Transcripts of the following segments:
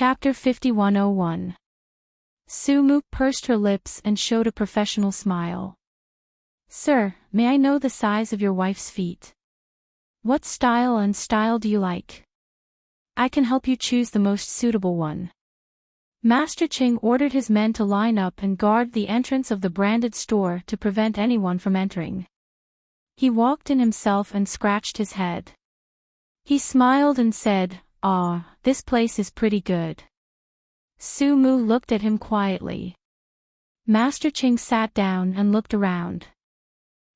Chapter 5101. Sumu pursed her lips and showed a professional smile. Sir, may I know the size of your wife's feet? What style do you like? I can help you choose the most suitable one. Master Ching ordered his men to line up and guard the entrance of the branded store to prevent anyone from entering. He walked in himself and scratched his head. He smiled and said, "Ah, this place is pretty good." Sumu looked at him quietly. Master Ching sat down and looked around.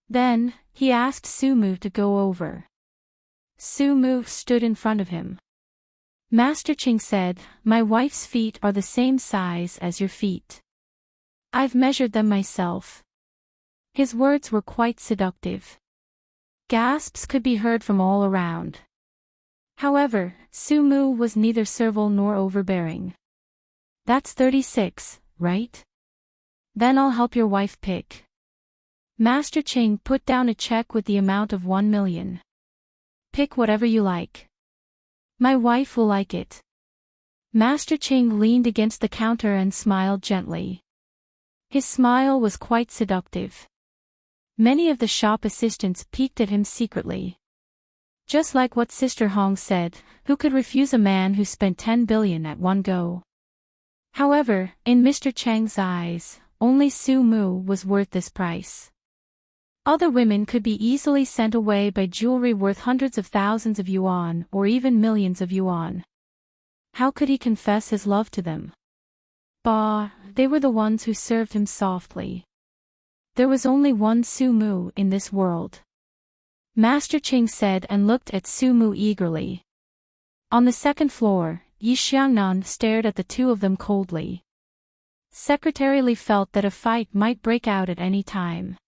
Then, he asked Sumu to go over. Sumu stood in front of him. Master Ching said, "My wife's feet are the same size as your feet. I've measured them myself." His words were quite seductive. Gasps could be heard from all around. However, Sumu was neither servile nor overbearing. "That's 36, right? Then I'll help your wife pick." Master Ching put down a check with the amount of 1 million. "Pick whatever you like. My wife will like it." Master Ching leaned against the counter and smiled gently. His smile was quite seductive. Many of the shop assistants peeked at him secretly. Just like what Sister Hong said, who could refuse a man who spent 10 billion at one go? However, in Mr. Chang's eyes, only Sumu was worth this price. Other women could be easily sent away by jewelry worth hundreds of thousands of yuan or even millions of yuan. How could he confess his love to them? Bah, they were the ones who served him softly. There was only one Sumu in this world. Master Ching said and looked at Sumu eagerly. On the second floor, Yi Xiangnan stared at the two of them coldly. Secretary Li felt that a fight might break out at any time.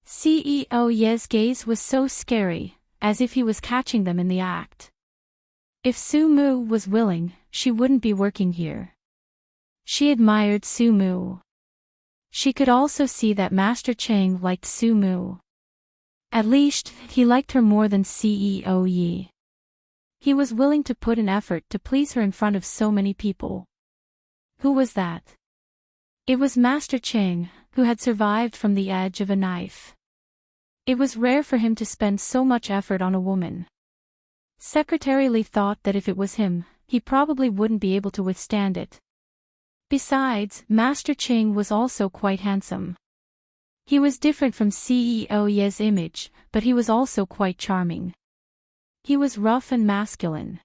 CEO Ye's gaze was so scary, as if he was catching them in the act. If Sumu was willing, she wouldn't be working here. She admired Sumu. She could also see that Master Chang liked Sumu. At least, he liked her more than CEO Yi. He was willing to put an effort to please her in front of so many people. Who was that? It was Master Chang, who had survived from the edge of a knife. It was rare for him to spend so much effort on a woman. Secretary Li thought that if it was him, he probably wouldn't be able to withstand it. Besides, Master Ching was also quite handsome. He was different from CEO Ye's image, but he was also quite charming. He was rough and masculine.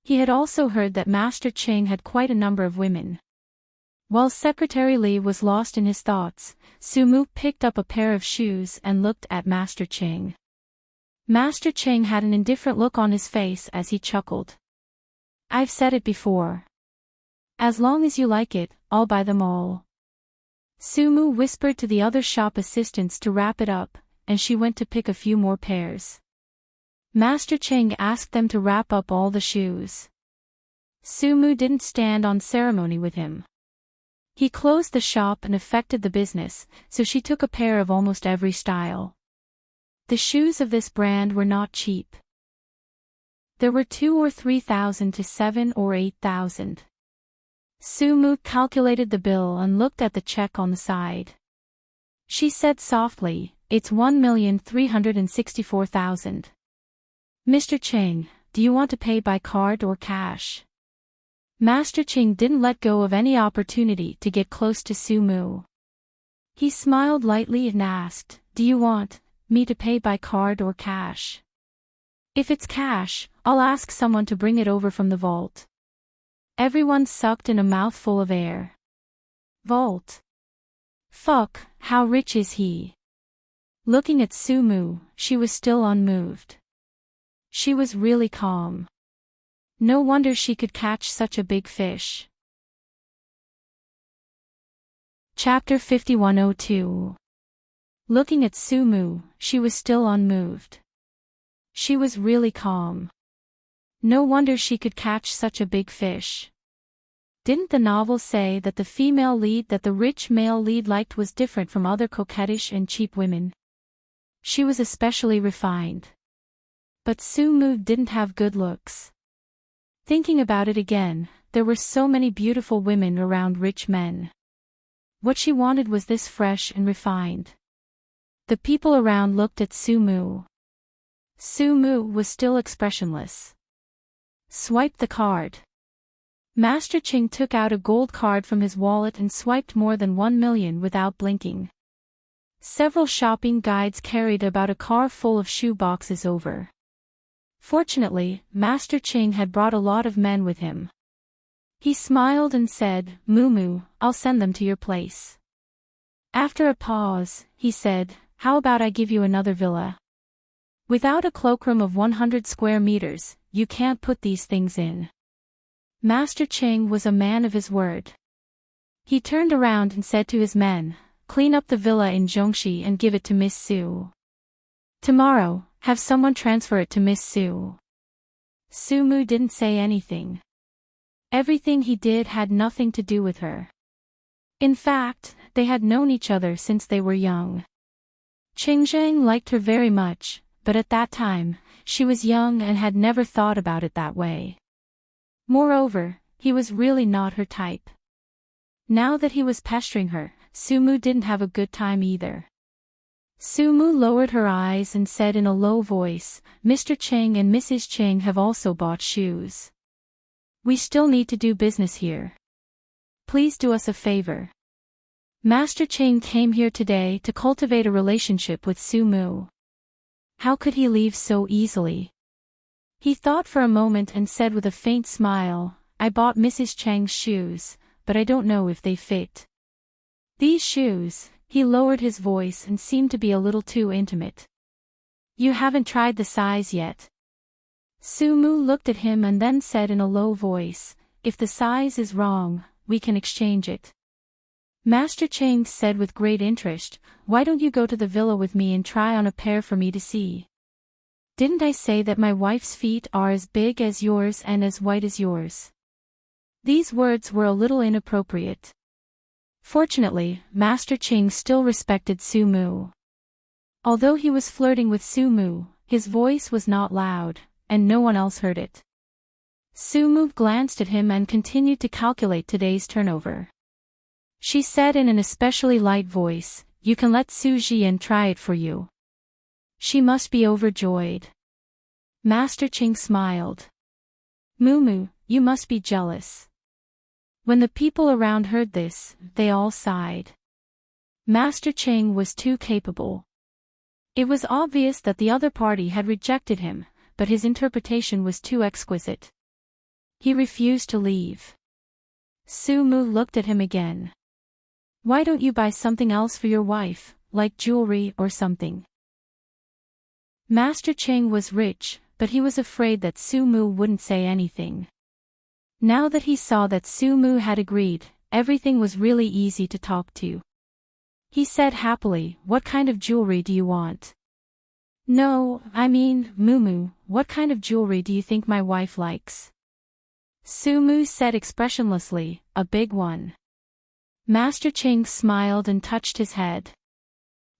He had also heard that Master Ching had quite a number of women. While Secretary Li was lost in his thoughts, Sumu picked up a pair of shoes and looked at Master Ching. Master Ching had an indifferent look on his face as he chuckled. "I've said it before. As long as you like it, I'll buy them all." Sumu whispered to the other shop assistants to wrap it up, and she went to pick a few more pairs. Master Ching asked them to wrap up all the shoes. Sumu didn't stand on ceremony with him. He closed the shop and effected the business, so she took a pair of almost every style. The shoes of this brand were not cheap. There were 2,000 or 3,000 to 7,000 or 8,000. Sumu calculated the bill and looked at the check on the side. She said softly, "It's 1,364,000. Mr. Ching, do you want to pay by card or cash?" Master Ching didn't let go of any opportunity to get close to Sumu. He smiled lightly and asked, "Do you want me to pay by card or cash?" "If it's cash, I'll ask someone to bring it over from the vault." Everyone sucked in a mouthful of air. Vault. Fuck, how rich is he? Looking at Sumu, she was still unmoved. She was really calm. No wonder she could catch such a big fish. Chapter 5102. Looking at Sumu, she was still unmoved. She was really calm. No wonder she could catch such a big fish. Didn't the novel say that the female lead that the rich male lead liked was different from other coquettish and cheap women? She was especially refined. But Sumu didn't have good looks. Thinking about it again, there were so many beautiful women around rich men. What she wanted was this fresh and refined. The people around looked at Sumu. Sumu was still expressionless. Swiped the card. Master Ching took out a gold card from his wallet and swiped more than 1 million without blinking. Several shopping guides carried about a car full of shoe boxes over. Fortunately, Master Ching had brought a lot of men with him. He smiled and said, "Mumu, I'll send them to your place." After a pause, he said, "How about I give you another villa? Without a cloakroom of 100 square meters, you can't put these things in." Master Ching was a man of his word. He turned around and said to his men, "Clean up the villa in Zhongxi and give it to Miss Su. Tomorrow, have someone transfer it to Miss Su." Sumu didn't say anything. Everything he did had nothing to do with her. In fact, they had known each other since they were young. Qingzheng liked her very much, but at that time, she was young and had never thought about it that way. Moreover, he was really not her type. Now that he was pestering her, Sumu didn't have a good time either. Sumu lowered her eyes and said in a low voice, "Mr. Cheng and Mrs. Cheng have also bought shoes. We still need to do business here. Please do us a favor." Master Cheng came here today to cultivate a relationship with Sumu. How could he leave so easily? He thought for a moment and said with a faint smile, "I bought Mrs. Cheng's shoes, but I don't know if they fit. These shoes," he lowered his voice and seemed to be a little too intimate. "You haven't tried the size yet." Sumu looked at him and then said in a low voice, "If the size is wrong, we can exchange it." Master Cheng said with great interest, "Why don't you go to the villa with me and try on a pair for me to see? Didn't I say that my wife's feet are as big as yours and as white as yours?" These words were a little inappropriate. Fortunately, Master Ching still respected Sumu. Although he was flirting with Sumu, his voice was not loud, and no one else heard it. Sumu glanced at him and continued to calculate today's turnover. She said in an especially light voice, "You can let Su Jian try it for you." She must be overjoyed. Master Ching smiled. "Mumu, you must be jealous." When the people around heard this, they all sighed. Master Ching was too capable. It was obvious that the other party had rejected him, but his interpretation was too exquisite. He refused to leave. Sumu looked at him again. "Why don't you buy something else for your wife, like jewelry or something?" Master Ching was rich, but he was afraid that Sumu wouldn't say anything. Now that he saw that Sumu had agreed, everything was really easy to talk to. He said happily, "What kind of jewelry do you want?" "No, I mean, Mumu, what kind of jewelry do you think my wife likes?" Sumu said expressionlessly, "A big one." Master Ching smiled and touched his head.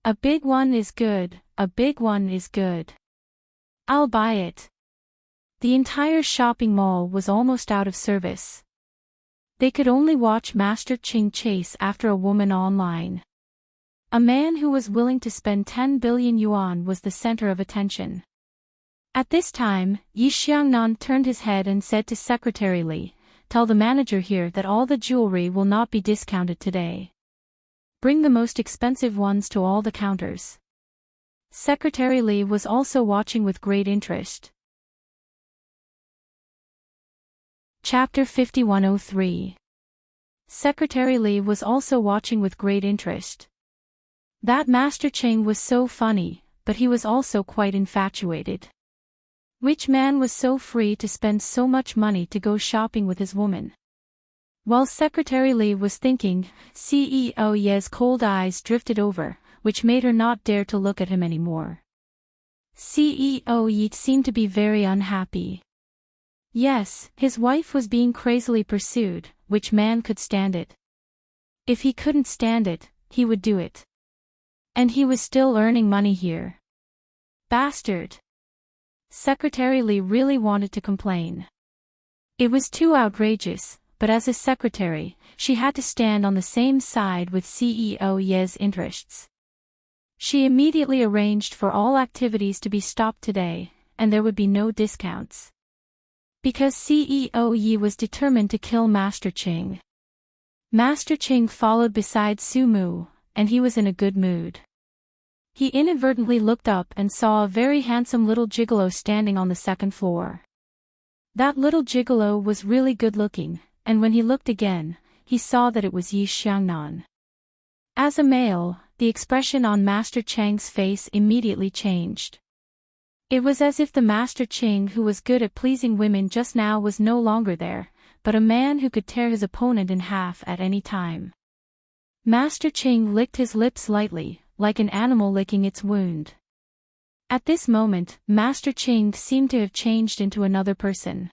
"A big one is good, a big one is good. I'll buy it." The entire shopping mall was almost out of service. They could only watch Master Ching chase after a woman online. A man who was willing to spend 10 billion yuan was the center of attention. At this time, Yi Xiangnan turned his head and said to Secretary Li, "Tell the manager here that all the jewelry will not be discounted today. Bring the most expensive ones to all the counters." Secretary Li was also watching with great interest. Chapter 5103. Secretary Li was also watching with great interest. That Master Ching was so funny, but he was also quite infatuated. Which man was so free to spend so much money to go shopping with his woman? While Secretary Li was thinking, CEO Ye's cold eyes drifted over, which made her not dare to look at him anymore. CEO Yi seemed to be very unhappy. Yes, his wife was being crazily pursued, which man could stand it? If he couldn't stand it, he would do it. And he was still earning money here. Bastard! Secretary Li really wanted to complain. It was too outrageous, but as his secretary, she had to stand on the same side with CEO Ye's interests. She immediately arranged for all activities to be stopped today, and there would be no discounts. Because CEO Ye was determined to kill Master Ching. Master Ching followed beside Sumu, and he was in a good mood. He inadvertently looked up and saw a very handsome little gigolo standing on the second floor. That little gigolo was really good-looking, and when he looked again, he saw that it was Yi Xiangnan. As a male, the expression on Master Chang's face immediately changed. It was as if the Master Ching who was good at pleasing women just now was no longer there, but a man who could tear his opponent in half at any time. Master Ching licked his lips lightly, like an animal licking its wound. At this moment, Master Ching seemed to have changed into another person.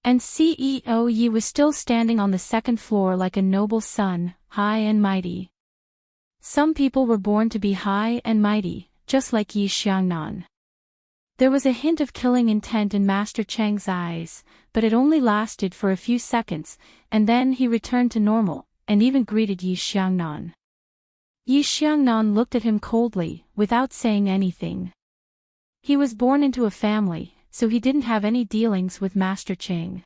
And CEO Yi was still standing on the second floor like a noble son, high and mighty. Some people were born to be high and mighty, just like Yi Xiangnan. There was a hint of killing intent in Master Chang's eyes, but it only lasted for a few seconds, and then he returned to normal, and even greeted Yi Xiangnan. Yi Xiangnan looked at him coldly, without saying anything. He was born into a family, so he didn't have any dealings with Master Ching.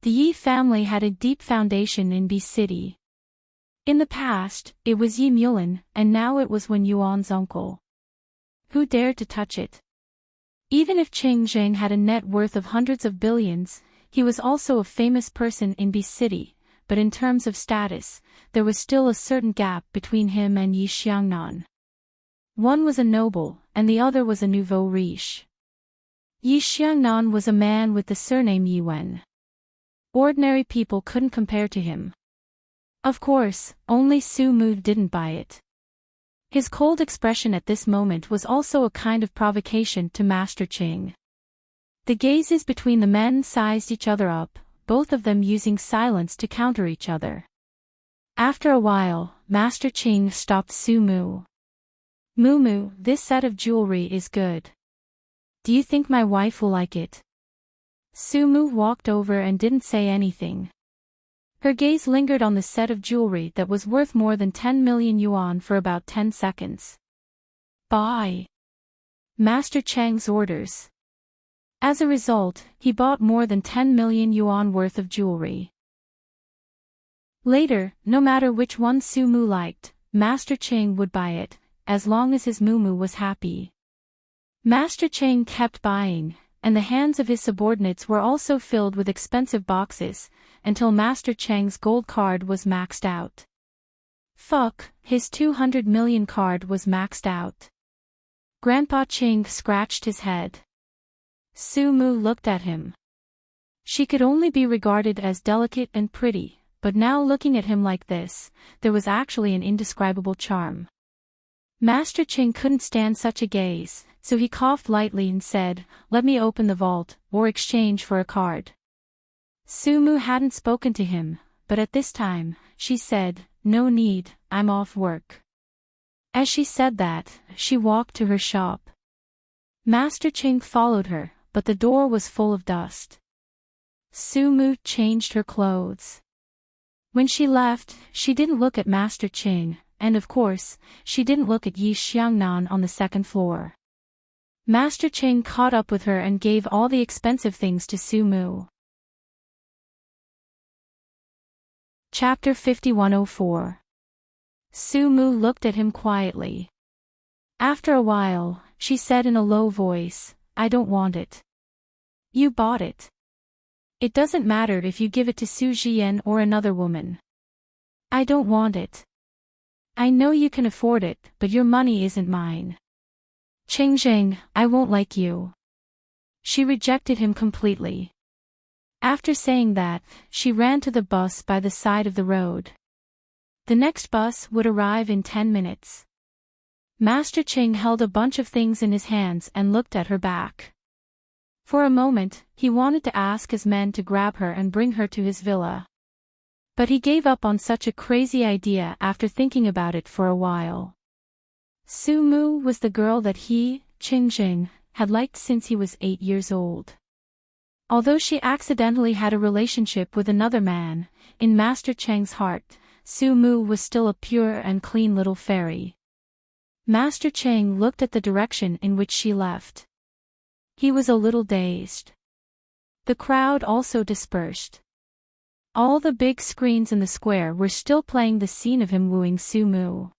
The Yi family had a deep foundation in B City. In the past, it was Yi Mulin, and now it was Wen Yuan's uncle. Who dared to touch it? Even if Ching Zheng had a net worth of hundreds of billions, he was also a famous person in B City, but in terms of status, there was still a certain gap between him and Yi Xiangnan. One was a noble, and the other was a nouveau riche. Yi Xiangnan was a man with the surname Yiwen. Ordinary people couldn't compare to him. Of course, only Su Mu didn't buy it. His cold expression at this moment was also a kind of provocation to Master Ching. The gazes between the men sized each other up, both of them using silence to counter each other. After a while, Master Ching stopped Su Mu. Mumu, this set of jewelry is good. Do you think my wife will like it? Su Mu walked over and didn't say anything. Her gaze lingered on the set of jewelry that was worth more than 10 million yuan for about 10 seconds. Buy. Master Chang's orders. As a result, he bought more than 10 million yuan worth of jewelry. Later, no matter which one Su Mu liked, Master Chang would buy it, as long as his Mumu was happy. Master Chang kept buying, and the hands of his subordinates were also filled with expensive boxes, until Master Chang's gold card was maxed out. Fuck, his 200 million card was maxed out. Grandpa Ching scratched his head. Su Mu looked at him. She could only be regarded as delicate and pretty, but now looking at him like this, there was actually an indescribable charm. Master Ching couldn't stand such a gaze, so he coughed lightly and said, "Let me open the vault, or exchange for a card." Su Mu hadn't spoken to him, but at this time, she said, "No need, I'm off work." As she said that, she walked to her shop. Master Ching followed her, but the door was full of dust. Su Mu changed her clothes. When she left, she didn't look at Master Ching, and of course, she didn't look at Yi Xiangnan on the second floor. Master Ching caught up with her and gave all the expensive things to Su Mu. Chapter 5104. Su Mu looked at him quietly. After a while, she said in a low voice, "I don't want it." "You bought it. It doesn't matter if you give it to Su Jian or another woman." "I don't want it. I know you can afford it, but your money isn't mine." "Ching Zheng, I won't like you." She rejected him completely. After saying that, she ran to the bus by the side of the road. The next bus would arrive in 10 minutes. Master Ching held a bunch of things in his hands and looked at her back. For a moment, he wanted to ask his men to grab her and bring her to his villa. But he gave up on such a crazy idea after thinking about it for a while. Su Mu was the girl that he, Ching Zheng, had liked since he was 8 years old. Although she accidentally had a relationship with another man, in Master Cheng's heart, Su Mu was still a pure and clean little fairy. Master Cheng looked at the direction in which she left. He was a little dazed. The crowd also dispersed. All the big screens in the square were still playing the scene of him wooing Su Mu.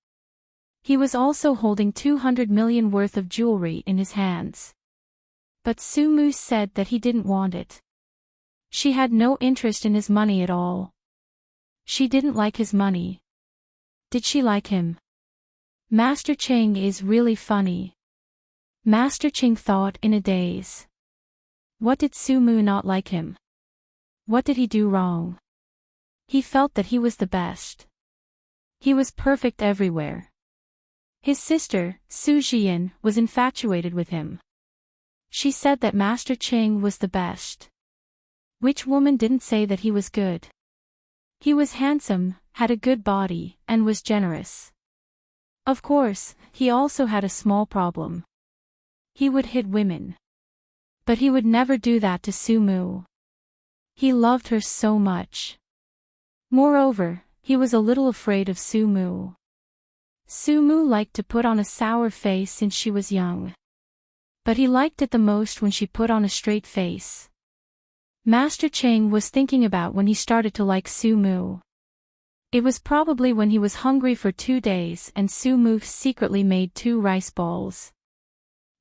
He was also holding 200 million worth of jewelry in his hands. But Su Mu said that he didn't want it. She had no interest in his money at all. She didn't like his money. Did she like him? Master Cheng is really funny. Master Cheng thought in a daze. What did Su Mu not like him? What did he do wrong? He felt that he was the best. He was perfect everywhere. His sister, Su Jian, was infatuated with him. She said that Master Cheng was the best. Which woman didn't say that he was good? He was handsome, had a good body, and was generous. Of course, he also had a small problem. He would hit women. But he would never do that to Su Mu. He loved her so much. Moreover, he was a little afraid of Su Mu. Su Mu liked to put on a sour face since she was young. But he liked it the most when she put on a straight face. Master Cheng was thinking about when he started to like Su Mu. It was probably when he was hungry for 2 days and Su Mu secretly made 2 rice balls.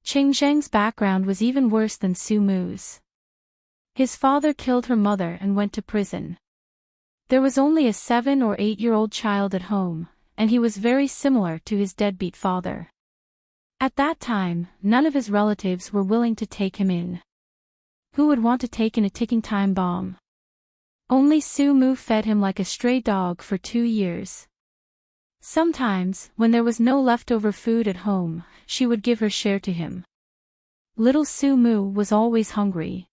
Cheng Zheng's background was even worse than Su Mu's. His father killed her mother and went to prison. There was only a 7 or 8-year-old child at home, and he was very similar to his deadbeat father. At that time, none of his relatives were willing to take him in. Who would want to take in a ticking time bomb? Only Su Mu fed him like a stray dog for 2 years. Sometimes, when there was no leftover food at home, she would give her share to him. Little Su Mu was always hungry.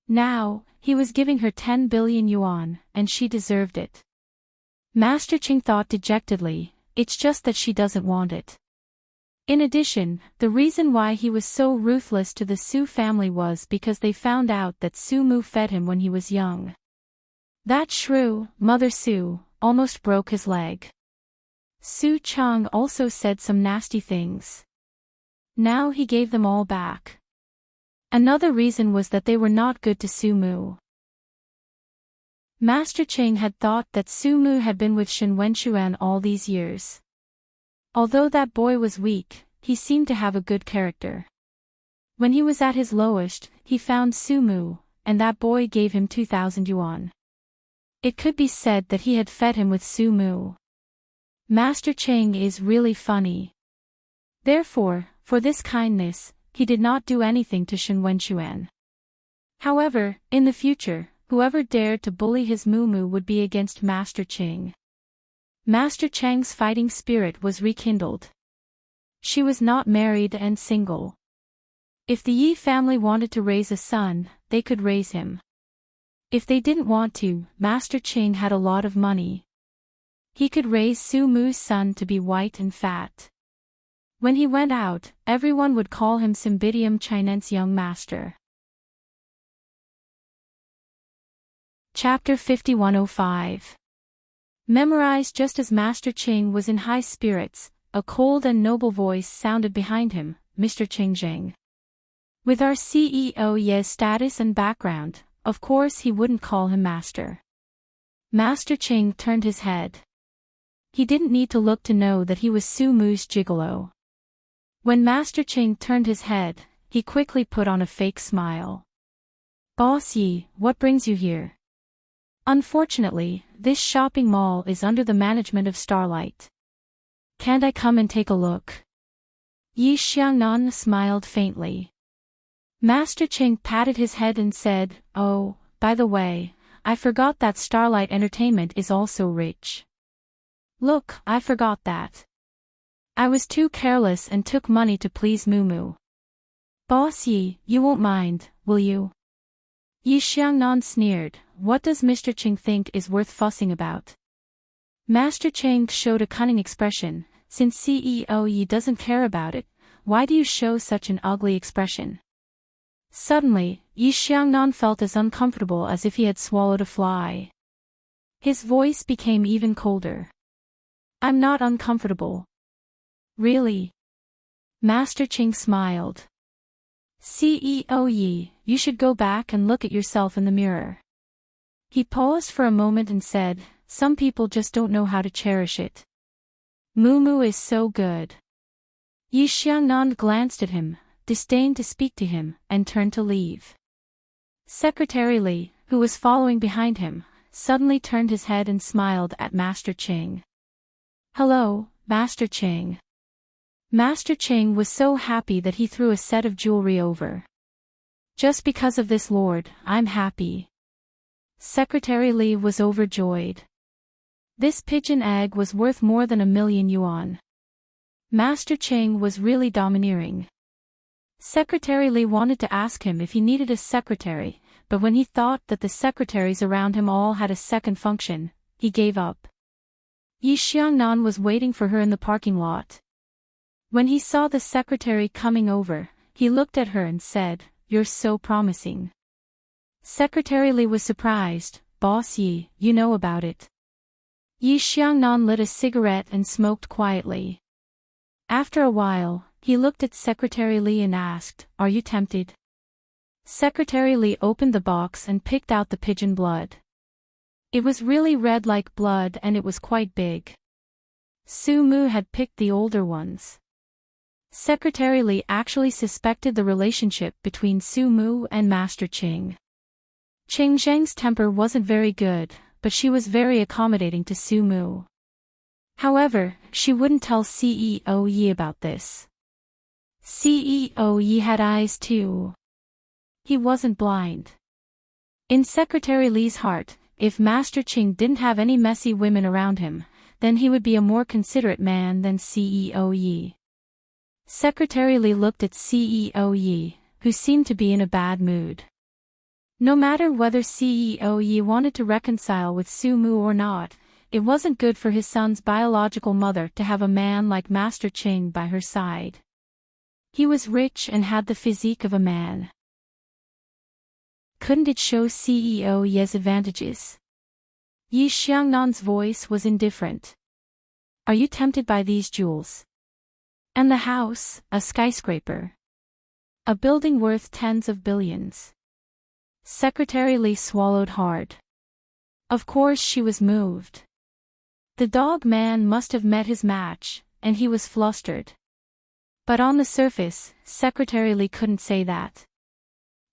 Now, he was giving her 10 billion yuan, and she deserved it. Master Cheng thought dejectedly, it's just that she doesn't want it. In addition, the reason why he was so ruthless to the Su family was because they found out that Su Mu fed him when he was young. That shrew, Mother Su, almost broke his leg. Su Chang also said some nasty things. Now he gave them all back. Another reason was that they were not good to Su Mu. Master Cheng had thought that Su Mu had been with Shen Wenxuan all these years. Although that boy was weak, he seemed to have a good character. When he was at his lowest, he found Su Mu, and that boy gave him 2,000 yuan. It could be said that he had fed him with Su Mu. Master Cheng is really funny. Therefore, for this kindness, he did not do anything to Shen Wenxuan. However, in the future, whoever dared to bully his Mumu would be against Master Cheng. Master Cheng's fighting spirit was rekindled. She was not married and single. If the Yi family wanted to raise a son, they could raise him. If they didn't want to, Master Cheng had a lot of money. He could raise Su Mu's son to be white and fat. When he went out, everyone would call him Cymbidium Chinense young master. Chapter 5105. Memorized. Just as Master Cheng was in high spirits, a cold and noble voice sounded behind him, Mr. Cheng Zheng. With our CEO Ye's status and background, of course he wouldn't call him master. Master Cheng turned his head. He didn't need to look to know that he was Su Mu's gigolo. When Master Cheng turned his head, he quickly put on a fake smile. Boss Yi, what brings you here? Unfortunately, this shopping mall is under the management of Starlight. Can't I come and take a look? Yi Xiangnan smiled faintly. Master Cheng patted his head and said, "Oh, by the way, I forgot that Starlight Entertainment is also rich. Look, I forgot that. I was too careless and took money to please Mumu. Boss Yi, you won't mind, will you?" Yi Xiangnan sneered. What does Mr. Cheng think is worth fussing about? Master Cheng showed a cunning expression. Since CEO Yi doesn't care about it, why do you show such an ugly expression? Suddenly, Yi Xiangnan felt as uncomfortable as if he had swallowed a fly. His voice became even colder. I'm not uncomfortable. Really? Master Qing smiled. CEO Yi, you should go back and look at yourself in the mirror. He paused for a moment and said, some people just don't know how to cherish it. Mumu is so good. Yi Xiangnan glanced at him, disdained to speak to him, and turned to leave. Secretary Li, who was following behind him, suddenly turned his head and smiled at Master Qing. Hello, Master Qing. Master Qing was so happy that he threw a set of jewelry over. Just because of this, Lord, I'm happy. Secretary Li was overjoyed. This pigeon egg was worth more than 1,000,000 yuan. Master Qing was really domineering. Secretary Li wanted to ask him if he needed a secretary, but when he thought that the secretaries around him all had a second function, he gave up. Yi Xiangnan was waiting for her in the parking lot. When he saw the secretary coming over, he looked at her and said, "You're so promising." Secretary Li was surprised. Boss Yi, you know about it. Yi Xiangnan lit a cigarette and smoked quietly. After a while, he looked at Secretary Li and asked, "Are you tempted?" Secretary Li opened the box and picked out the pigeon blood. It was really red like blood and it was quite big. Su Mu had picked the older ones. Secretary Li actually suspected the relationship between Su Mu and Master Qing. Qing Zheng's temper wasn't very good, but she was very accommodating to Su Mu. However, she wouldn't tell CEO Yi about this. CEO Yi had eyes too. He wasn't blind. In Secretary Li's heart, if Master Qing didn't have any messy women around him, then he would be a more considerate man than CEO Yi. Secretary Li looked at CEO Yi, who seemed to be in a bad mood. No matter whether CEO Yi wanted to reconcile with Su Mu or not, it wasn't good for his son's biological mother to have a man like Master Qing by her side. He was rich and had the physique of a man. Couldn't it show CEO Yi's advantages? Yi Xiangnan's voice was indifferent. Are you tempted by these jewels? And the house, a skyscraper. A building worth tens of billions. Secretary Li swallowed hard. Of course she was moved. The dog man must have met his match, and he was flustered. But on the surface, Secretary Li couldn't say that.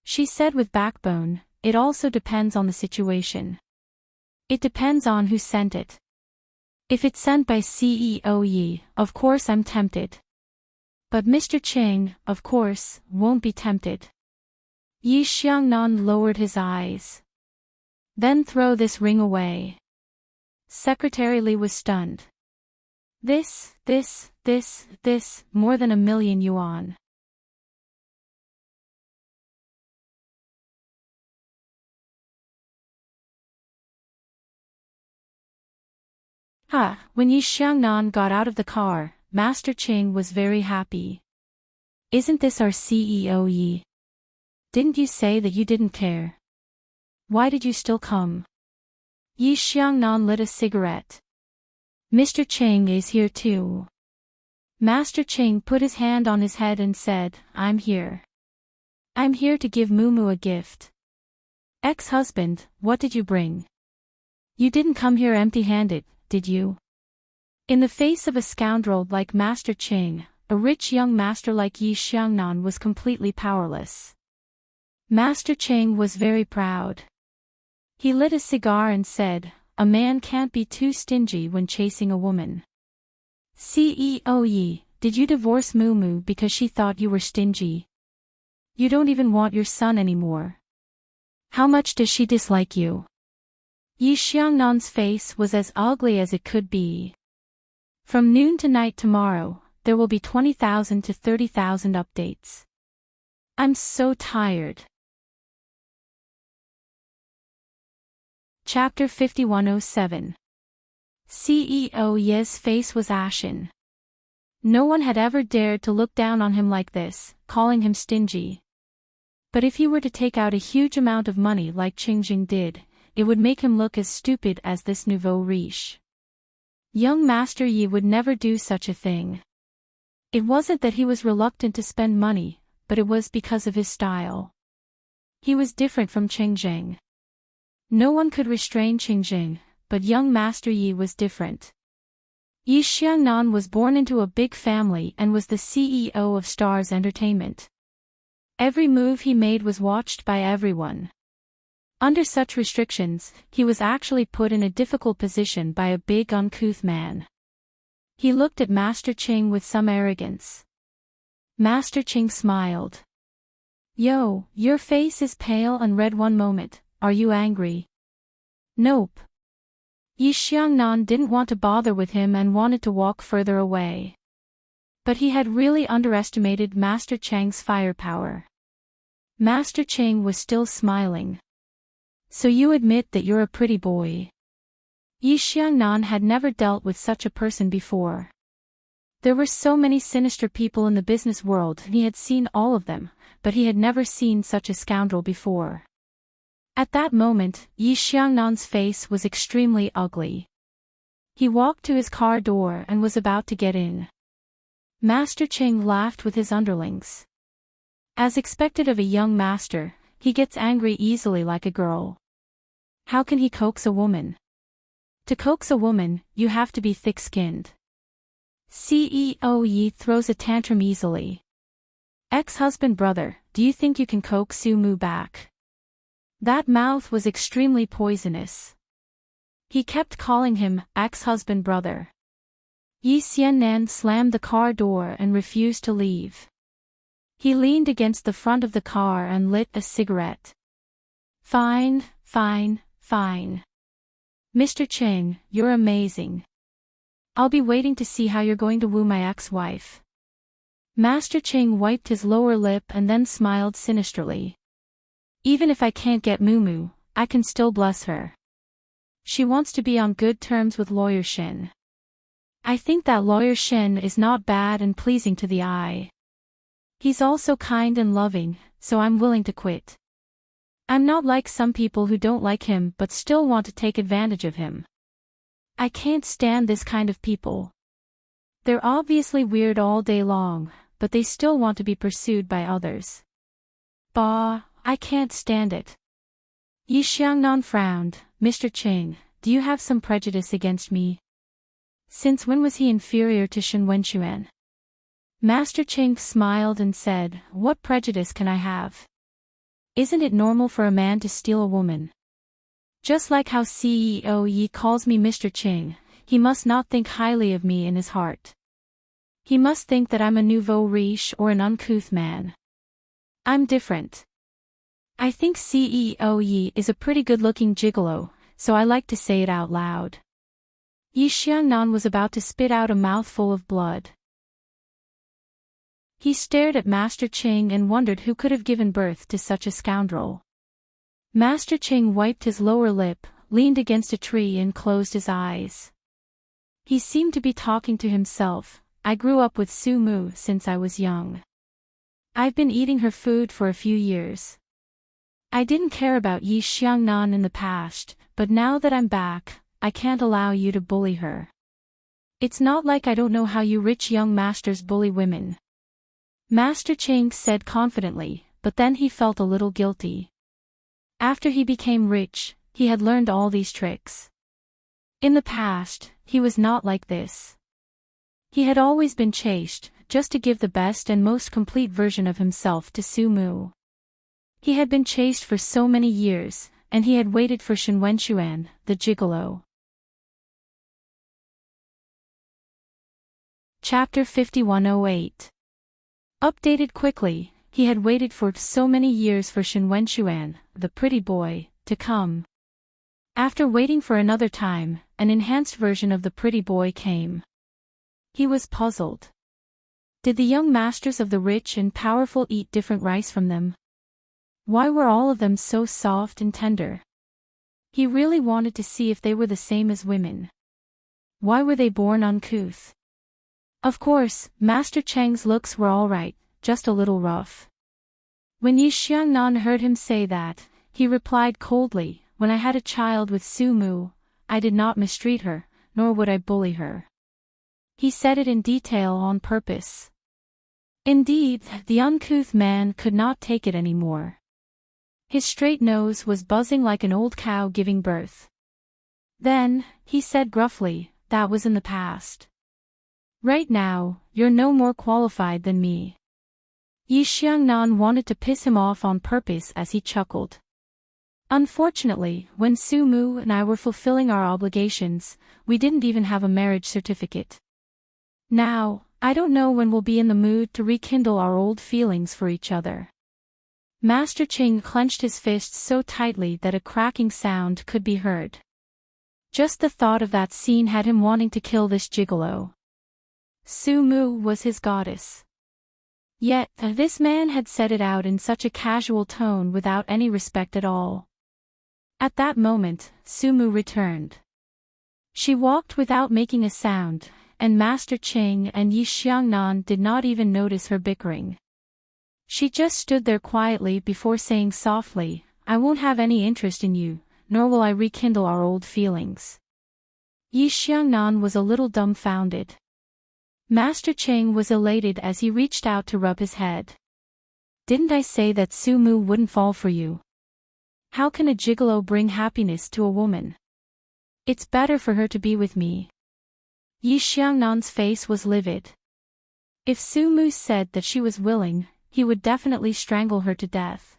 She said with backbone, it also depends on the situation. It depends on who sent it. If it's sent by CEO Yi, of course I'm tempted. But Mr. Qing, of course, won't be tempted. Yi Xiangnan lowered his eyes. Then throw this ring away. Secretary Li was stunned. This, more than 1,000,000 yuan. When Yi Xiangnan got out of the car, Master Qing was very happy. Isn't this our CEO Yi? Didn't you say that you didn't care? Why did you still come? Yi Xiangnan lit a cigarette. Mr. Qing is here too. Master Qing put his hand on his head and said, I'm here. I'm here to give Mumu a gift. Ex-husband, what did you bring? You didn't come here empty-handed, did you? In the face of a scoundrel like Master Qing, a rich young master like Yi Xiangnan was completely powerless. Master Qing was very proud. He lit a cigar and said, a man can't be too stingy when chasing a woman. CEO Yi, did you divorce Mumu because she thought you were stingy? You don't even want your son anymore. How much does she dislike you? Yi Xiangnan's face was as ugly as it could be. From noon to night tomorrow, there will be 20,000 to 30,000 updates. I'm so tired. Chapter 5107. CEO Ye's face was ashen. No one had ever dared to look down on him like this, calling him stingy. But if he were to take out a huge amount of money like Qingjing did, it would make him look as stupid as this nouveau riche. Young Master Yi would never do such a thing. It wasn't that he was reluctant to spend money, but it was because of his style. He was different from Qingjing. No one could restrain Qingjing, but young Master Yi was different. Yi Xiangnan was born into a big family and was the CEO of Stars Entertainment. Every move he made was watched by everyone. Under such restrictions, he was actually put in a difficult position by a big uncouth man. He looked at Master Qing with some arrogance. Master Qing smiled. Yo, your face is pale and red one moment, are you angry? Nope. Yi Xiangnan didn't want to bother with him and wanted to walk further away. But he had really underestimated Master Chang's firepower. Master Qing was still smiling. So you admit that you're a pretty boy. Yi Xiangnan had never dealt with such a person before. There were so many sinister people in the business world and he had seen all of them, but he had never seen such a scoundrel before. At that moment, Yi Xiangnan's face was extremely ugly. He walked to his car door and was about to get in. Master Qing laughed with his underlings. As expected of a young master, he gets angry easily like a girl. How can he coax a woman? To coax a woman, you have to be thick-skinned. CEO Yi throws a tantrum easily. Ex-husband brother, do you think you can coax Su Mu back? That mouth was extremely poisonous. He kept calling him ex-husband brother. Yi Xiannan slammed the car door and refused to leave. He leaned against the front of the car and lit a cigarette. Fine, fine, fine. Mr. Qing, you're amazing. I'll be waiting to see how you're going to woo my ex-wife. Master Qing wiped his lower lip and then smiled sinisterly. Even if I can't get Mumu, I can still bless her. She wants to be on good terms with Lawyer Shen. I think that Lawyer Shen is not bad and pleasing to the eye. He's also kind and loving, so I'm willing to quit. I'm not like some people who don't like him but still want to take advantage of him. I can't stand this kind of people. They're obviously weird all day long, but they still want to be pursued by others. Bah, I can't stand it. Yi Xiangnan frowned. Mr. Qing, do you have some prejudice against me? Since when was he inferior to Shen Wenxuan? Master Qing smiled and said, what prejudice can I have? Isn't it normal for a man to steal a woman? Just like how CEO Yi calls me Mr. Qing, he must not think highly of me in his heart. He must think that I'm a nouveau riche or an uncouth man. I'm different. I think CEO Yi is a pretty good-looking gigolo, so I like to say it out loud. Yi Xiangnan was about to spit out a mouthful of blood. He stared at Master Qing and wondered who could have given birth to such a scoundrel. Master Qing wiped his lower lip, leaned against a tree and closed his eyes. He seemed to be talking to himself. I grew up with Su Mu since I was young. I've been eating her food for a few years. I didn't care about Yi Xiangnan in the past, but now that I'm back, I can't allow you to bully her. It's not like I don't know how you rich young masters bully women. Master Qing said confidently, but then he felt a little guilty. After he became rich, he had learned all these tricks. In the past, he was not like this. He had always been chaste, just to give the best and most complete version of himself to Su Mu. He had been chaste for so many years, and he had waited for Shen Wenxuan, the gigolo. Chapter 5108. Updated quickly, he had waited for so many years for Shen Wenxuan, the pretty boy, to come. After waiting for another time, an enhanced version of the pretty boy came. He was puzzled. Did the young masters of the rich and powerful eat different rice from them? Why were all of them so soft and tender? He really wanted to see if they were the same as women. Why were they born uncouth? Of course, Master Cheng's looks were all right, just a little rough. When Yi Xiangnan heard him say that, he replied coldly, "When I had a child with Su Mu, I did not mistreat her, nor would I bully her." He said it in detail on purpose. Indeed, the uncouth man could not take it anymore. His straight nose was buzzing like an old cow giving birth. "Then," he said gruffly, "that was in the past. Right now, you're no more qualified than me." Yi Xiangnan wanted to piss him off on purpose as he chuckled. "Unfortunately, when Su Mu and I were fulfilling our obligations, we didn't even have a marriage certificate. Now, I don't know when we'll be in the mood to rekindle our old feelings for each other." Master Ching clenched his fists so tightly that a cracking sound could be heard. Just the thought of that scene had him wanting to kill this gigolo. Su Mu was his goddess. Yet, this man had said it out in such a casual tone without any respect at all. At that moment, Su Mu returned. She walked without making a sound, and Master Ching and Yi Xiangnan did not even notice her bickering. She just stood there quietly before saying softly, "I won't have any interest in you, nor will I rekindle our old feelings." Yi Xiangnan was a little dumbfounded. Master Ching was elated as he reached out to rub his head. "Didn't I say that Su Mu wouldn't fall for you? How can a gigolo bring happiness to a woman? It's better for her to be with me." Yi Xiangnan's face was livid. If Su Mu said that she was willing, he would definitely strangle her to death.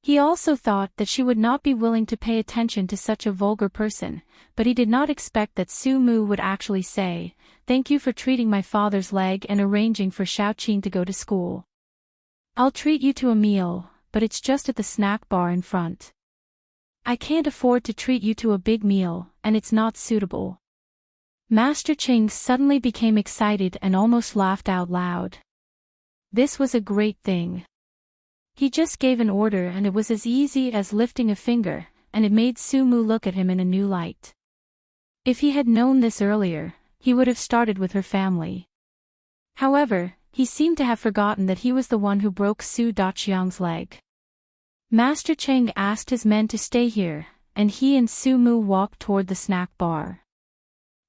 He also thought that she would not be willing to pay attention to such a vulgar person, but he did not expect that Su Mu would actually say, "Thank you for treating my father's leg and arranging for Xiaoqing to go to school. I'll treat you to a meal, but it's just at the snack bar in front. I can't afford to treat you to a big meal, and it's not suitable." Master Ching suddenly became excited and almost laughed out loud. This was a great thing. He just gave an order and it was as easy as lifting a finger, and it made Su Mu look at him in a new light. If he had known this earlier, he would have started with her family. However, he seemed to have forgotten that he was the one who broke Su Daqiang's leg. Master Cheng asked his men to stay here, and he and Su Mu walked toward the snack bar.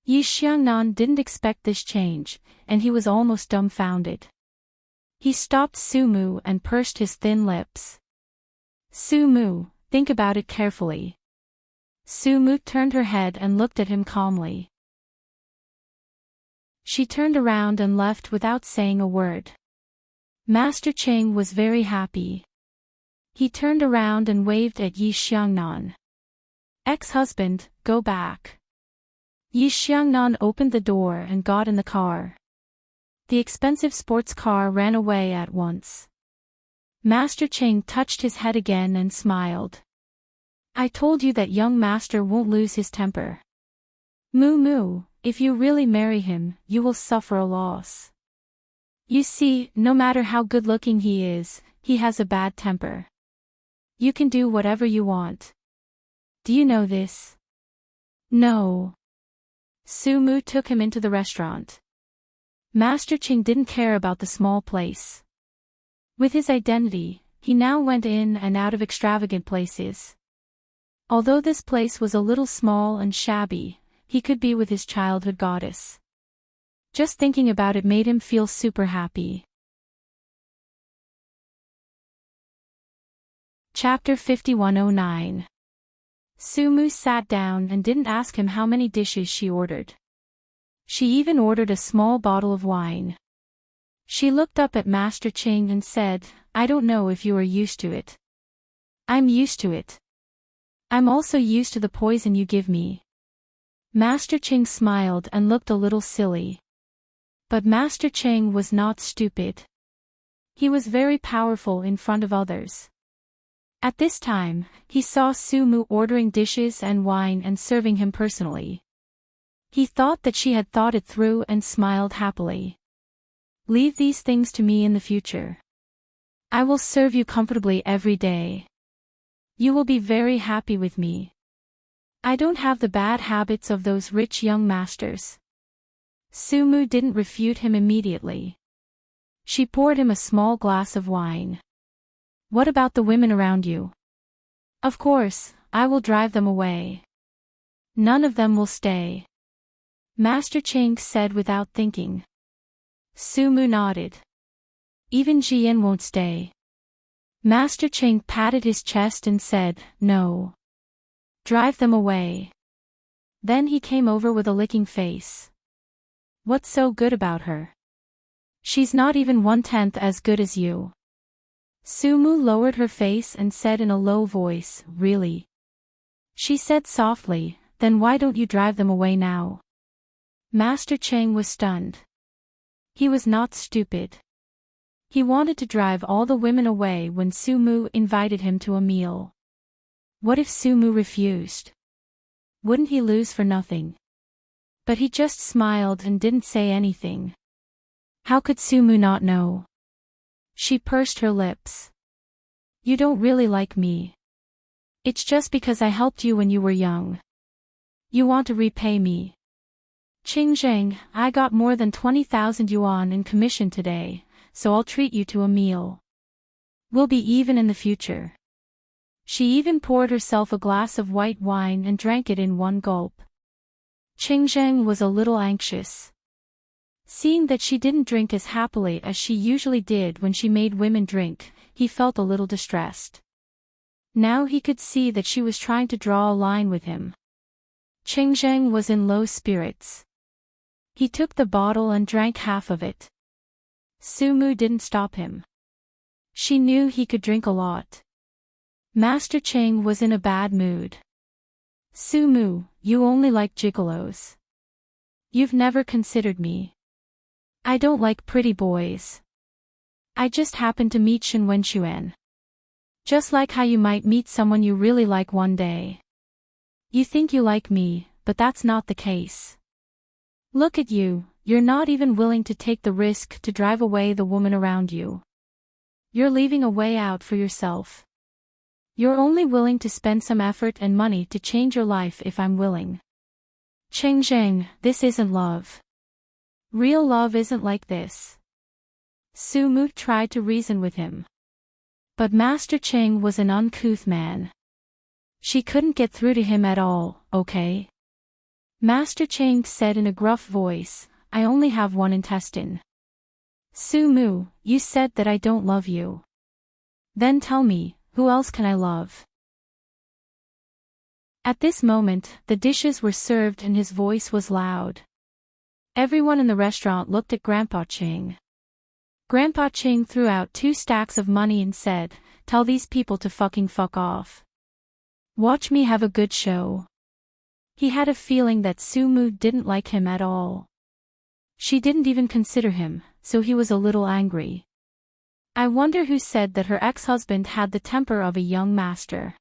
Yi Xiangnan didn't expect this change, and he was almost dumbfounded. He stopped Su Mu and pursed his thin lips. "Su Mu, think about it carefully." Su Mu turned her head and looked at him calmly. She turned around and left without saying a word. Master Cheng was very happy. He turned around and waved at Yi Xiangnan. "Ex-husband, go back." Yi Xiangnan opened the door and got in the car. The expensive sports car ran away at once. Master Cheng touched his head again and smiled. "I told you that young master won't lose his temper. Moo Moo, if you really marry him, you will suffer a loss. You see, no matter how good-looking he is, he has a bad temper. You can do whatever you want. Do you know this?" "No." Su Mu took him into the restaurant. Master Ching didn't care about the small place. With his identity, he now went in and out of extravagant places. Although this place was a little small and shabby, he could be with his childhood goddess. Just thinking about it made him feel super happy. Chapter 5109. Su Mu sat down and didn't ask him how many dishes she ordered. She even ordered a small bottle of wine. She looked up at Master Ching and said, "I don't know if you are used to it. I'm used to it. I'm also used to the poison you give me." Master Ching smiled and looked a little silly. But Master Ching was not stupid. He was very powerful in front of others. At this time, he saw Su Mu ordering dishes and wine and serving him personally. He thought that she had thought it through and smiled happily. "Leave these things to me in the future. I will serve you comfortably every day. You will be very happy with me. I don't have the bad habits of those rich young masters." Su Mu didn't refute him immediately. She poured him a small glass of wine. What about the women around you? Of course, I will drive them away. None of them will stay. Master Chang said without thinking. Sumu nodded. Even Jian won't stay. Master Chang patted his chest and said, no. Drive them away. Then he came over with a licking face. What's so good about her? She's not even 1/10 as good as you. Sumu lowered her face and said in a low voice, really? She said softly, then why don't you drive them away now? Master Chang was stunned. He was not stupid. He wanted to drive all the women away when Sumu invited him to a meal. What if Sumu refused? Wouldn't he lose for nothing? But he just smiled and didn't say anything. How could Sumu not know? She pursed her lips. You don't really like me. It's just because I helped you when you were young. You want to repay me. Qingzheng, I got more than 20,000 yuan in commission today, so I'll treat you to a meal. We'll be even in the future. She even poured herself a glass of white wine and drank it in one gulp. Qingzheng was a little anxious. Seeing that she didn't drink as happily as she usually did when she made women drink, he felt a little distressed. Now he could see that she was trying to draw a line with him. Qingzheng was in low spirits. He took the bottle and drank half of it. Sumu didn't stop him. She knew he could drink a lot. Master Chang was in a bad mood. Sumu, you only like gigolos. You've never considered me. I don't like pretty boys. I just happened to meet Shen Wenxuan. Just like how you might meet someone you really like one day. You think you like me, but that's not the case. Look at you, you're not even willing to take the risk to drive away the woman around you. You're leaving a way out for yourself. You're only willing to spend some effort and money to change your life if I'm willing. Qingzheng, this isn't love. Real love isn't like this. Sumu tried to reason with him. But Master Chang was an uncouth man. She couldn't get through to him at all, okay? Master Chang said in a gruff voice, I only have one intestine. Sumu, you said that I don't love you. Then tell me, who else can I love? At this moment, the dishes were served and his voice was loud. Everyone in the restaurant looked at Grandpa Ching. Grandpa Ching threw out 2 stacks of money and said, tell these people to fucking fuck off. Watch me have a good show. He had a feeling that Sumu didn't like him at all. She didn't even consider him, so he was a little angry. I wonder who said that her ex-husband had the temper of a young master.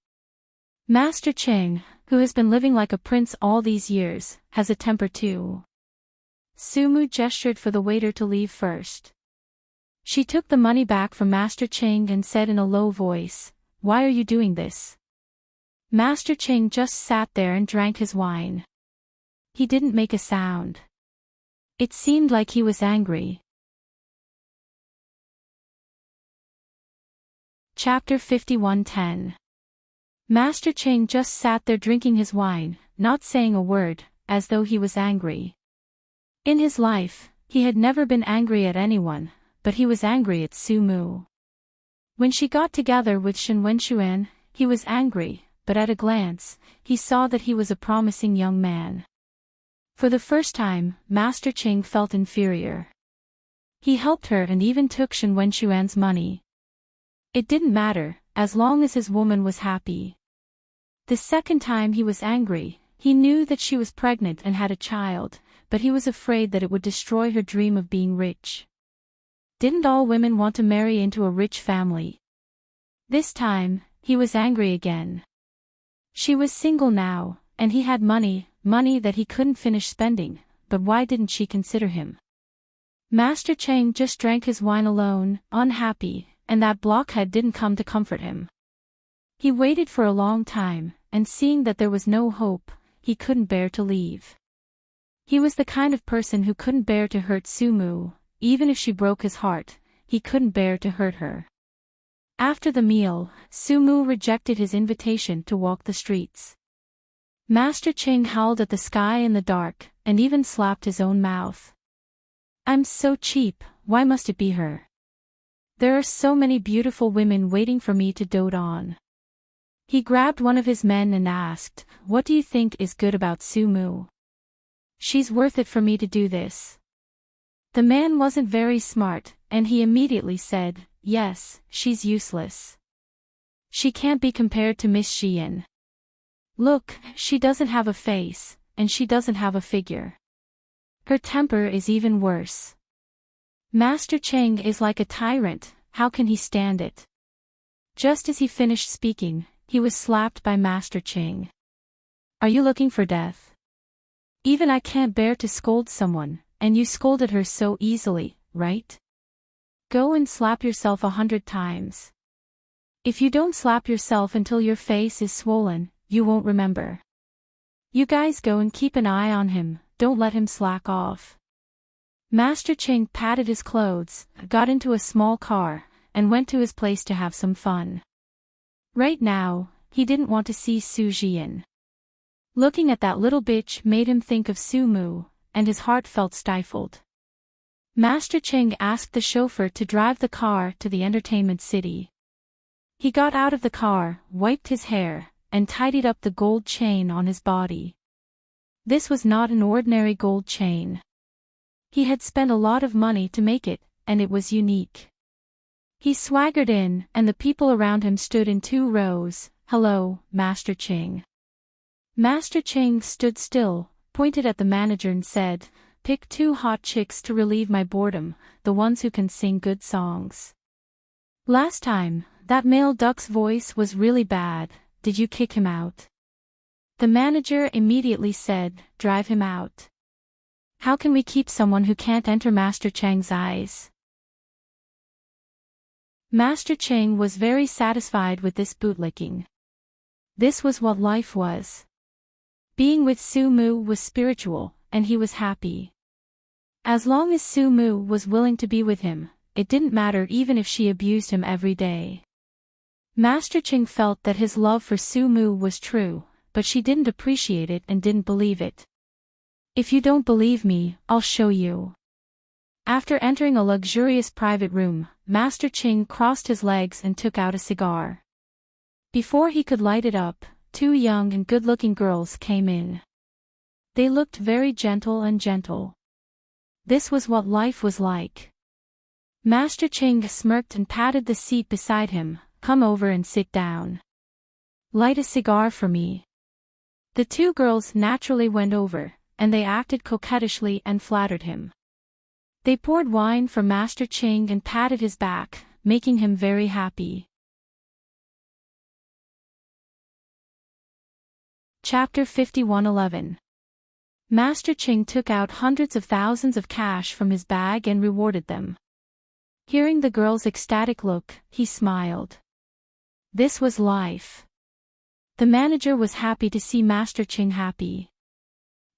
Master Ching, who has been living like a prince all these years, has a temper too. Sumu gestured for the waiter to leave first. She took the money back from Master Ching and said in a low voice, why are you doing this? Master Ching just sat there and drank his wine. He didn't make a sound. It seemed like he was angry. Chapter 51:10. Master Ching just sat there drinking his wine, not saying a word, as though he was angry. In his life, he had never been angry at anyone, but he was angry at Sumu. When she got together with Shen Wenxuan, he was angry, but at a glance, he saw that he was a promising young man. For the first time, Master Ching felt inferior. He helped her and even took Shen Wenxuan's money. It didn't matter, as long as his woman was happy. The second time he was angry, he knew that she was pregnant and had a child, but he was afraid that it would destroy her dream of being rich. Didn't all women want to marry into a rich family? This time, he was angry again. She was single now, and he had money that he couldn't finish spending, but why didn't she consider him? Master Chang just drank his wine alone, unhappy, and that blockhead didn't come to comfort him. He waited for a long time, and seeing that there was no hope, he couldn't bear to leave. He was the kind of person who couldn't bear to hurt Sumu, even if she broke his heart, he couldn't bear to hurt her. After the meal, Sumu rejected his invitation to walk the streets. Master Ching howled at the sky in the dark, and even slapped his own mouth. I'm so cheap, why must it be her? There are so many beautiful women waiting for me to dote on. He grabbed one of his men and asked, what do you think is good about Sumu? She's worth it for me to do this. The man wasn't very smart, and he immediately said, yes, she's useless. She can't be compared to Miss Xian. Look, she doesn't have a face, and she doesn't have a figure. Her temper is even worse. Master Cheng is like a tyrant, how can he stand it? Just as he finished speaking, he was slapped by Master Cheng. Are you looking for death? Even I can't bear to scold someone, and you scolded her so easily, right? Go and slap yourself 100 times. If you don't slap yourself until your face is swollen, you won't remember. You guys go and keep an eye on him, don't let him slack off. Master Ching patted his clothes, got into a small car, and went to his place to have some fun. Right now, he didn't want to see Su Jian. Looking at that little bitch made him think of Su Mu, and his heart felt stifled. Master Cheng asked the chauffeur to drive the car to the entertainment city. He got out of the car, wiped his hair, and tidied up the gold chain on his body. This was not an ordinary gold chain. He had spent a lot of money to make it, and it was unique. He swaggered in, and the people around him stood in 2 rows. Hello, Master Ching. Master Ching stood still, pointed at the manager and said, pick 2 hot chicks to relieve my boredom, the ones who can sing good songs. Last time, that male duck's voice was really bad, did you kick him out? The manager immediately said, drive him out. How can we keep someone who can't enter Master Cheng's eyes? Master Cheng was very satisfied with this bootlicking. This was what life was. Being with Su Mu was spiritual, and he was happy. As long as Su Mu was willing to be with him, it didn't matter even if she abused him every day. Master Cheng felt that his love for Su Mu was true, but she didn't appreciate it and didn't believe it. If you don't believe me, I'll show you. After entering a luxurious private room, Master Cheng crossed his legs and took out a cigar. Before he could light it up, 2 young and good-looking girls came in. They looked very gentle. This was what life was like. Master Cheng smirked and patted the seat beside him. Come over and sit down. Light a cigar for me. The 2 girls naturally went over, and they acted coquettishly and flattered him. They poured wine for Master Cheng and patted his back, making him very happy. Chapter 51:11. Master Cheng took out hundreds of thousands of cash from his bag and rewarded them. Hearing the girl's ecstatic look, he smiled. This was life. The manager was happy to see Master Cheng happy.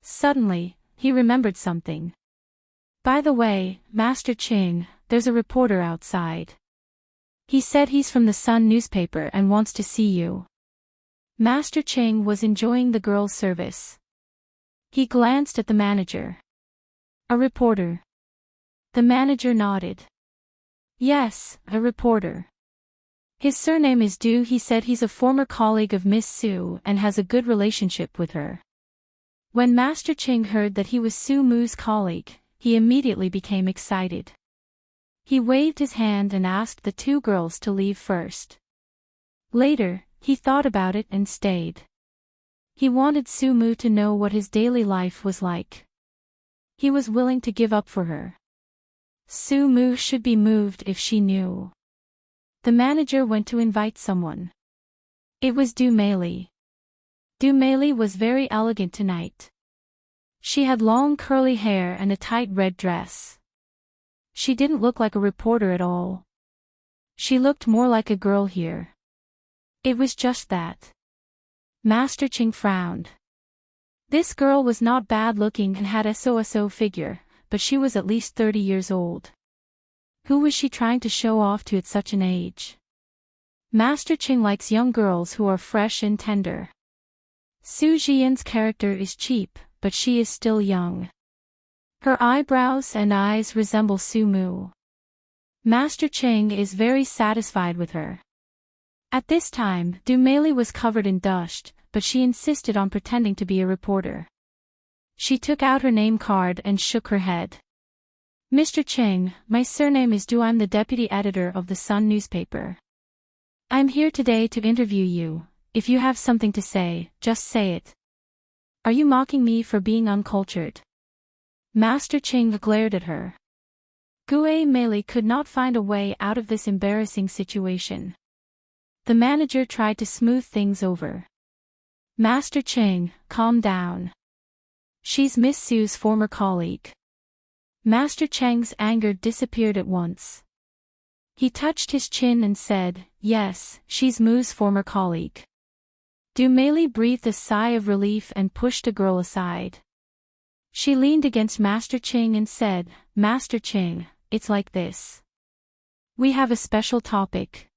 Suddenly, he remembered something. By the way, Master Cheng, there's a reporter outside. He said he's from the Sun newspaper and wants to see you. Master Cheng was enjoying the girl's service. He glanced at the manager. A reporter. The manager nodded. Yes, a reporter. His surname is Du. He said he's a former colleague of Miss Su and has a good relationship with her. When Master Cheng heard that he was Su Mu's colleague, he immediately became excited. He waved his hand and asked the 2 girls to leave first. Later, he thought about it and stayed. He wanted Su Mu to know what his daily life was like. He was willing to give up for her. Su Mu should be moved if she knew. The manager went to invite someone. It was Du Meili. Du Meili was very elegant tonight. She had long curly hair and a tight red dress. She didn't look like a reporter at all. She looked more like a girl here. It was just that. Master Cheng frowned. This girl was not bad looking and had a so-so figure, but she was at least 30 years old. Who was she trying to show off to at such an age? Master Ching likes young girls who are fresh and tender. Su Jian's character is cheap, but she is still young. Her eyebrows and eyes resemble Su Mu. Master Ching is very satisfied with her. At this time, Du Meili was covered in dust, but she insisted on pretending to be a reporter. She took out her name card and shook her head. Mr. Ching, my surname is Du. I'm the deputy editor of the Sun newspaper. I'm here today to interview you. If you have something to say, just say it. Are you mocking me for being uncultured? Master Ching glared at her. Du Meili could not find a way out of this embarrassing situation. The manager tried to smooth things over. Master Ching, calm down. She's Miss Su's former colleague. Master Cheng's anger disappeared at once. He touched his chin and said, yes, she's Mu's former colleague. Du Meili breathed a sigh of relief and pushed the girl aside. She leaned against Master Ching and said, Master Ching, it's like this. We have a special topic.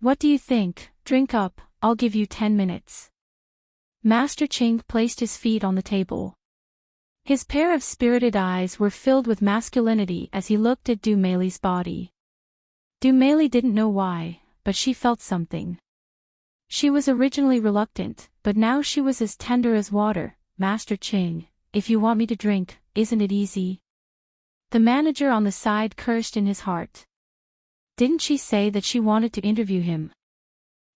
What do you think? Drink up, I'll give you 10 minutes. Master Ching placed his feet on the table. His pair of spirited eyes were filled with masculinity as he looked at Du Meili's body. Du Meili didn't know why, but she felt something. She was originally reluctant, but now she was as tender as water. Master Ching, if you want me to drink, isn't it easy? The manager on the side cursed in his heart. Didn't she say that she wanted to interview him?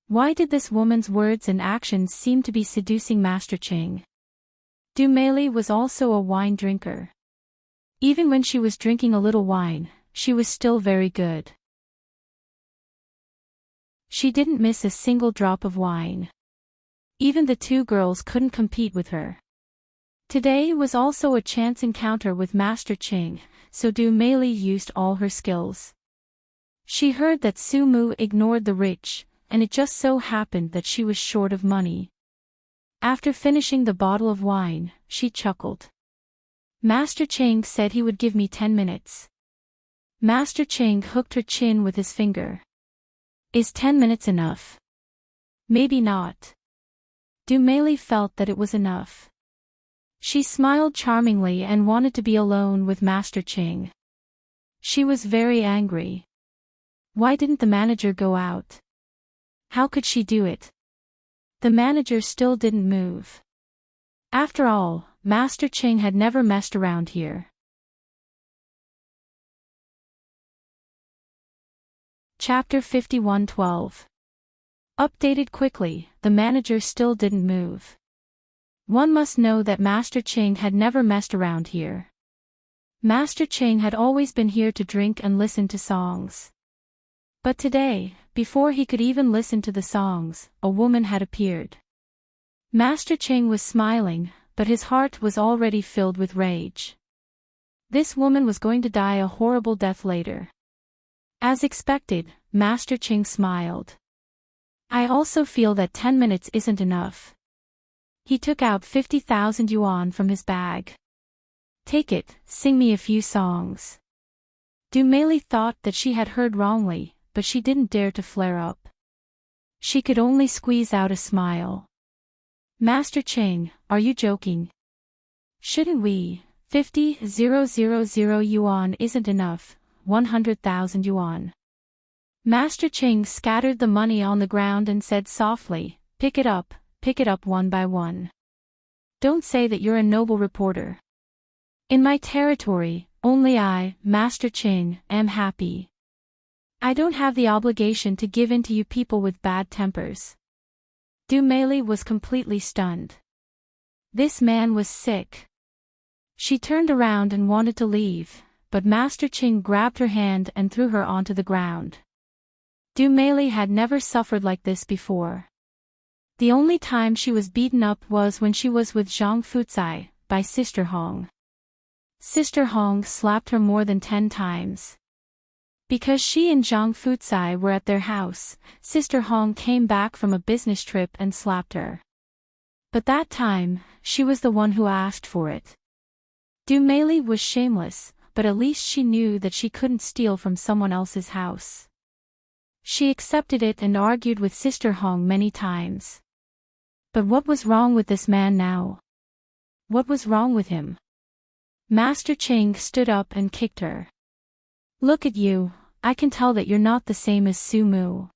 Why did this woman's words and actions seem to be seducing Master Ching? Du Meili was also a wine drinker. Even when she was drinking a little wine, she was still very good. She didn't miss a single drop of wine. Even the two girls couldn't compete with her. Today was also a chance encounter with Master Ching, so Du Meili used all her skills. She heard that Su Mu ignored the rich, and it just so happened that she was short of money. After finishing the bottle of wine, she chuckled. Master Ching said he would give me 10 minutes. Master Ching hooked her chin with his finger. Is 10 minutes enough? Maybe not. Du Meili felt that it was enough. She smiled charmingly and wanted to be alone with Master Ching. She was very angry. Why didn't the manager go out? How could she do it? The manager still didn't move. After all, Master Ching had never messed around here. Chapter 51:12. Updated quickly, the manager still didn't move. One must know that Master Ching had never messed around here. Master Ching had always been here to drink and listen to songs. But today, before he could even listen to the songs, a woman had appeared. Master Ching was smiling, but his heart was already filled with rage. This woman was going to die a horrible death later. As expected, Master Ching smiled. I also feel that 10 minutes isn't enough. He took out 50,000 yuan from his bag. Take it, sing me a few songs. Du Meili thought that she had heard wrongly, but she didn't dare to flare up. She could only squeeze out a smile. Master Ching, are you joking? Shouldn't we? 50,000 yuan isn't enough, 100,000 yuan. Master Ching scattered the money on the ground and said softly, pick it up one by one. Don't say that you're a noble reporter. In my territory, only I, Master Ching, am happy. I don't have the obligation to give in to you people with bad tempers. Du Meili was completely stunned. This man was sick. She turned around and wanted to leave, but Master Ching grabbed her hand and threw her onto the ground. Du Meili had never suffered like this before. The only time she was beaten up was when she was with Zhang Fucai, by Sister Hong. Sister Hong slapped her more than 10 times. Because she and Zhang Fucai were at their house, Sister Hong came back from a business trip and slapped her. But that time, she was the one who asked for it. Du Meili was shameless, but at least she knew that she couldn't steal from someone else's house. She accepted it and argued with Sister Hong many times. But what was wrong with this man now? What was wrong with him? Master Ching stood up and kicked her. Look at you, I can tell that you're not the same as Su Mu.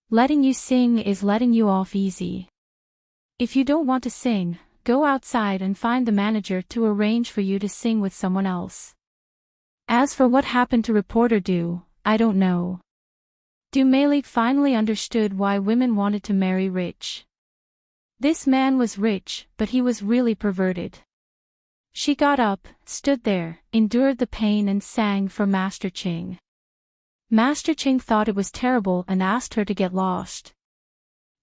Letting you sing is letting you off easy. If you don't want to sing, go outside and find the manager to arrange for you to sing with someone else. As for what happened to reporter Du, I don't know. Du Mei finally understood why women wanted to marry rich. This man was rich, but he was really perverted. She got up, stood there, endured the pain and sang for Master Ching. Master Ching thought it was terrible and asked her to get lost.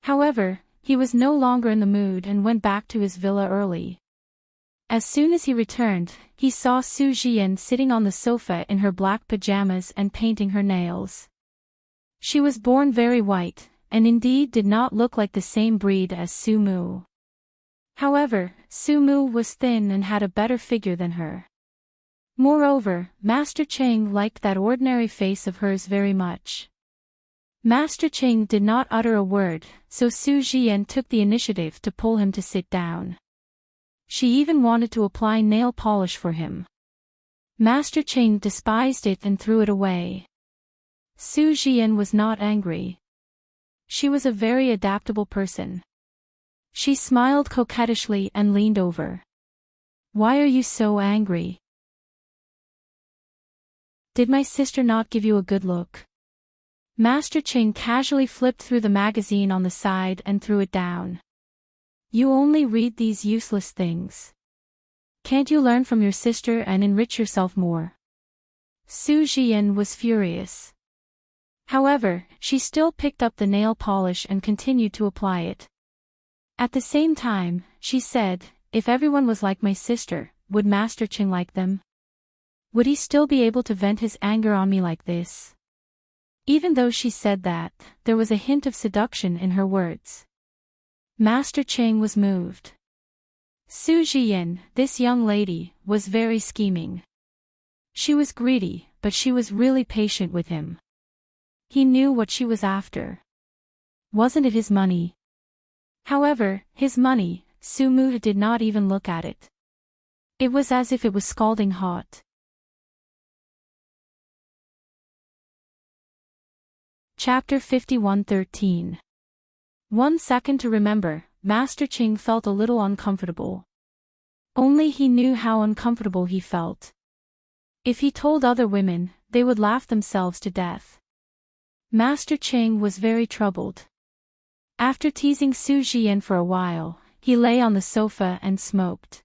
However, he was no longer in the mood and went back to his villa early. As soon as he returned, he saw Su Jian sitting on the sofa in her black pajamas and painting her nails. She was born very white, and indeed did not look like the same breed as Su Mu. However, Su Mu was thin and had a better figure than her. Moreover, Master Ching liked that ordinary face of hers very much. Master Ching did not utter a word, so Su Jian took the initiative to pull him to sit down. She even wanted to apply nail polish for him. Master Ching despised it and threw it away. Su Jian was not angry. She was a very adaptable person. She smiled coquettishly and leaned over. Why are you so angry? Did my sister not give you a good look? Master Ching casually flipped through the magazine on the side and threw it down. You only read these useless things. Can't you learn from your sister and enrich yourself more? Su Jian was furious. However, she still picked up the nail polish and continued to apply it. At the same time, she said, if everyone was like my sister, would Master Ching like them? Would he still be able to vent his anger on me like this? Even though she said that, there was a hint of seduction in her words. Master Ching was moved. Su Jian, this young lady, was very scheming. She was greedy, but she was really patient with him. He knew what she was after. Wasn't it his money? However, his money, Su Mu did not even look at it. It was as if it was scalding hot. Chapter 51:13. 1 second to remember, Master Ching felt a little uncomfortable. Only he knew how uncomfortable he felt. If he told other women, they would laugh themselves to death. Master Ching was very troubled. After teasing Su Jian for a while, he lay on the sofa and smoked.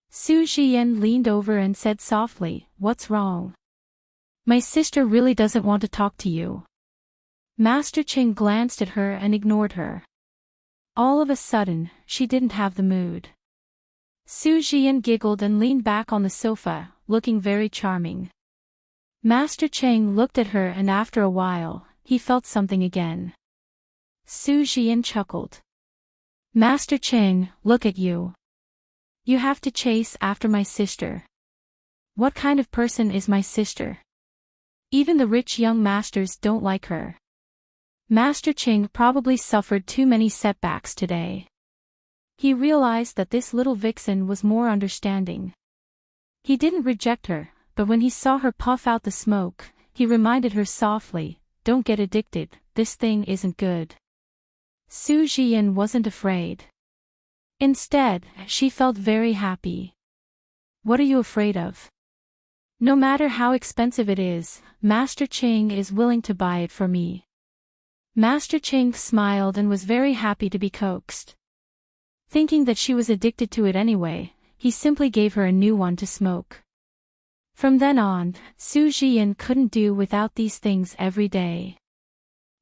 Su Jian leaned over and said softly, "What's wrong? My sister really doesn't want to talk to you." Master Ching glanced at her and ignored her. All of a sudden, she didn't have the mood. Su Jian giggled and leaned back on the sofa, looking very charming. Master Ching looked at her and after a while, he felt something again. Su Jian chuckled. Master Ching, look at you. You have to chase after my sister. What kind of person is my sister? Even the rich young masters don't like her. Master Ching probably suffered too many setbacks today. He realized that this little vixen was more understanding. He didn't reject her, but when he saw her puff out the smoke, he reminded her softly, "Don't get addicted, this thing isn't good." Su Jian wasn't afraid. Instead, she felt very happy. What are you afraid of? No matter how expensive it is, Master Ching is willing to buy it for me. Master Ching smiled and was very happy to be coaxed. Thinking that she was addicted to it anyway, he simply gave her a new one to smoke. From then on, Su Jian couldn't do without these things every day.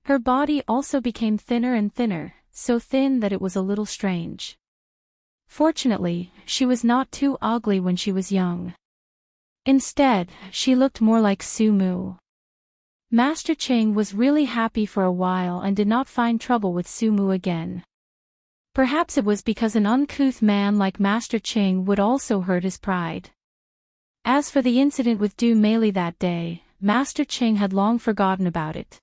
Her body also became thinner and thinner, so thin that it was a little strange. Fortunately, she was not too ugly when she was young. Instead, she looked more like Su Mu. Master Ching was really happy for a while and did not find trouble with Su Mu again. Perhaps it was because an uncouth man like Master Ching would also hurt his pride. As for the incident with Du Mei that day, Master Ching had long forgotten about it.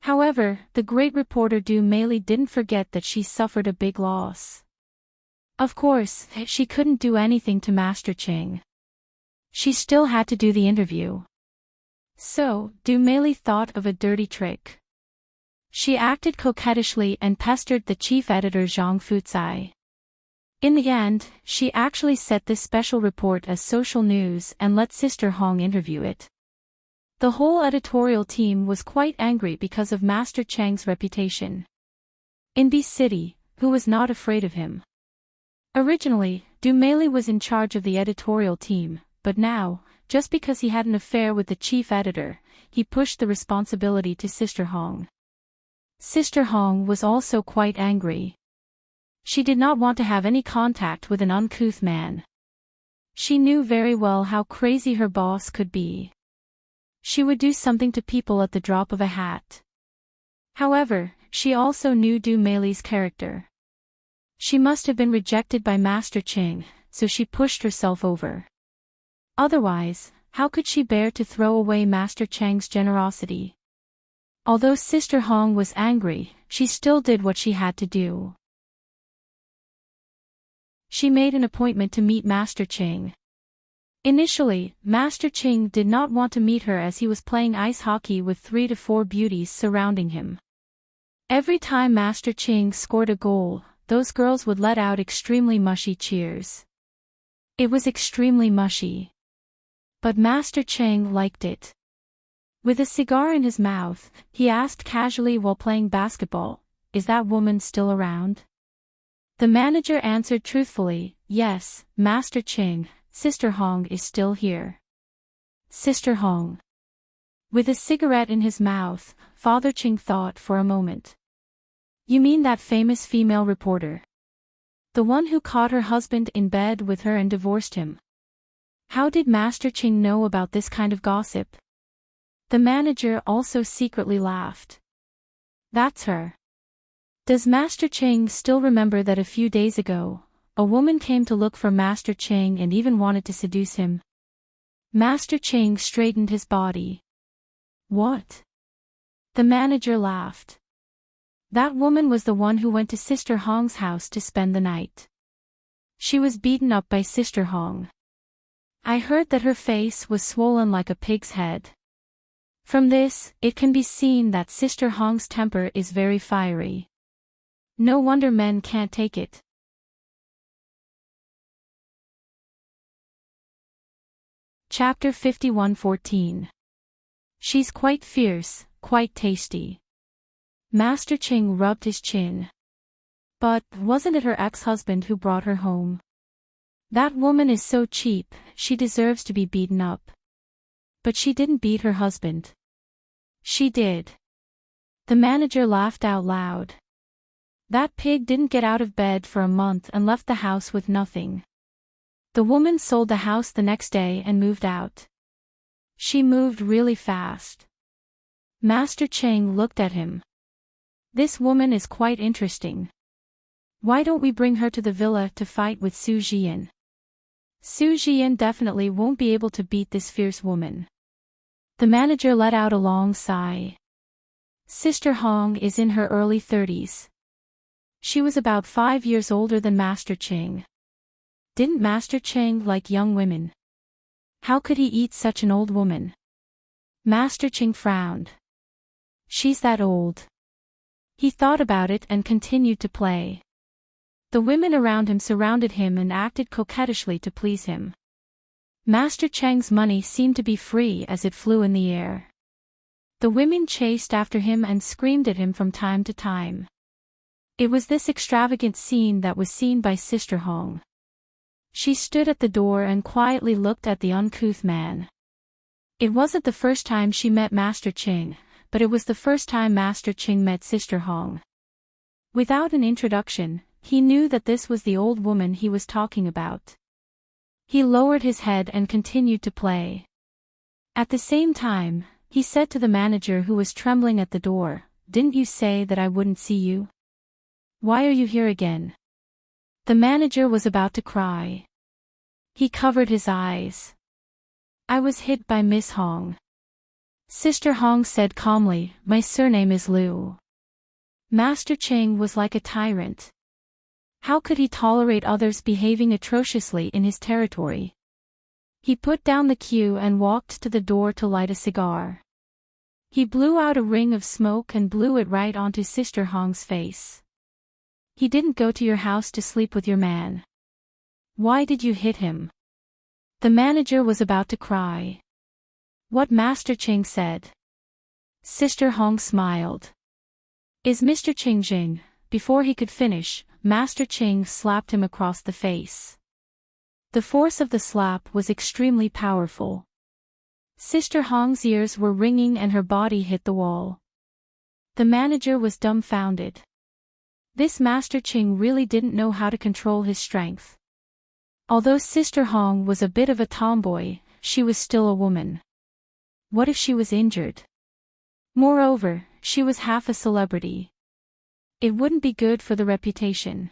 However, the great reporter Du Meili didn't forget that she suffered a big loss. Of course, she couldn't do anything to Master Ching. She still had to do the interview. So, Du Meili thought of a dirty trick. She acted coquettishly and pestered the chief editor Zhang Fuzai. In the end, she actually set this special report as social news and let Sister Hong interview it. The whole editorial team was quite angry because of Master Chang's reputation in B City, who was not afraid of him. Originally, Du Meili was in charge of the editorial team, but now, just because he had an affair with the chief editor, he pushed the responsibility to Sister Hong. Sister Hong was also quite angry. She did not want to have any contact with an uncouth man. She knew very well how crazy her boss could be. She would do something to people at the drop of a hat. However, she also knew Du Meili's character. She must have been rejected by Master Ching, so she pushed herself over. Otherwise, how could she bear to throw away Master Chang's generosity? Although Sister Hong was angry, she still did what she had to do. She made an appointment to meet Master Ching. Initially, Master Ching did not want to meet her as he was playing ice hockey with 3 to 4 beauties surrounding him. Every time Master Ching scored a goal, those girls would let out extremely mushy cheers. It was extremely mushy. But Master Ching liked it. With a cigar in his mouth, he asked casually while playing basketball, "Is that woman still around?" The manager answered truthfully, "Yes, Master Ching, Sister Hong is still here." Sister Hong. With a cigarette in his mouth, Father Ching thought for a moment. "You mean that famous female reporter? The one who caught her husband in bed with her and divorced him? How did Master Ching know about this kind of gossip?" The manager also secretly laughed. "That's her. Does Master Ching still remember that a few days ago, a woman came to look for Master Ching and even wanted to seduce him?" Master Ching straightened his body. "What?" The manager laughed. "That woman was the one who went to Sister Hong's house to spend the night. She was beaten up by Sister Hong. I heard that her face was swollen like a pig's head. From this, it can be seen that Sister Hong's temper is very fiery. No wonder men can't take it." Chapter 51:14. She's quite fierce, quite tasty. Master Ching rubbed his chin. But, wasn't it her ex-husband who brought her home? That woman is so cheap, she deserves to be beaten up. But she didn't beat her husband. She did. The manager laughed out loud. That pig didn't get out of bed for a month and left the house with nothing. The woman sold the house the next day and moved out. She moved really fast. Master Ching looked at him. "This woman is quite interesting. Why don't we bring her to the villa to fight with Su Jian? Su Jian definitely won't be able to beat this fierce woman." The manager let out a long sigh. Sister Hong is in her early 30s. She was about 5 years older than Master Ching. Didn't Master Ching like young women? How could he eat such an old woman? Master Ching frowned. "She's that old." He thought about it and continued to play. The women around him surrounded him and acted coquettishly to please him. Master Cheng's money seemed to be free as it flew in the air. The women chased after him and screamed at him from time to time. It was this extravagant scene that was seen by Sister Hong. She stood at the door and quietly looked at the uncouth man. It wasn't the first time she met Master Ching, but it was the first time Master Ching met Sister Hong. Without an introduction, he knew that this was the old woman he was talking about. He lowered his head and continued to play. At the same time, he said to the manager who was trembling at the door, "Didn't you say that I wouldn't see you? Why are you here again?" The manager was about to cry. He covered his eyes. "I was hit by Miss Hong. Sister Hong said calmly, "My surname is Liu." Master Cheng was like a tyrant. How could he tolerate others behaving atrociously in his territory? He put down the cue and walked to the door to light a cigar. He blew out a ring of smoke and blew it right onto Sister Hong's face. "He didn't go to your house to sleep with your man. Why did you hit him?" The manager was about to cry. "What Master Cheng said." Sister Hong smiled. "Is Mr. Cheng Jing?" Before he could finish, Master Cheng slapped him across the face. The force of the slap was extremely powerful. Sister Hong's ears were ringing and her body hit the wall. The manager was dumbfounded. This Master Cheng really didn't know how to control his strength. Although Sister Hong was a bit of a tomboy, she was still a woman. What if she was injured? Moreover, she was half a celebrity. It wouldn't be good for the reputation.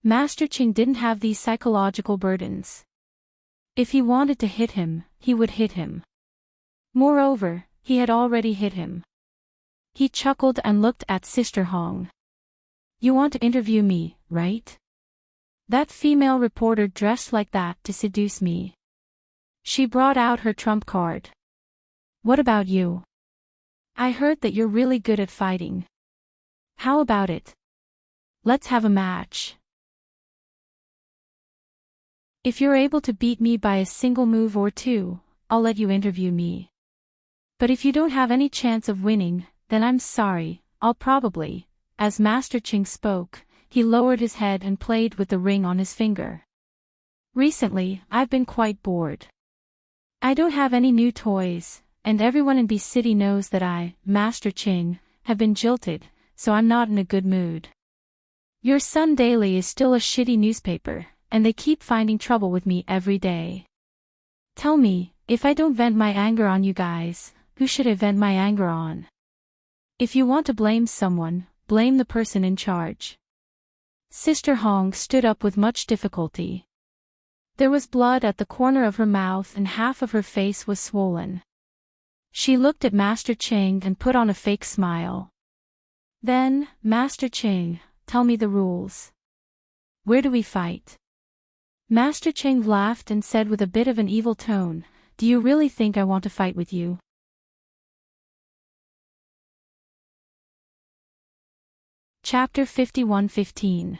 Master Cheng didn't have these psychological burdens. If he wanted to hit him, he would hit him. Moreover, he had already hit him. He chuckled and looked at Sister Hong. "You want to interview me, right? That female reporter dressed like that to seduce me." She brought out her trump card. "What about you? I heard that you're really good at fighting. How about it? Let's have a match. If you're able to beat me by a single move or two, I'll let you interview me. But if you don't have any chance of winning, then I'm sorry, I'll probably..." As Master Cheng spoke, he lowered his head and played with the ring on his finger. "Recently, I've been quite bored. I don't have any new toys, and everyone in B City knows that I, Master Cheng, have been jilted, so I'm not in a good mood. Your Sun Daily is still a shitty newspaper, and they keep finding trouble with me every day. Tell me, if I don't vent my anger on you guys, who should I vent my anger on? If you want to blame someone, blame the person in charge." Sister Hong stood up with much difficulty. There was blood at the corner of her mouth and half of her face was swollen. She looked at Master Cheng and put on a fake smile. "Then, Master Cheng, tell me the rules. Where do we fight?" Master Cheng laughed and said with a bit of an evil tone, "Do you really think I want to fight with you?" Chapter 51:15.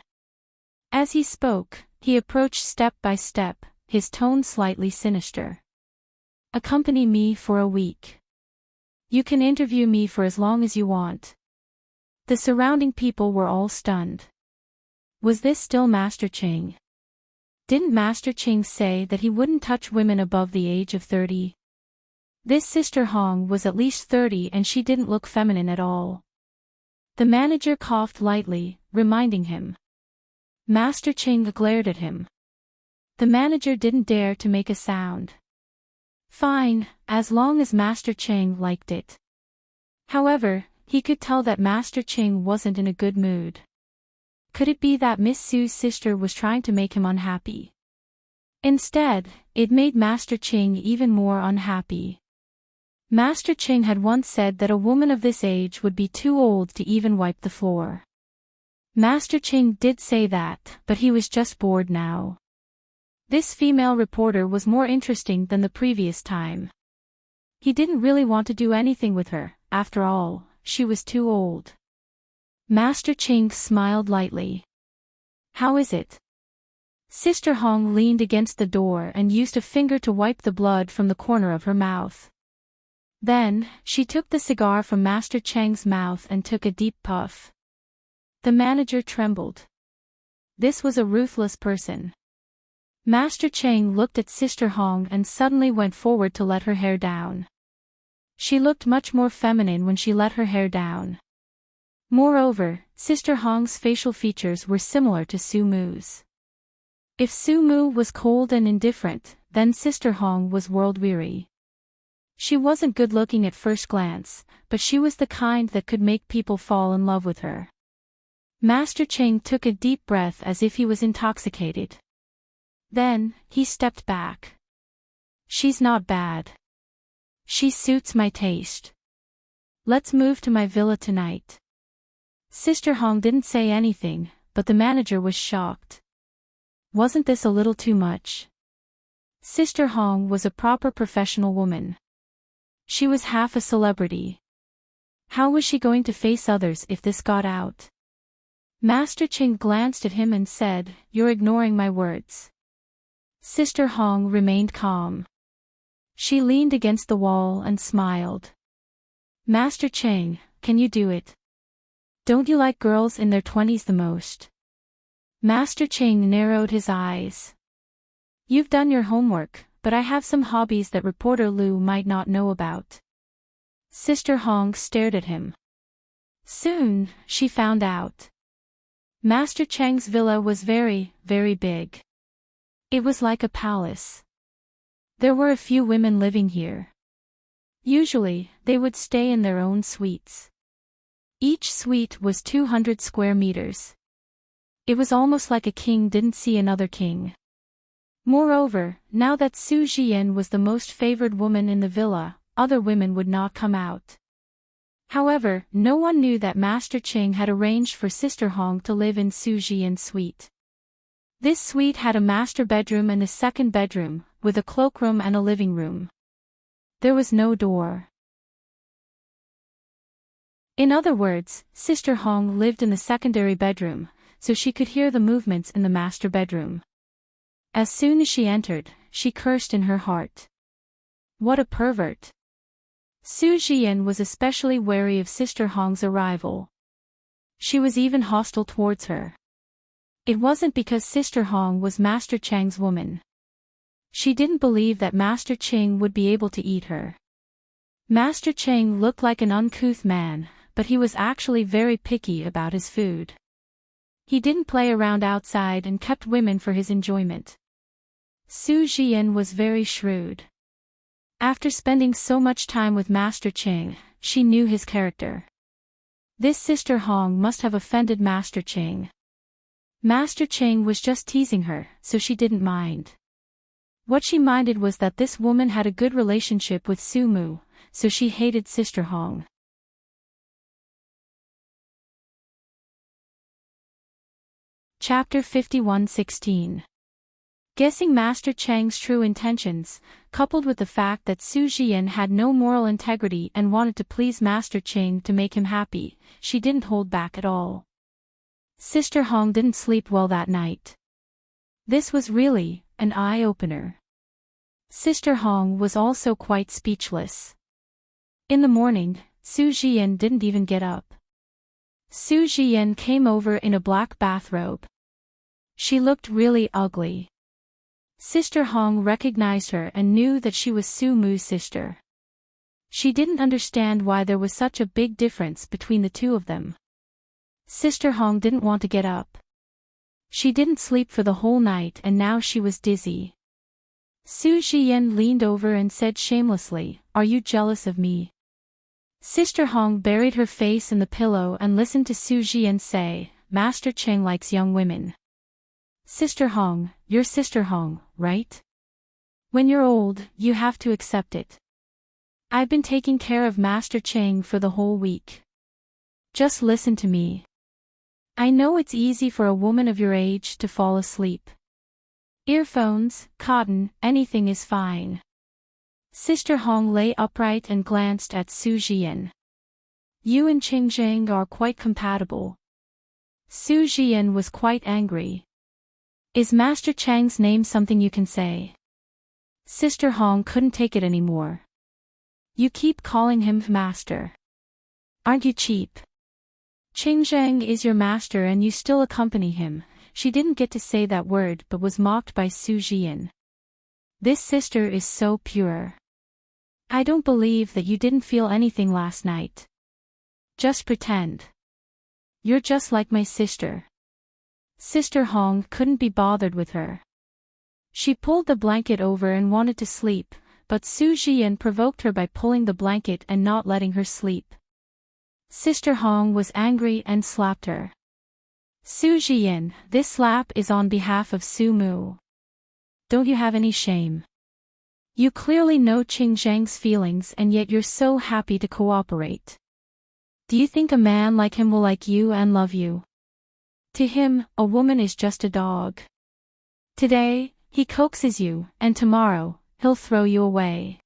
As he spoke, he approached step by step, his tone slightly sinister. "Accompany me for a week. You can interview me for as long as you want." The surrounding people were all stunned. Was this still Master Cheng? Didn't Master Cheng say that he wouldn't touch women above the age of 30? This Sister Hong was at least 30 and she didn't look feminine at all. The manager coughed lightly, reminding him. Master Cheng glared at him. The manager didn't dare to make a sound. Fine, as long as Master Cheng liked it. However, he could tell that Master Cheng wasn't in a good mood. Could it be that Miss Sue's sister was trying to make him unhappy? Instead, it made Master Cheng even more unhappy. Master Cheng had once said that a woman of this age would be too old to even wipe the floor. Master Cheng did say that, but he was just bored now. This female reporter was more interesting than the previous time. He didn't really want to do anything with her, after all, she was too old. Master Cheng smiled lightly. "How is it?" Sister Hong leaned against the door and used a finger to wipe the blood from the corner of her mouth. Then, she took the cigar from Master Cheng's mouth and took a deep puff. The manager trembled. This was a ruthless person. Master Cheng looked at Sister Hong and suddenly went forward to let her hair down. She looked much more feminine when she let her hair down. Moreover, Sister Hong's facial features were similar to Su Mu's. If Su Mu was cold and indifferent, then Sister Hong was world-weary. She wasn't good-looking at first glance, but she was the kind that could make people fall in love with her. Master Cheng took a deep breath as if he was intoxicated. Then, he stepped back. "She's not bad. She suits my taste. Let's move to my villa tonight. Sister Hong didn't say anything, but the manager was shocked. Wasn't this a little too much? Sister Hong was a proper professional woman. She was half a celebrity. How was she going to face others if this got out? Master Ching glanced at him and said, "You're ignoring my words." Sister Hong remained calm. She leaned against the wall and smiled. "Master Ching, can you do it? Don't you like girls in their 20s the most?" Master Ching narrowed his eyes. "You've done your homework, but I have some hobbies that reporter Lu might not know about." Sister Hong stared at him. Soon, she found out. Master Cheng's villa was very, very big. It was like a palace. There were a few women living here. Usually, they would stay in their own suites. Each suite was 200 square meters. It was almost like a king didn't see another king. Moreover, now that Su Jian was the most favored woman in the villa, other women would not come out. However, no one knew that Master Ching had arranged for Sister Hong to live in Su Jian's suite. This suite had a master bedroom and a second bedroom, with a cloakroom and a living room. There was no door. In other words, Sister Hong lived in the secondary bedroom, so she could hear the movements in the master bedroom. As soon as she entered, she cursed in her heart. What a pervert! Su Jian was especially wary of Sister Hong's arrival. She was even hostile towards her. It wasn't because Sister Hong was Master Cheng's woman. She didn't believe that Master Ching would be able to eat her. Master Cheng looked like an uncouth man, but he was actually very picky about his food. He didn't play around outside and kept women for his enjoyment. Su Jian was very shrewd. After spending so much time with Master Cheng, she knew his character. This Sister Hong must have offended Master Cheng. Master Cheng was just teasing her, so she didn't mind. What she minded was that this woman had a good relationship with Su Mu, so she hated Sister Hong. Chapter 51:16. Guessing Master Cheng's true intentions, coupled with the fact that Su Jian had no moral integrity and wanted to please Master Cheng to make him happy, she didn't hold back at all. Sister Hong didn't sleep well that night. This was really an eye-opener. Sister Hong was also quite speechless. In the morning, Su Jian didn't even get up. Su Jian came over in a black bathrobe. She looked really ugly. Sister Hong recognized her and knew that she was Su Mu's sister. She didn't understand why there was such a big difference between the two of them. Sister Hong didn't want to get up. She didn't sleep for the whole night and now she was dizzy. Su Jian leaned over and said shamelessly, "Are you jealous of me?" Sister Hong buried her face in the pillow and listened to Su Jian say, "Master Cheng likes young women." Sister Hong, you're Sister Hong, right? When you're old, you have to accept it. I've been taking care of Master Cheng for the whole week. Just listen to me. I know it's easy for a woman of your age to fall asleep. Earphones, cotton, anything is fine. Sister Hong lay upright and glanced at Su Jian. You and Qing Zheng are quite compatible. Su Jian was quite angry. Is Master Cheng's name something you can say? Sister Hong couldn't take it anymore. You keep calling him master. Aren't you cheap? Qing Zheng is your master and you still accompany him. She didn't get to say that word but was mocked by Su Jian. This sister is so pure. I don't believe that you didn't feel anything last night. Just pretend. You're just like my sister. Sister Hong couldn't be bothered with her. She pulled the blanket over and wanted to sleep, but Su Jian provoked her by pulling the blanket and not letting her sleep. Sister Hong was angry and slapped her. Su Jian, this slap is on behalf of Su Mu. Don't you have any shame? You clearly know Qing Zhang's feelings and yet you're so happy to cooperate. Do you think a man like him will like you and love you? To him, a woman is just a dog. Today, he coaxes you, and tomorrow, he'll throw you away.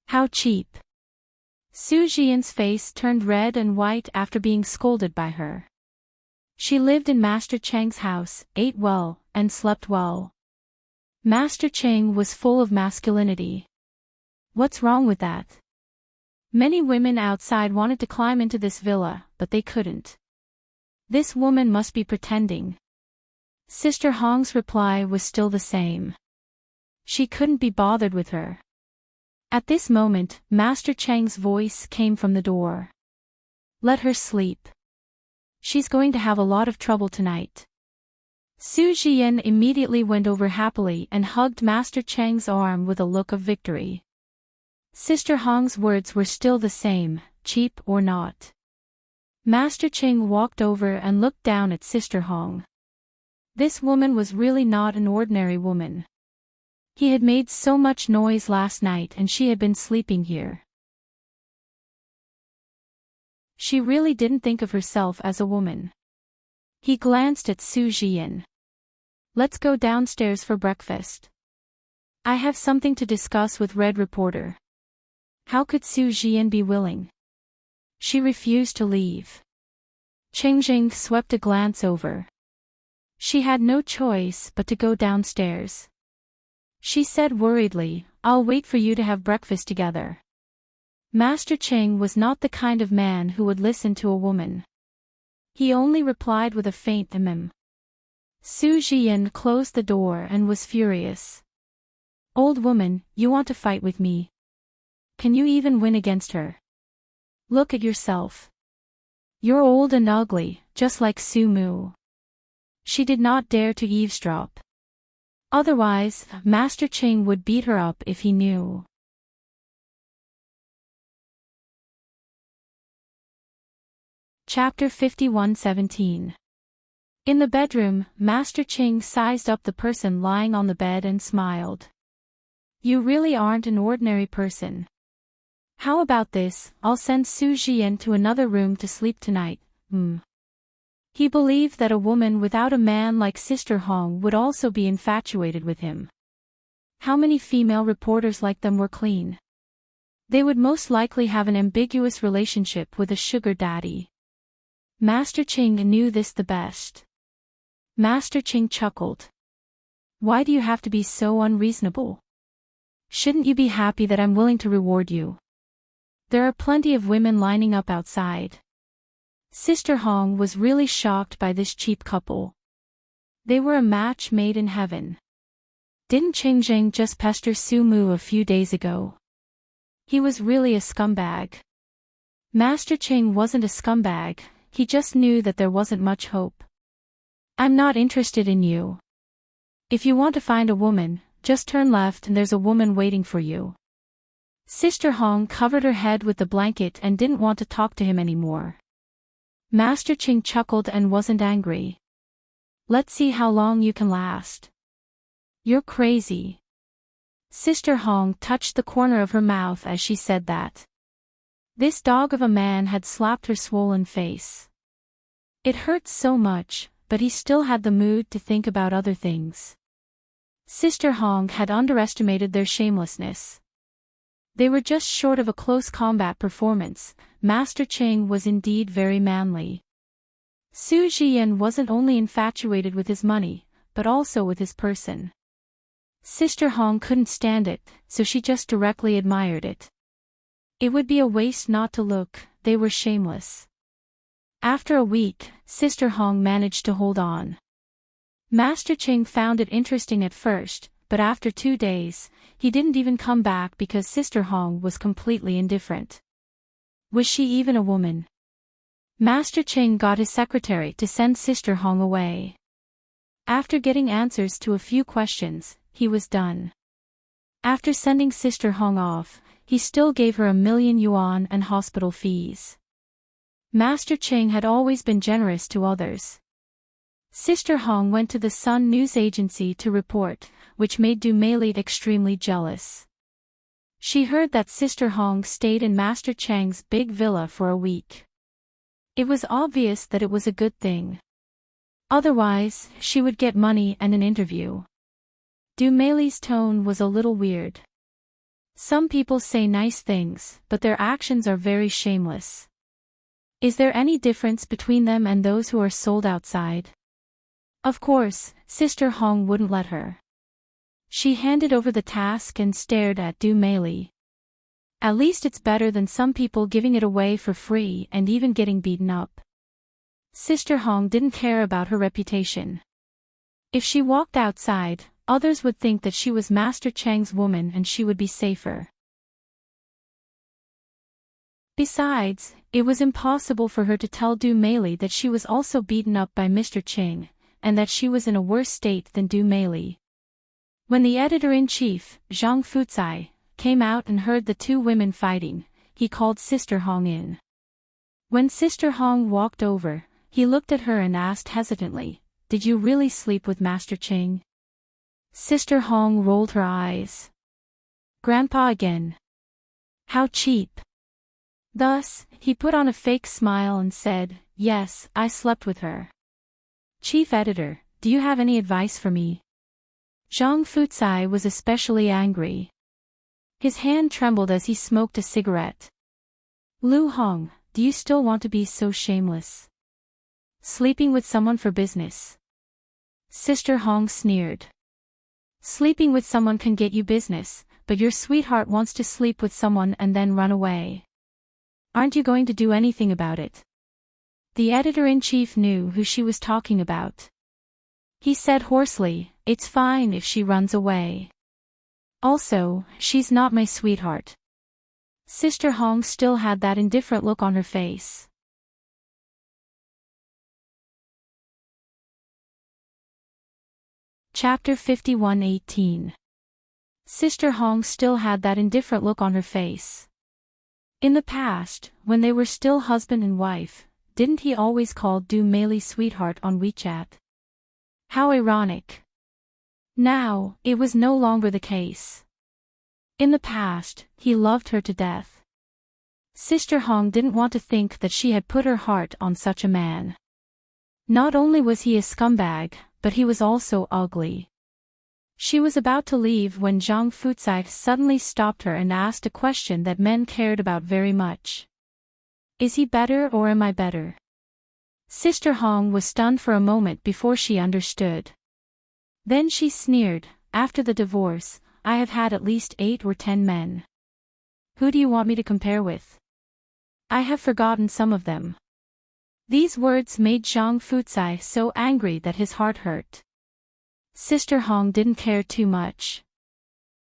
How cheap. Su Jian's face turned red and white after being scolded by her. She lived in Master Chang's house, ate well, and slept well. Master Chang was full of masculinity. What's wrong with that? Many women outside wanted to climb into this villa, but they couldn't. This woman must be pretending. Sister Hong's reply was still the same. She couldn't be bothered with her. At this moment, Master Chang's voice came from the door. Let her sleep. She's going to have a lot of trouble tonight. Su Jian immediately went over happily and hugged Master Chang's arm with a look of victory. Sister Hong's words were still the same, cheap or not. Master Chang walked over and looked down at Sister Hong. This woman was really not an ordinary woman. He had made so much noise last night and she had been sleeping here. She really didn't think of herself as a woman. He glanced at Su Jian. Let's go downstairs for breakfast. I have something to discuss with Red Reporter. How could Su Jian be willing? She refused to leave. Cheng Jing swept a glance over. She had no choice but to go downstairs. She said worriedly, I'll wait for you to have breakfast together. Master Cheng was not the kind of man who would listen to a woman. He only replied with a faint Su Jian closed the door and was furious. Old woman, you want to fight with me? Can you even win against her? Look at yourself. You're old and ugly, just like Su Mu. She did not dare to eavesdrop. Otherwise, Master Cheng would beat her up if he knew. Chapter 51:17. In the bedroom, Master Cheng sized up the person lying on the bed and smiled. You really aren't an ordinary person. How about this, I'll send Su Jian to another room to sleep tonight. He believed that a woman without a man like Sister Hong would also be infatuated with him. How many female reporters like them were clean? They would most likely have an ambiguous relationship with a sugar daddy. Master Cheng knew this the best. Master Cheng chuckled. Why do you have to be so unreasonable? Shouldn't you be happy that I'm willing to reward you? There are plenty of women lining up outside. Sister Hong was really shocked by this cheap couple. They were a match made in heaven. Didn't Cheng Zheng just pester Su Mu a few days ago? He was really a scumbag. Master Cheng wasn't a scumbag, he just knew that there wasn't much hope. I'm not interested in you. If you want to find a woman, just turn left and there's a woman waiting for you. Sister Hong covered her head with the blanket and didn't want to talk to him anymore. Master Cheng chuckled and wasn't angry. Let's see how long you can last. You're crazy. Sister Hong touched the corner of her mouth as she said that. This dog of a man had slapped her swollen face. It hurt so much, but he still had the mood to think about other things. Sister Hong had underestimated their shamelessness. They were just short of a close combat performance. Master Cheng was indeed very manly. Su Jian wasn't only infatuated with his money, but also with his person. Sister Hong couldn't stand it, so she just directly admired it. It would be a waste not to look, they were shameless. After a week, Sister Hong managed to hold on. Master Cheng found it interesting at first, but after 2 days, he didn't even come back because Sister Hong was completely indifferent. Was she even a woman? Master Cheng got his secretary to send Sister Hong away. After getting answers to a few questions, he was done. After sending Sister Hong off, he still gave her 1,000,000 yuan and hospital fees. Master Cheng had always been generous to others. Sister Hong went to the Sun News Agency to report, which made Du Meilit extremely jealous. She heard that Sister Hong stayed in Master Chang's big villa for a week. It was obvious that it was a good thing. Otherwise, she would get money and an interview. Du Mei's tone was a little weird. Some people say nice things, but their actions are very shameless. Is there any difference between them and those who are sold outside? Of course, Sister Hong wouldn't let her. She handed over the task and stared at Du Mei. At least it's better than some people giving it away for free and even getting beaten up. Sister Hong didn't care about her reputation. If she walked outside, others would think that she was Master Chang's woman and she would be safer. Besides, it was impossible for her to tell Du Mei that she was also beaten up by Mr. Chang, and that she was in a worse state than Du Mei. When the editor-in-chief, Zhang Fucai, came out and heard the two women fighting, he called Sister Hong in. When Sister Hong walked over, he looked at her and asked hesitantly, "Did you really sleep with Master Chang?" Sister Hong rolled her eyes. "Grandpa again. How cheap." Thus, he put on a fake smile and said, "Yes, I slept with her." "Chief editor, do you have any advice for me?" Zhang Fucai was especially angry. His hand trembled as he smoked a cigarette. "Lu Hong, do you still want to be so shameless? Sleeping with someone for business?" Sister Hong sneered. "Sleeping with someone can get you business, but your sweetheart wants to sleep with someone and then run away. Aren't you going to do anything about it?" The editor-in-chief knew who she was talking about. He said hoarsely, "It's fine if she runs away. Also, she's not my sweetheart." Sister Hong still had that indifferent look on her face. Chapter 51:18. Sister Hong still had that indifferent look on her face. In the past, when they were still husband and wife, didn't he always call Du Mei sweetheart on WeChat? How ironic. Now, it was no longer the case. In the past, he loved her to death. Sister Hong didn't want to think that she had put her heart on such a man. Not only was he a scumbag, but he was also ugly. She was about to leave when Zhang Fucai suddenly stopped her and asked a question that men cared about very much. "Is he better or am I better?" Sister Hong was stunned for a moment before she understood. Then she sneered, "After the divorce, I have had at least 8 or 10 men. Who do you want me to compare with? I have forgotten some of them." These words made Zhang Fucai so angry that his heart hurt. Sister Hong didn't care too much.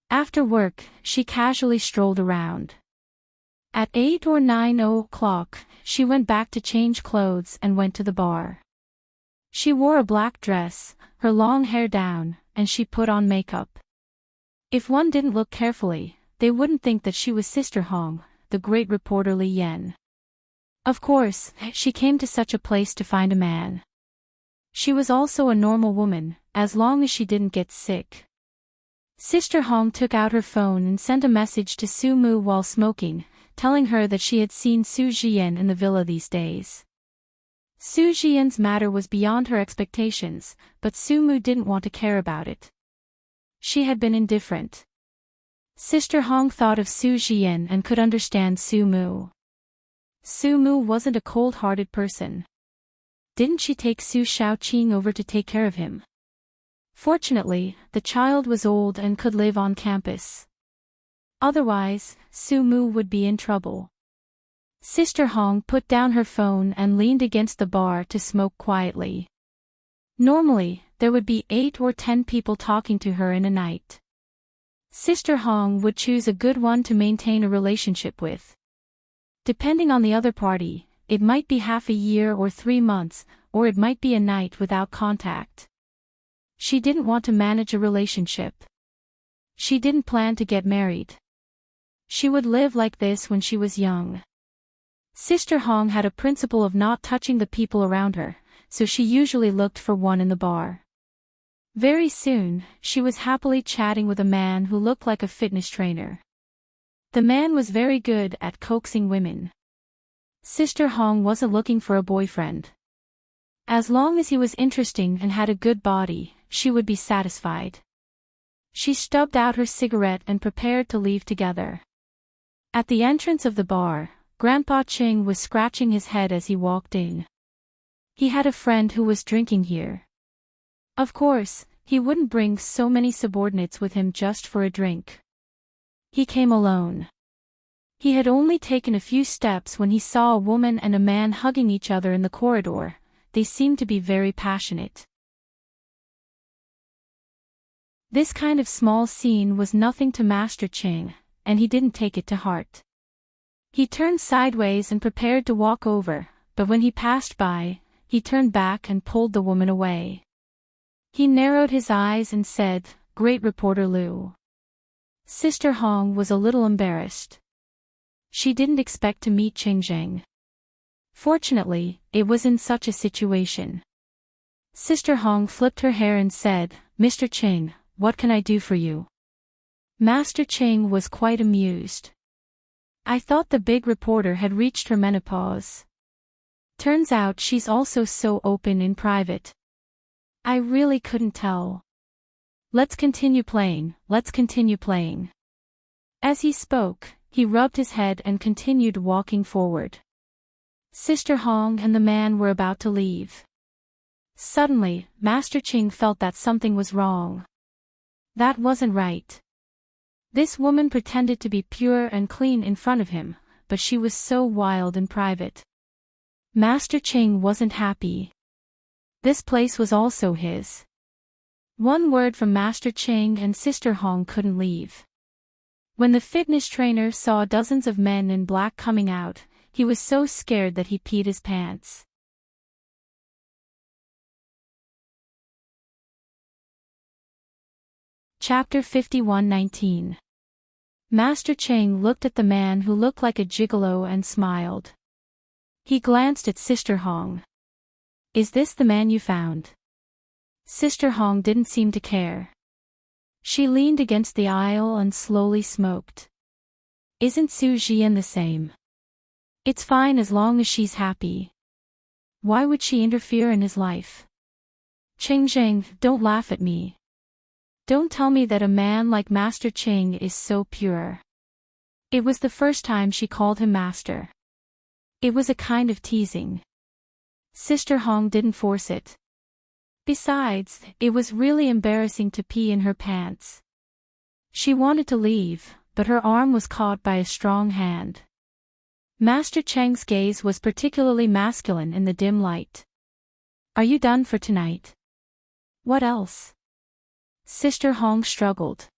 After work, she casually strolled around. At 8 or 9 o'clock, she went back to change clothes and went to the bar. She wore a black dress, her long hair down, and she put on makeup. If one didn't look carefully, they wouldn't think that she was Sister Hong, the great reporter Li Yan. Of course, she came to such a place to find a man. She was also a normal woman, as long as she didn't get sick. Sister Hong took out her phone and sent a message to Su Mu while smoking, telling her that she had seen Su Jian in the villa these days. Su Jian's matter was beyond her expectations, but Su Mu didn't want to care about it. She had been indifferent. Sister Hong thought of Su Jian and could understand Su Mu. Su Mu wasn't a cold-hearted person. Didn't she take Su Shaoqing over to take care of him? Fortunately, the child was old and could live on campus. Otherwise, Su Mu would be in trouble. Sister Hong put down her phone and leaned against the bar to smoke quietly. Normally, there would be 8 or 10 people talking to her in a night. Sister Hong would choose a good one to maintain a relationship with. Depending on the other party, it might be half a year or 3 months, or it might be a night without contact. She didn't want to manage a relationship. She didn't plan to get married. She would live like this when she was young. Sister Hong had a principle of not touching the people around her, so she usually looked for one in the bar. Very soon, she was happily chatting with a man who looked like a fitness trainer. The man was very good at coaxing women. Sister Hong wasn't looking for a boyfriend. As long as he was interesting and had a good body, she would be satisfied. She stubbed out her cigarette and prepared to leave together. At the entrance of the bar, Grandpa Ching was scratching his head as he walked in. He had a friend who was drinking here. Of course, he wouldn't bring so many subordinates with him just for a drink. He came alone. He had only taken a few steps when he saw a woman and a man hugging each other in the corridor. They seemed to be very passionate. This kind of small scene was nothing to Master Ching, and he didn't take it to heart. He turned sideways and prepared to walk over, but when he passed by, he turned back and pulled the woman away. He narrowed his eyes and said, "Great reporter Liu." Sister Hong was a little embarrassed. She didn't expect to meet Ching Zheng. Fortunately, it was in such a situation. Sister Hong flipped her hair and said, "Mr. Ching, what can I do for you?" Master Ching was quite amused. "I thought the big reporter had reached her menopause. Turns out she's also so open in private. I really couldn't tell. Let's continue playing, let's continue playing." As he spoke, he rubbed his head and continued walking forward. Sister Hong and the man were about to leave. Suddenly, Master Ching felt that something was wrong. That wasn't right. This woman pretended to be pure and clean in front of him, but she was so wild in private. Master Ching wasn't happy. This place was also his. One word from Master Ching and Sister Hong couldn't leave. When the fitness trainer saw dozens of men in black coming out, he was so scared that he peed his pants. Chapter 51:19. Master Ching looked at the man who looked like a gigolo and smiled. He glanced at Sister Hong. "Is this the man you found?" Sister Hong didn't seem to care. She leaned against the aisle and slowly smoked. "Isn't Su Jian the same? It's fine as long as she's happy. Why would she interfere in his life?" "Ching Zheng, don't laugh at me. Don't tell me that a man like Master Ching is so pure." It was the first time she called him master. It was a kind of teasing. Sister Hong didn't force it. Besides, it was really embarrassing to pee in her pants. She wanted to leave, but her arm was caught by a strong hand. Master Cheng's gaze was particularly masculine in the dim light. "Are you done for tonight?" "What else?" Sister Hong struggled.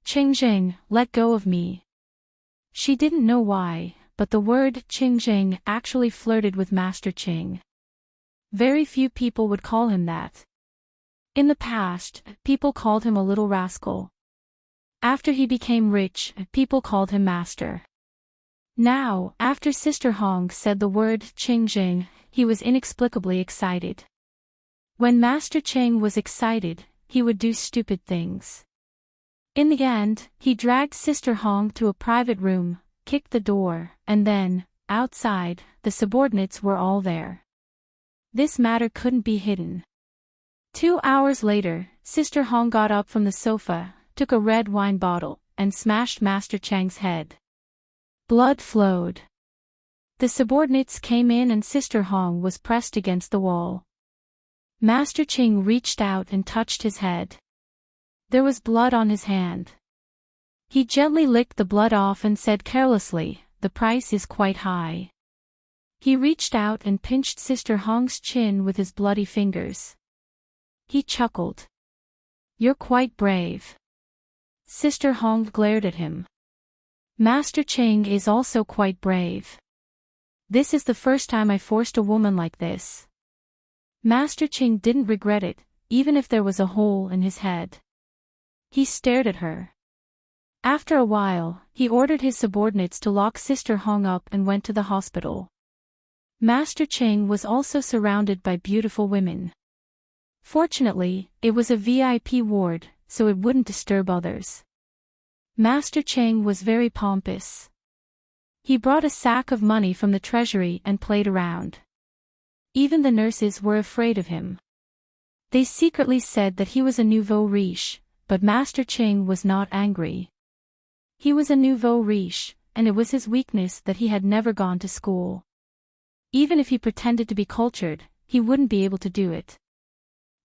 "Ching Zheng, let go of me." She didn't know why, but the word Ching Zheng actually flirted with Master Ching. Very few people would call him that. In the past, people called him a little rascal. After he became rich, people called him master. Now, after Sister Hong said the word Ching Zheng, he was inexplicably excited. When Master Ching was excited, he would do stupid things. In the end, he dragged Sister Hong to a private room, kicked the door, and then, outside, the subordinates were all there. This matter couldn't be hidden. 2 hours later, Sister Hong got up from the sofa, took a red wine bottle, and smashed Master Chang's head. Blood flowed. The subordinates came in and Sister Hong was pressed against the wall. Master Ching reached out and touched his head. There was blood on his hand. He gently licked the blood off and said carelessly, "The price is quite high." He reached out and pinched Sister Hong's chin with his bloody fingers. He chuckled. "You're quite brave." Sister Hong glared at him. "Master Ching is also quite brave. This is the first time I forced a woman like this." Master Ching didn't regret it, even if there was a hole in his head. He stared at her. After a while, he ordered his subordinates to lock Sister Hong up and went to the hospital. Master Ching was also surrounded by beautiful women. Fortunately, it was a VIP ward, so it wouldn't disturb others. Master Cheng was very pompous. He brought a sack of money from the treasury and played around. Even the nurses were afraid of him. They secretly said that he was a nouveau riche, but Master Cheng was not angry. He was a nouveau riche, and it was his weakness that he had never gone to school. Even if he pretended to be cultured, he wouldn't be able to do it.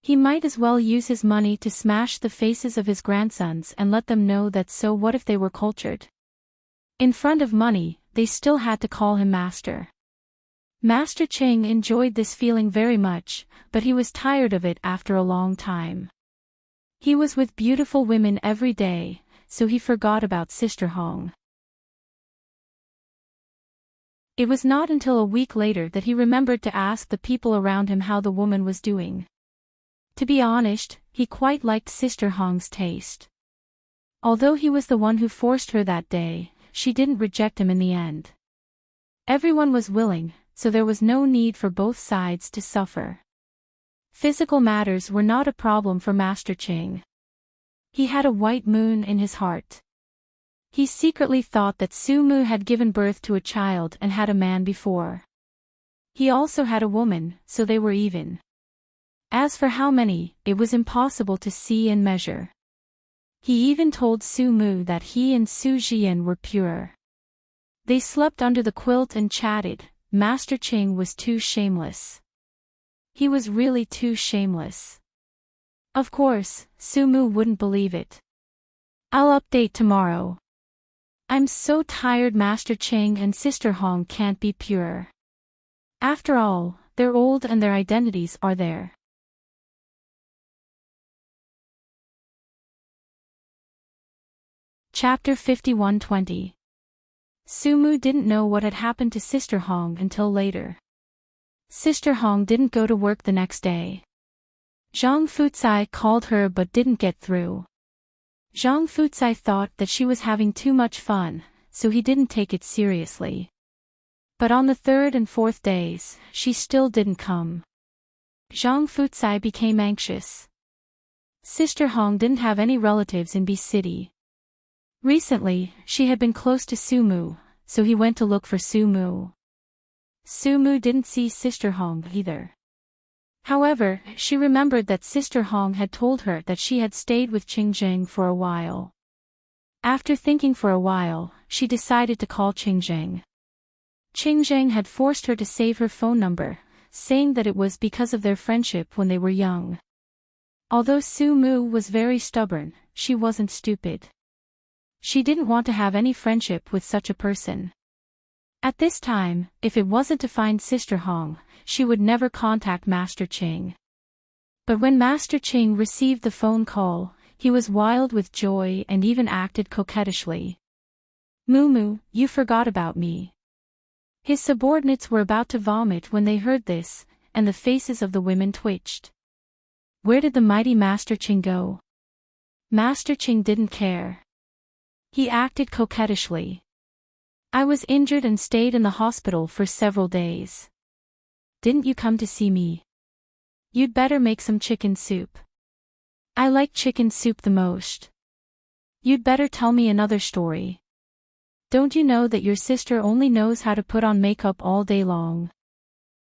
He might as well use his money to smash the faces of his grandsons and let them know that so what if they were cultured. In front of money, they still had to call him master. Master Cheng enjoyed this feeling very much, but he was tired of it after a long time. He was with beautiful women every day, so he forgot about Sister Hong. It was not until a week later that he remembered to ask the people around him how the woman was doing. To be honest, he quite liked Sister Hong's taste. Although he was the one who forced her that day, she didn't reject him in the end. Everyone was willing, so there was no need for both sides to suffer. Physical matters were not a problem for Master Cheng. He had a white moon in his heart. He secretly thought that Su Mu had given birth to a child and had a man before. He also had a woman, so they were even. As for how many, it was impossible to see and measure. He even told Su Mu that he and Su Jian were pure. They slept under the quilt and chatted. Master Cheng was too shameless. He was really too shameless. Of course, Su Mu wouldn't believe it. I'll update tomorrow. I'm so tired. Master Cheng and Sister Hong can't be pure. After all, they're old and their identities are there. Chapter 51:20. Su Mu didn't know what had happened to Sister Hong until later. Sister Hong didn't go to work the next day. Zhang Fucai called her but didn't get through. Zhang Fucai thought that she was having too much fun, so he didn't take it seriously. But on the third and fourth days, she still didn't come. Zhang Fucai became anxious. Sister Hong didn't have any relatives in B City. Recently, she had been close to Su Mu, so he went to look for Su Mu. Su Mu didn't see Sister Hong either. However, she remembered that Sister Hong had told her that she had stayed with Qing Zheng for a while. After thinking for a while, she decided to call Qing Zheng. Qing Zheng had forced her to save her phone number, saying that it was because of their friendship when they were young. Although Su Mu was very stubborn, she wasn't stupid. She didn't want to have any friendship with such a person. At this time, if it wasn't to find Sister Hong, she would never contact Master Cheng. But when Master Cheng received the phone call, he was wild with joy and even acted coquettishly. "Mumu, you forgot about me." His subordinates were about to vomit when they heard this, and the faces of the women twitched. Where did the mighty Master Cheng go? Master Cheng didn't care. He acted coquettishly. "I was injured and stayed in the hospital for several days. Didn't you come to see me? You'd better make some chicken soup. I like chicken soup the most. You'd better tell me another story. Don't you know that your sister only knows how to put on makeup all day long?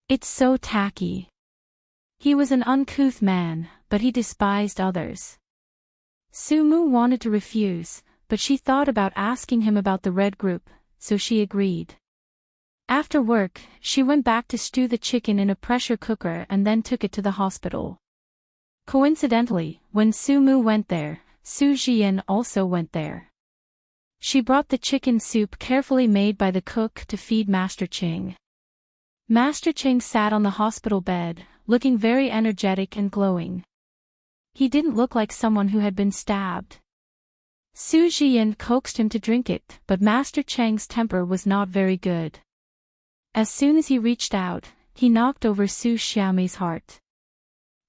It's so tacky." He was an uncouth man, but he despised others. Su Mu wanted to refuse, but she thought about asking him about the red group, so she agreed. After work, she went back to stew the chicken in a pressure cooker and then took it to the hospital. Coincidentally, when Su Mu went there, Su Jian also went there. She brought the chicken soup carefully made by the cook to feed Master Cheng. Master Cheng sat on the hospital bed, looking very energetic and glowing. He didn't look like someone who had been stabbed. Su Jian coaxed him to drink it, but Master Cheng's temper was not very good. As soon as he reached out, he knocked over Su Xiaomei's heart.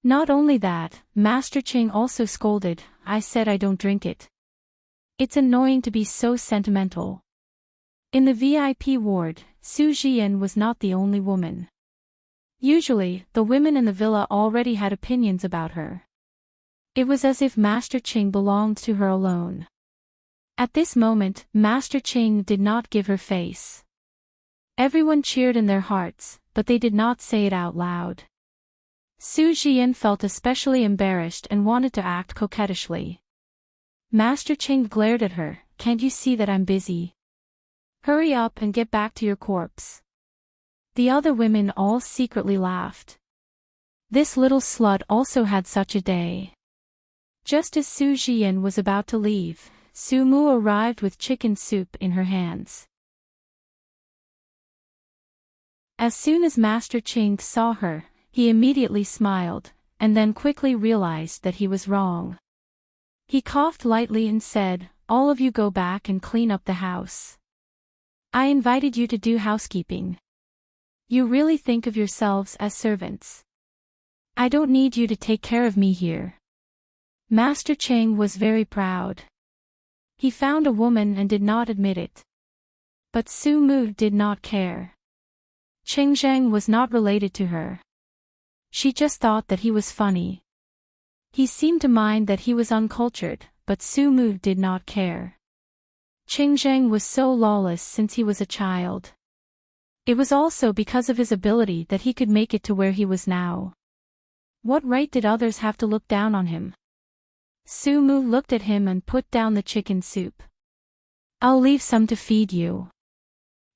Not only that, Master Cheng also scolded, "I said I don't drink it. It's annoying to be so sentimental." In the VIP ward, Su Jian was not the only woman. Usually, the women in the villa already had opinions about her. It was as if Master Cheng belonged to her alone. At this moment, Master Ching did not give her face. Everyone cheered in their hearts, but they did not say it out loud. Su Jian felt especially embarrassed and wanted to act coquettishly. Master Ching glared at her. Can't you see that I'm busy? Hurry up and get back to your corpse. The other women all secretly laughed. This little slut also had such a day. Just as Su Jian was about to leave, Su Mu arrived with chicken soup in her hands. As soon as Master Ching saw her, he immediately smiled, and then quickly realized that he was wrong. He coughed lightly and said, "All of you go back and clean up the house. I invited you to do housekeeping. You really think of yourselves as servants. I don't need you to take care of me here." Master Ching was very proud. He found a woman and did not admit it. But Su Mu did not care. Ching Zheng was not related to her. She just thought that he was funny. He seemed to mind that he was uncultured, but Su Mu did not care. Ching Zheng was so lawless since he was a child. It was also because of his ability that he could make it to where he was now. What right did others have to look down on him? Su Mu looked at him and put down the chicken soup. "I'll leave some to feed you."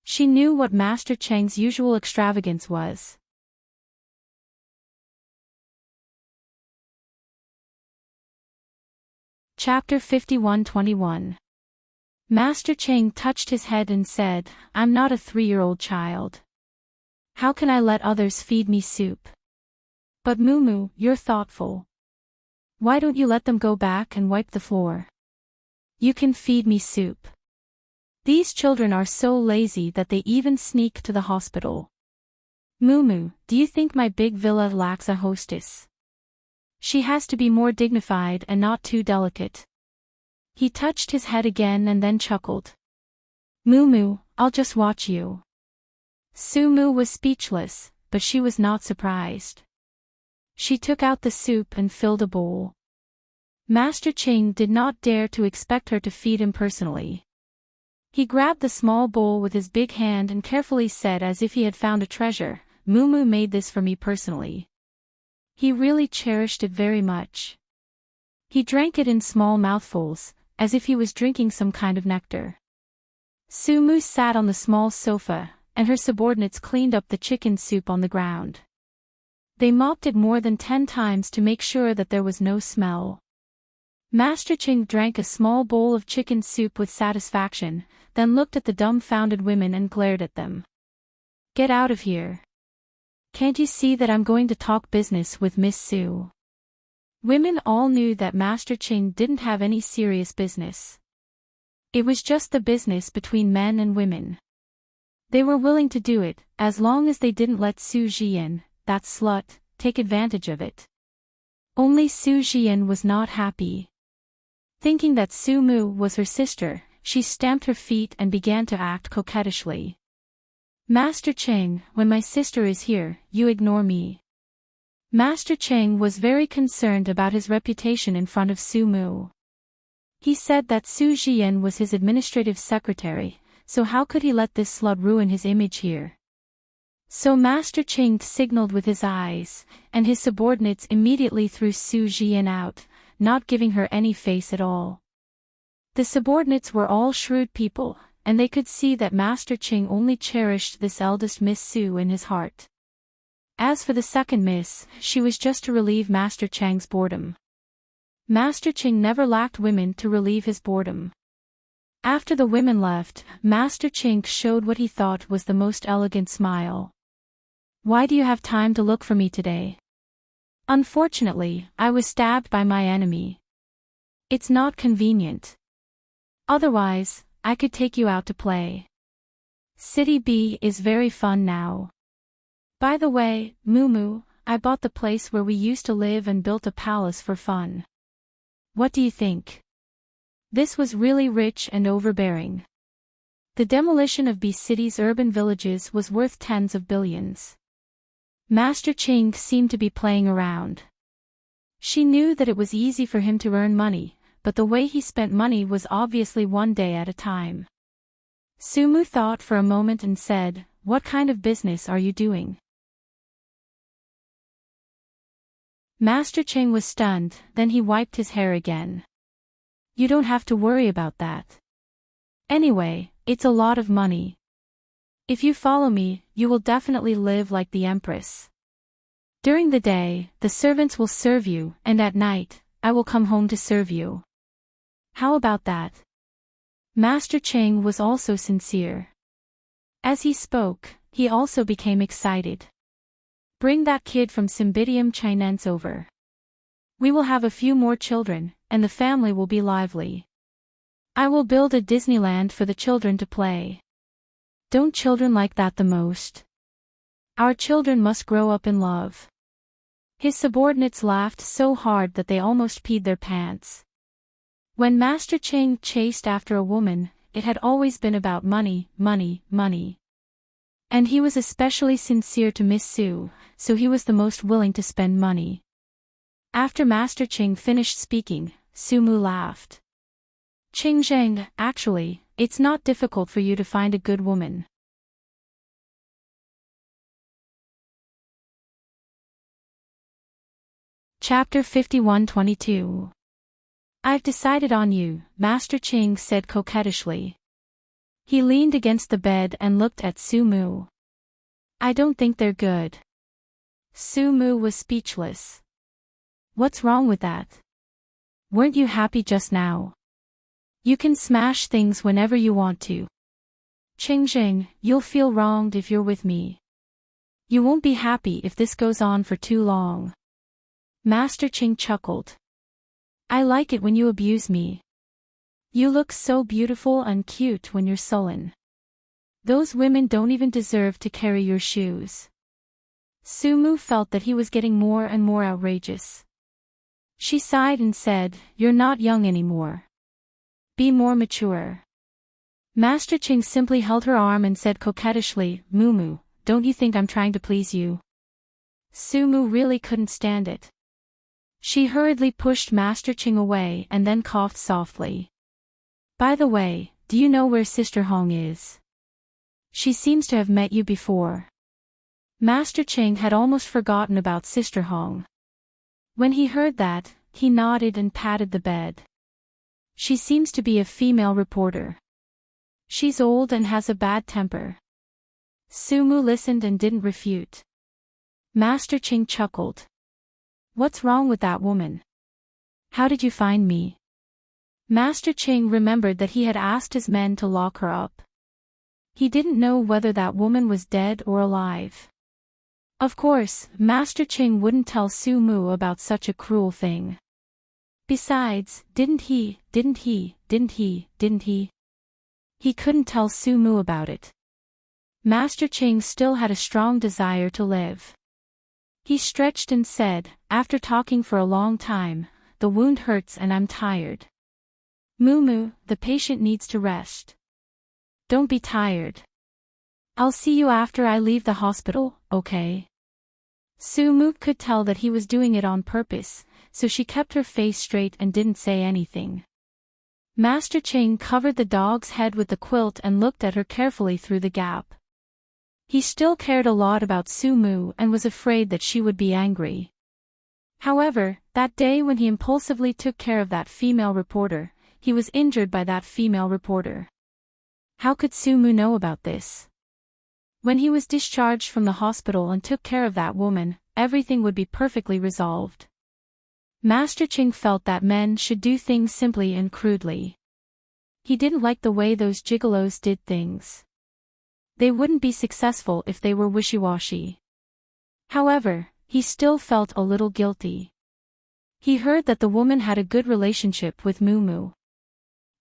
She knew what Master Cheng's usual extravagance was. Chapter 51-21. Master Cheng touched his head and said, "I'm not a 3-year-old child. How can I let others feed me soup? But Mumu, you're thoughtful. Why don't you let them go back and wipe the floor? You can feed me soup. These children are so lazy that they even sneak to the hospital. Mumu, do you think my big villa lacks a hostess? She has to be more dignified and not too delicate." He touched his head again and then chuckled. "Mumu, I'll just watch you." Su Mu was speechless, but she was not surprised. She took out the soup and filled a bowl. Master Ching did not dare to expect her to feed him personally. He grabbed the small bowl with his big hand and carefully said as if he had found a treasure, "Mumu made this for me personally." He really cherished it very much. He drank it in small mouthfuls, as if he was drinking some kind of nectar. Su Mu sat on the small sofa, and her subordinates cleaned up the chicken soup on the ground. They mopped it more than 10 times to make sure that there was no smell. Master Ching drank a small bowl of chicken soup with satisfaction, then looked at the dumbfounded women and glared at them. "Get out of here. Can't you see that I'm going to talk business with Miss Su?" Women all knew that Master Ching didn't have any serious business. It was just the business between men and women. They were willing to do it, as long as they didn't let Su Jian, that slut, take advantage of it. Only Su Jian was not happy. Thinking that Su Mu was her sister, she stamped her feet and began to act coquettishly. "Master Cheng, when my sister is here, you ignore me." Master Cheng was very concerned about his reputation in front of Su Mu. He said that Su Jian was his administrative secretary, so how could he let this slut ruin his image here? So Master Cheng signaled with his eyes, and his subordinates immediately threw Su Jian out, not giving her any face at all. The subordinates were all shrewd people, and they could see that Master Ching only cherished this eldest Miss Su in his heart. As for the second miss, she was just to relieve Master Chang's boredom. Master Ching never lacked women to relieve his boredom. After the women left, Master Ching showed what he thought was the most elegant smile. "Why do you have time to look for me today?" "Unfortunately, I was stabbed by my enemy. It's not convenient. Otherwise, I could take you out to play. City B is very fun now. By the way, Mumu, I bought the place where we used to live and built a palace for fun. What do you think?" This was really rich and overbearing. The demolition of B City's urban villages was worth tens of billions. Master Ching seemed to be playing around. She knew that it was easy for him to earn money, but the way he spent money was obviously one day at a time. Sumu thought for a moment and said, "What kind of business are you doing?" Master Cheng was stunned, then he wiped his hair again. "You don't have to worry about that. Anyway, it's a lot of money. If you follow me, you will definitely live like the Empress. During the day, the servants will serve you, and at night, I will come home to serve you. How about that?" Master Cheng was also sincere. As he spoke, he also became excited. "Bring that kid from Cymbidium Chinense over. We will have a few more children, and the family will be lively. I will build a Disneyland for the children to play. Don't children like that the most? Our children must grow up in love." His subordinates laughed so hard that they almost peed their pants. When Master Cheng chased after a woman, it had always been about money, money, money. And he was especially sincere to Miss Su, so he was the most willing to spend money. After Master Cheng finished speaking, Sumu laughed. "Ching Zheng, actually, it's not difficult for you to find a good woman." Chapter 51-22. "I've decided on you," Master Cheng said coquettishly. He leaned against the bed and looked at Sumu. "I don't think they're good." Sumu was speechless. "What's wrong with that? Weren't you happy just now? You can smash things whenever you want to. Qingxing, you'll feel wronged if you're with me. You won't be happy if this goes on for too long." Master Ching chuckled. "I like it when you abuse me. You look so beautiful and cute when you're sullen. Those women don't even deserve to carry your shoes." Sumu felt that he was getting more and more outrageous. She sighed and said, "You're not young anymore. Be more mature." Master Ching simply held her arm and said coquettishly, "Mumu, don't you think I'm trying to please you?" Sumu really couldn't stand it. She hurriedly pushed Master Ching away and then coughed softly. "By the way, do you know where Sister Hong is? She seems to have met you before." Master Ching had almost forgotten about Sister Hong. When he heard that, he nodded and patted the bed. "She seems to be a female reporter. She's old and has a bad temper." Sumu listened and didn't refute. Master Ching chuckled. "What's wrong with that woman? How did you find me?" Master Ching remembered that he had asked his men to lock her up. He didn't know whether that woman was dead or alive. Of course, Master Ching wouldn't tell Sumu about such a cruel thing. Besides, didn't he? He couldn't tell Sumu about it. Master Ching still had a strong desire to live. He stretched and said, after talking for a long time, "The wound hurts and I'm tired. Mumu, the patient needs to rest. Don't be tired. I'll see you after I leave the hospital, okay?" Sumu could tell that he was doing it on purpose, so she kept her face straight and didn't say anything. Master Ching covered the dog's head with the quilt and looked at her carefully through the gap. He still cared a lot about Sumu and was afraid that she would be angry. However, that day when he impulsively took care of that female reporter, he was injured by that female reporter. How could Sumu know about this? When he was discharged from the hospital and took care of that woman, everything would be perfectly resolved. Master Ching felt that men should do things simply and crudely. He didn't like the way those gigolos did things. They wouldn't be successful if they were wishy-washy. However, he still felt a little guilty. He heard that the woman had a good relationship with Mumu.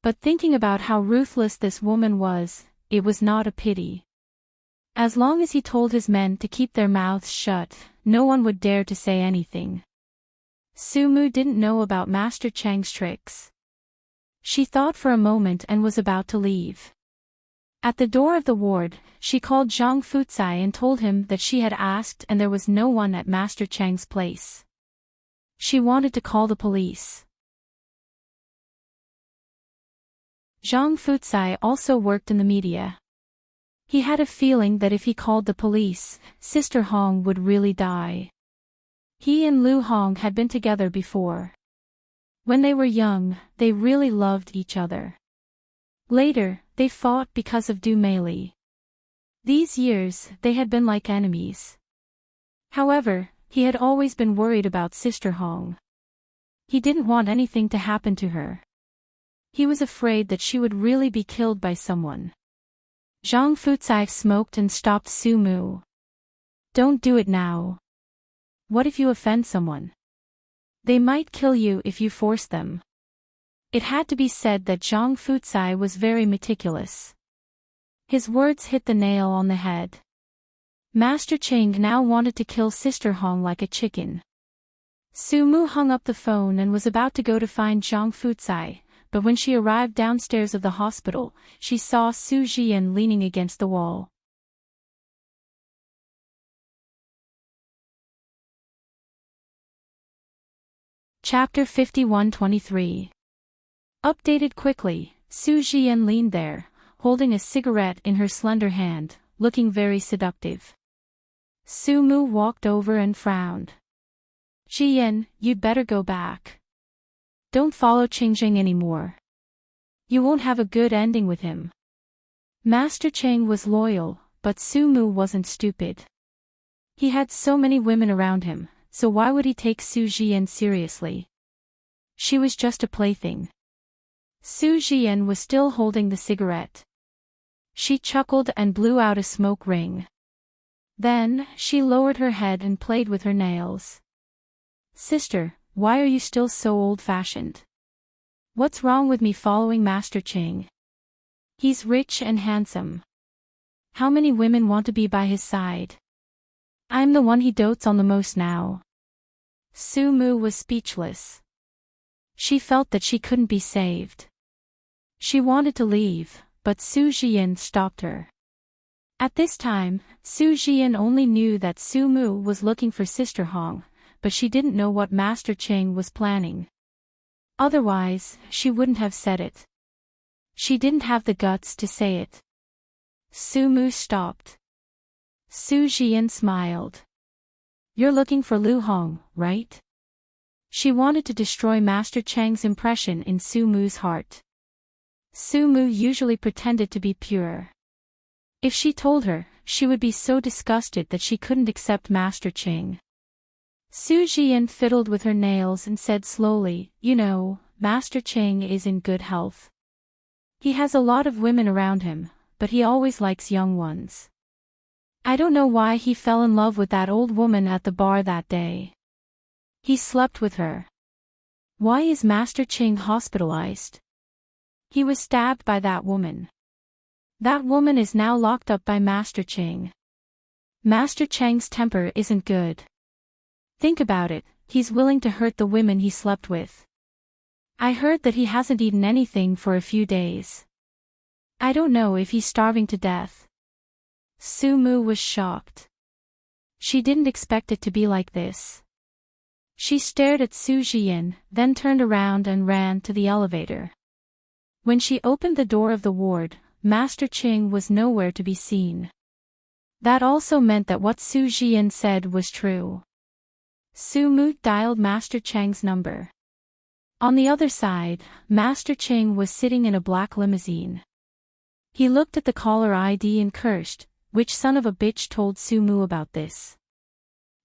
But thinking about how ruthless this woman was, it was not a pity. As long as he told his men to keep their mouths shut, no one would dare to say anything. Sumu didn't know about Master Chang's tricks. She thought for a moment and was about to leave. At the door of the ward, she called Zhang Fucai and told him that she had asked and there was no one at Master Chang's place. She wanted to call the police. Zhang Fucai also worked in the media. He had a feeling that if he called the police, Sister Hong would really die. He and Lu Hong had been together before. When they were young, they really loved each other. Later, they fought because of Du Meili. These years, they had been like enemies. However, he had always been worried about Sister Hong. He didn't want anything to happen to her. He was afraid that she would really be killed by someone. Zhang Fucai smoked and stopped Su Mu. Don't do it now. What if you offend someone? They might kill you if you force them. It had to be said that Zhang Fucai was very meticulous. His words hit the nail on the head. Master Cheng now wanted to kill Sister Hong like a chicken. Su Mu hung up the phone and was about to go to find Zhang Fucai, but when she arrived downstairs of the hospital, she saw Su Jian leaning against the wall. Chapter 51-23. Updated quickly, Su Jian leaned there, holding a cigarette in her slender hand, looking very seductive. Su Mu walked over and frowned. Jian, you'd better go back. Don't follow Qingjing anymore. You won't have a good ending with him. Master Cheng was loyal, but Su Mu wasn't stupid. He had so many women around him, so why would he take Su Jian seriously? She was just a plaything. Su Jian was still holding the cigarette. She chuckled and blew out a smoke ring. Then, she lowered her head and played with her nails. Sister, why are you still so old-fashioned? What's wrong with me following Master Cheng? He's rich and handsome. How many women want to be by his side? I'm the one he dotes on the most now. Su Mu was speechless. She felt that she couldn't be saved. She wanted to leave, but Su Jian stopped her. At this time, Su Jian only knew that Su Mu was looking for Sister Hong, but she didn't know what Master Cheng was planning. Otherwise, she wouldn't have said it. She didn't have the guts to say it. Su Mu stopped. Su Jian smiled. You're looking for Lu Hong, right? She wanted to destroy Master Cheng's impression in Su Mu's heart. Su Mu usually pretended to be pure. If she told her, she would be so disgusted that she couldn't accept Master Cheng. Su Jian fiddled with her nails and said slowly, you know, Master Cheng is in good health. He has a lot of women around him, but he always likes young ones. I don't know why he fell in love with that old woman at the bar that day. He slept with her. Why is Master Cheng hospitalized? He was stabbed by that woman. That woman is now locked up by Master Cheng. Master Cheng's temper isn't good. Think about it, he's willing to hurt the women he slept with. I heard that he hasn't eaten anything for a few days. I don't know if he's starving to death. Su Mu was shocked. She didn't expect it to be like this. She stared at Su Jian, then turned around and ran to the elevator. When she opened the door of the ward, Master Cheng was nowhere to be seen. That also meant that what Su Jian said was true. Su Mu dialed Master Cheng's number. On the other side, Master Cheng was sitting in a black limousine. He looked at the caller ID and cursed, which son of a bitch told Su Mu about this?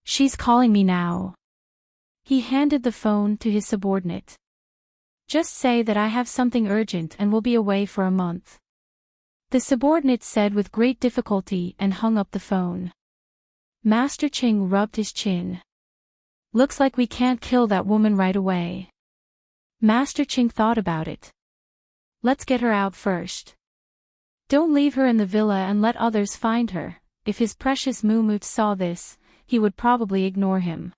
She's calling me now. He handed the phone to his subordinate. Just say that I have something urgent and will be away for a month. The subordinate said with great difficulty and hung up the phone. Master Cheng rubbed his chin. Looks like we can't kill that woman right away. Master Cheng thought about it. Let's get her out first. Don't leave her in the villa and let others find her. If his precious Mumut saw this, he would probably ignore him.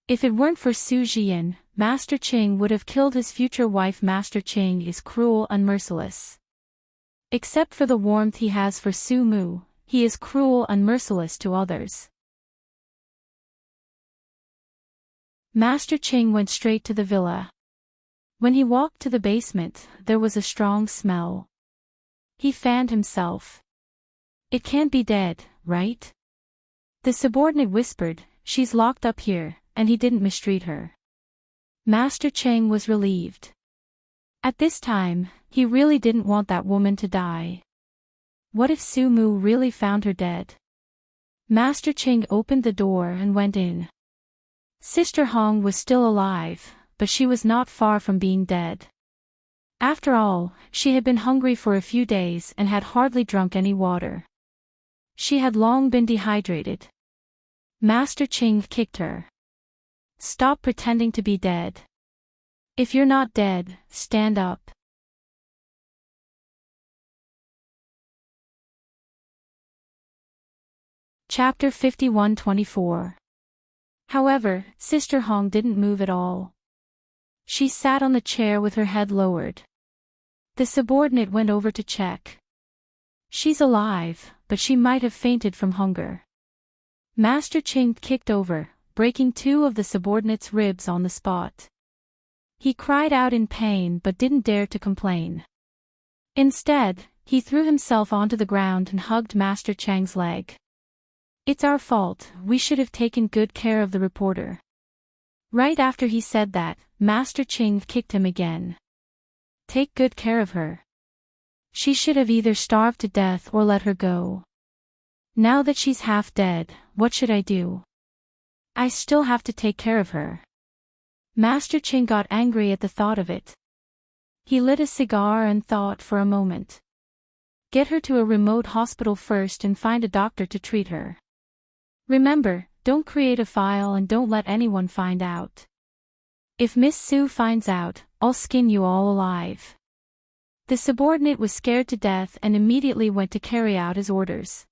If it weren't for Su Jian, Master Cheng would have killed his future wife. Master Cheng is cruel and merciless. Except for the warmth he has for Su Mu, he is cruel and merciless to others. Master Cheng went straight to the villa. When he walked to the basement, there was a strong smell. He fanned himself. It can't be dead, right? The subordinate whispered, she's locked up here, and he didn't mistreat her. Master Cheng was relieved. At this time, he really didn't want that woman to die. What if Su Mu really found her dead? Master Cheng opened the door and went in. Sister Hong was still alive, but she was not far from being dead. After all, she had been hungry for a few days and had hardly drunk any water. She had long been dehydrated. Master Cheng kicked her. Stop pretending to be dead. If you're not dead, stand up. Chapter 51-24. However, Sister Hong didn't move at all. She sat on the chair with her head lowered. The subordinate went over to check. She's alive, but she might have fainted from hunger. Master Cheng kicked over, breaking 2 of the subordinate's ribs on the spot. He cried out in pain but didn't dare to complain. Instead, he threw himself onto the ground and hugged Master Cheng's leg. It's our fault, we should have taken good care of the reporter. Right after he said that, Master Cheng kicked him again. Take good care of her. She should have either starved to death or let her go. Now that she's half dead, what should I do? I still have to take care of her. Master Cheng got angry at the thought of it. He lit a cigar and thought for a moment. Get her to a remote hospital first and find a doctor to treat her. Remember, don't create a file and don't let anyone find out. If Miss Su finds out, I'll skin you all alive. The subordinate was scared to death and immediately went to carry out his orders.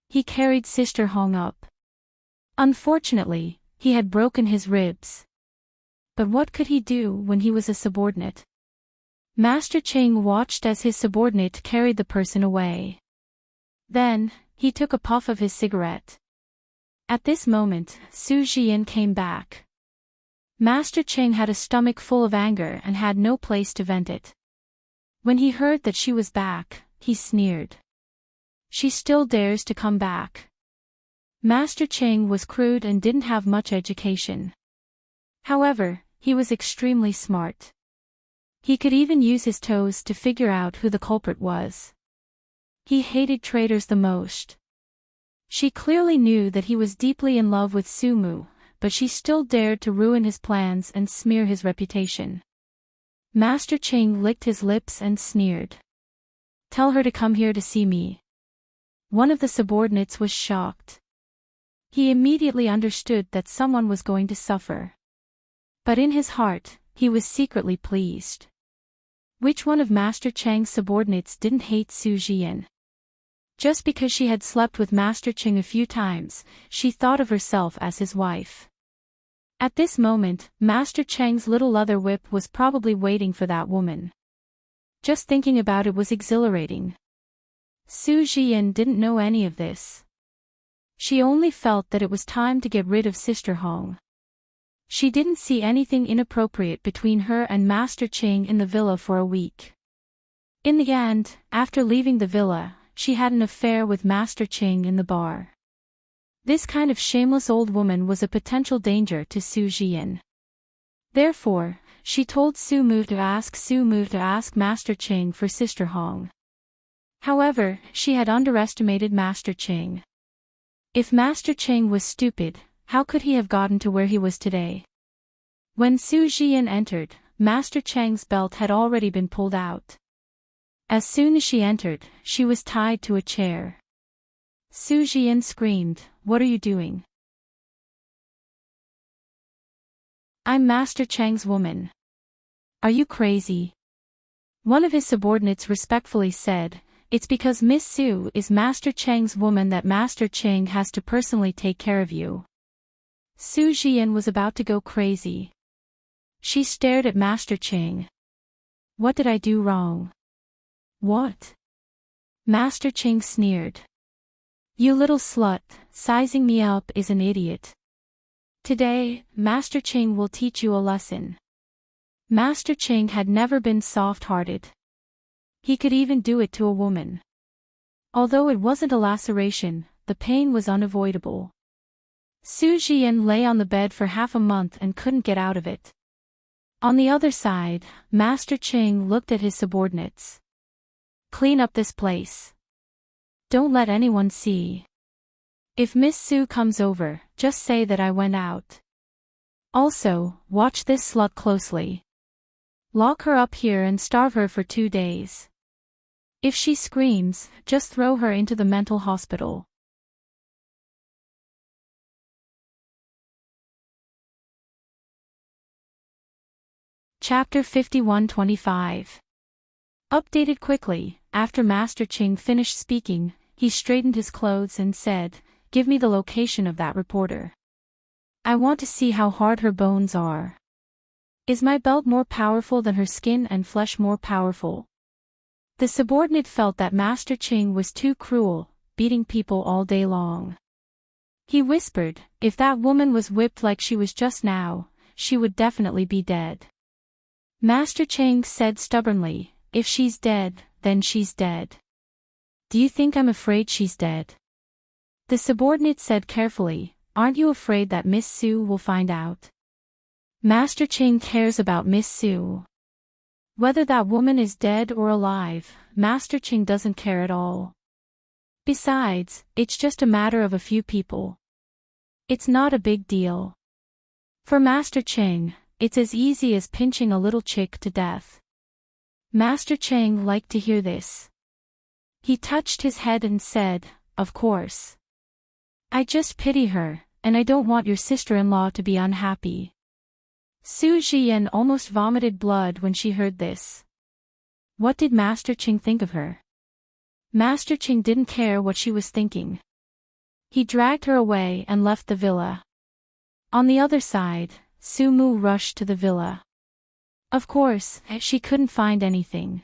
He carried Sister Hong up. Unfortunately, he had broken his ribs. But what could he do when he was a subordinate? Master Cheng watched as his subordinate carried the person away. Then, he took a puff of his cigarette. At this moment, Su Jian came back. Master Cheng had a stomach full of anger and had no place to vent it. When he heard that she was back, he sneered. She still dares to come back. Master Cheng was crude and didn't have much education. However, he was extremely smart. He could even use his toes to figure out who the culprit was. He hated traitors the most. She clearly knew that he was deeply in love with Su Mu, but she still dared to ruin his plans and smear his reputation. Master Cheng licked his lips and sneered. Tell her to come here to see me. One of the subordinates was shocked. He immediately understood that someone was going to suffer. But in his heart, he was secretly pleased. Which one of Master Cheng's subordinates didn't hate Su Jian? Just because she had slept with Master Cheng a few times, she thought of herself as his wife. At this moment, Master Cheng's little leather whip was probably waiting for that woman. Just thinking about it was exhilarating. Su Jian didn't know any of this. She only felt that it was time to get rid of Sister Hong. She didn't see anything inappropriate between her and Master Cheng in the villa for a week. In the end, after leaving the villa, she had an affair with Master Cheng in the bar. This kind of shameless old woman was a potential danger to Su Jian. Therefore, she told Su Mu to ask Master Cheng for Sister Hong. However, she had underestimated Master Cheng. If Master Cheng was stupid, how could he have gotten to where he was today? When Su Jian entered, Master Cheng's belt had already been pulled out. As soon as she entered, she was tied to a chair. Su Jian screamed, "What are you doing? I'm Master Cheng's woman. Are you crazy?" One of his subordinates respectfully said, "It's because Miss Su is Master Cheng's woman that Master Cheng has to personally take care of you." Su Jian was about to go crazy. She stared at Master Cheng. "What did I do wrong?" "What?" Master Cheng sneered. "You little slut, sizing me up is an idiot. Today, Master Cheng will teach you a lesson." Master Ching had never been soft-hearted. He could even do it to a woman. Although it wasn't a laceration, the pain was unavoidable. Su Jian lay on the bed for half a month and couldn't get out of it. On the other side, Master Ching looked at his subordinates. Clean up this place. Don't let anyone see. If Miss Su comes over, just say that I went out. Also, watch this slut closely. Lock her up here and starve her for 2 days. If she screams, just throw her into the mental hospital. Chapter 51-25. Updated quickly. After Master Ching finished speaking, he straightened his clothes and said, "Give me the location of that reporter. I want to see how hard her bones are. Is my belt more powerful than her skin and flesh more powerful?" The subordinate felt that Master Ching was too cruel, beating people all day long. He whispered, "If that woman was whipped like she was just now, she would definitely be dead." Master Ching said stubbornly, "If she's dead, then she's dead. Do you think I'm afraid she's dead?" The subordinate said carefully, "Aren't you afraid that Miss Su will find out?" Master Ching cares about Miss Su. Whether that woman is dead or alive, Master Ching doesn't care at all. Besides, it's just a matter of a few people. It's not a big deal. For Master Ching, it's as easy as pinching a little chick to death. Master Ching liked to hear this. He touched his head and said, "Of course. I just pity her, and I don't want your sister-in-law to be unhappy." Su Jian almost vomited blood when she heard this. What did Master Ching think of her? Master Ching didn't care what she was thinking. He dragged her away and left the villa. On the other side, Su Mu rushed to the villa. Of course, she couldn't find anything.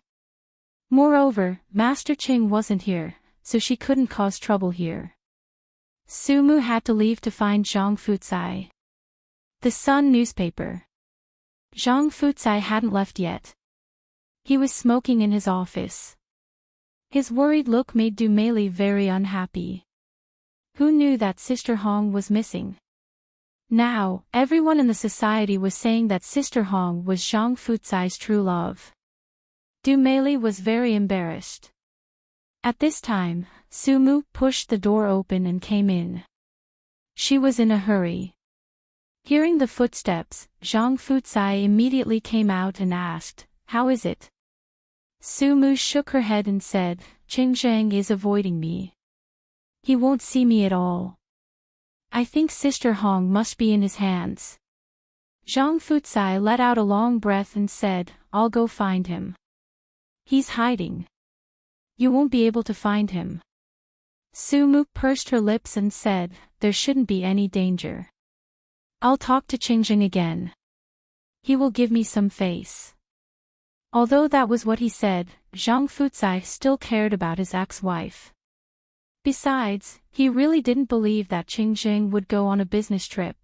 Moreover, Master Ching wasn't here, so she couldn't cause trouble here. Su Mu had to leave to find Zhang Fucai. The Sun newspaper. Zhang Fucai hadn't left yet. He was smoking in his office. His worried look made Du Meili very unhappy. Who knew that Sister Hong was missing? Now, everyone in the society was saying that Sister Hong was Zhang Fucai's true love. Du Meili was very embarrassed. At this time, Su Mu pushed the door open and came in. She was in a hurry. Hearing the footsteps, Zhang Fucai immediately came out and asked, "How is it?" Su Mu shook her head and said, "Qing Zhang is avoiding me. He won't see me at all. I think Sister Hong must be in his hands." Zhang Fucai let out a long breath and said, "I'll go find him. He's hiding. You won't be able to find him." Su Mu pursed her lips and said, "There shouldn't be any danger. I'll talk to Qing Zhang again. He will give me some face." Although that was what he said, Zhang Fucai still cared about his ex-wife. Besides, he really didn't believe that Qing Zhang would go on a business trip.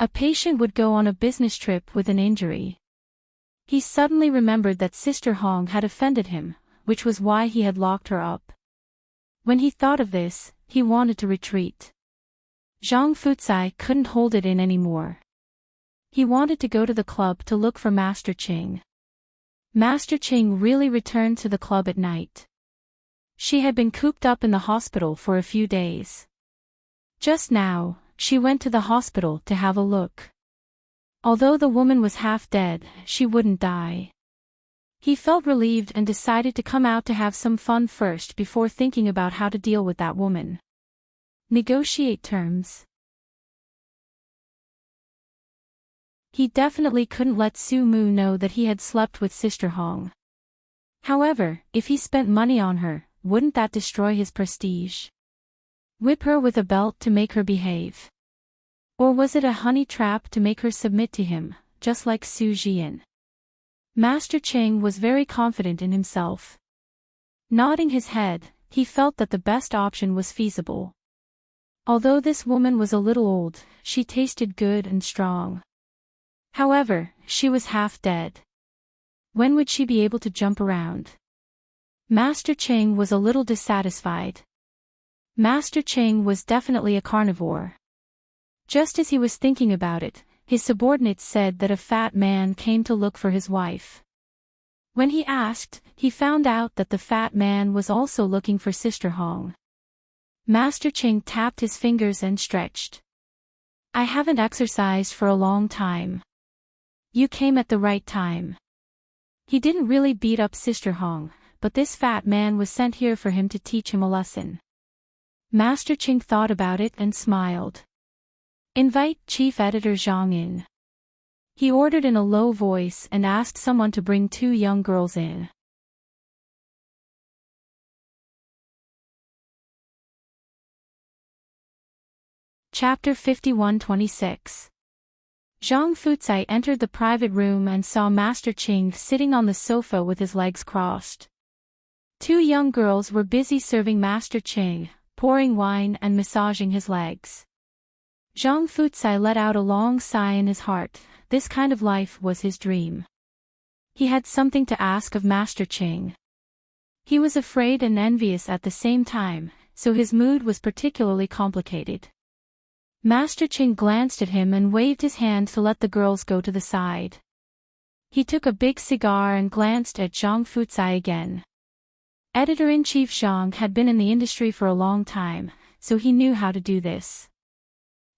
A patient would go on a business trip with an injury. He suddenly remembered that Sister Hong had offended him, which was why he had locked her up. When he thought of this, he wanted to retreat. Zhang Fucai couldn't hold it in anymore. He wanted to go to the club to look for Master Ching. Master Ching really returned to the club at night. She had been cooped up in the hospital for a few days. Just now, she went to the hospital to have a look. Although the woman was half dead, she wouldn't die. He felt relieved and decided to come out to have some fun first before thinking about how to deal with that woman. Negotiate terms. He definitely couldn't let Su Mu know that he had slept with Sister Hong. However, if he spent money on her, wouldn't that destroy his prestige? Whip her with a belt to make her behave? Or was it a honey trap to make her submit to him, just like Su Jian? Master Ching was very confident in himself. Nodding his head, he felt that the best option was feasible. Although this woman was a little old, she tasted good and strong. However, she was half dead. When would she be able to jump around? Master Cheng was a little dissatisfied. Master Cheng was definitely a carnivore. Just as he was thinking about it, his subordinates said that a fat man came to look for his wife. When he asked, he found out that the fat man was also looking for Sister Hong. Master Cheng tapped his fingers and stretched. I haven't exercised for a long time. You came at the right time. He didn't really beat up Sister Hong, but this fat man was sent here for him to teach him a lesson. Master Cheng thought about it and smiled. Invite Chief Editor Zhang in. He ordered in a low voice and asked someone to bring 2 young girls in. Chapter 51-26. Zhang Fucai entered the private room and saw Master Cheng sitting on the sofa with his legs crossed. 2 young girls were busy serving Master Cheng, pouring wine and massaging his legs. Zhang Fucai let out a long sigh in his heart. This kind of life was his dream. He had something to ask of Master Cheng. He was afraid and envious at the same time, so his mood was particularly complicated. Master Cheng glanced at him and waved his hand to let the girls go to the side. He took a big cigar and glanced at Zhang Fucai again. Editor-in-Chief Zhang had been in the industry for a long time, so he knew how to do this.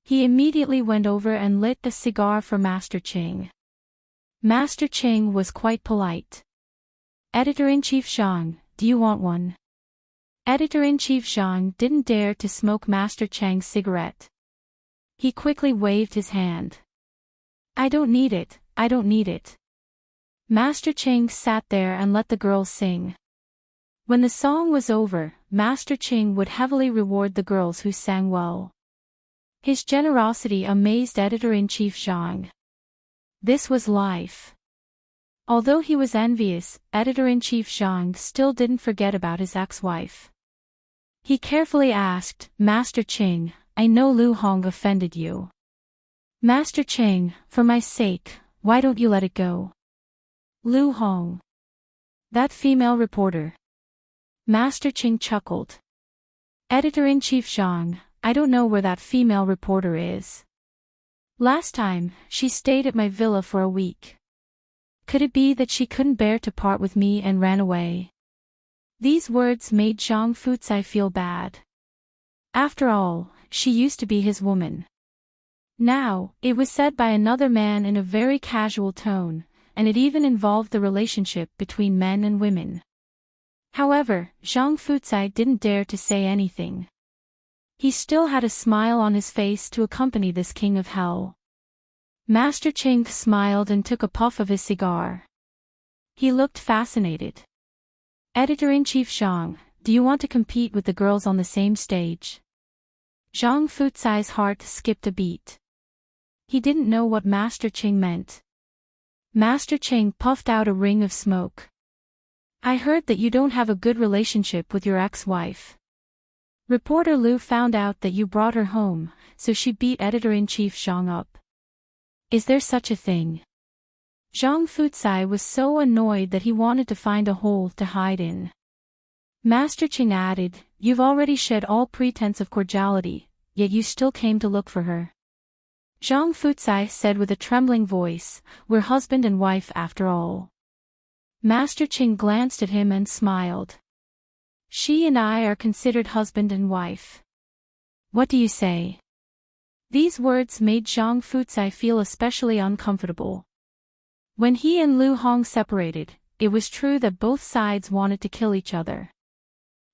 He immediately went over and lit a cigar for Master Cheng. Master Cheng was quite polite. Editor-in-Chief Zhang, do you want one? Editor-in-Chief Zhang didn't dare to smoke Master Cheng's cigarette. He quickly waved his hand. I don't need it, I don't need it. Master Cheng sat there and let the girls sing. When the song was over, Master Cheng would heavily reward the girls who sang well. His generosity amazed Editor-in-Chief Zhang. This was life. Although he was envious, Editor-in-Chief Zhang still didn't forget about his ex-wife. He carefully asked, Master Cheng, I know Lu Hong offended you. Master Cheng, for my sake, why don't you let it go? Lu Hong. That female reporter. Master Cheng chuckled. Editor-in-Chief Zhang, I don't know where that female reporter is. Last time, she stayed at my villa for a week. Could it be that she couldn't bear to part with me and ran away? These words made Zhang Fucai feel bad. After all, she used to be his woman. Now, it was said by another man in a very casual tone, and it even involved the relationship between men and women. However, Zhang Fucai didn't dare to say anything. He still had a smile on his face to accompany this king of hell. Master Cheng smiled and took a puff of his cigar. He looked fascinated. Editor-in-Chief Zhang, do you want to compete with the girls on the same stage? Zhang Fucai's heart skipped a beat. He didn't know what Master Cheng meant. Master Cheng puffed out a ring of smoke. I heard that you don't have a good relationship with your ex-wife. Reporter Lu found out that you brought her home, so she beat Editor-in-Chief Zhang up. Is there such a thing? Zhang Fucai was so annoyed that he wanted to find a hole to hide in. Master Cheng added, You've already shed all pretense of cordiality, yet you still came to look for her. Zhang Fucai said with a trembling voice, We're husband and wife after all. Master Cheng glanced at him and smiled. She and I are considered husband and wife. What do you say? These words made Zhang Fucai feel especially uncomfortable. When he and Lu Hong separated, it was true that both sides wanted to kill each other.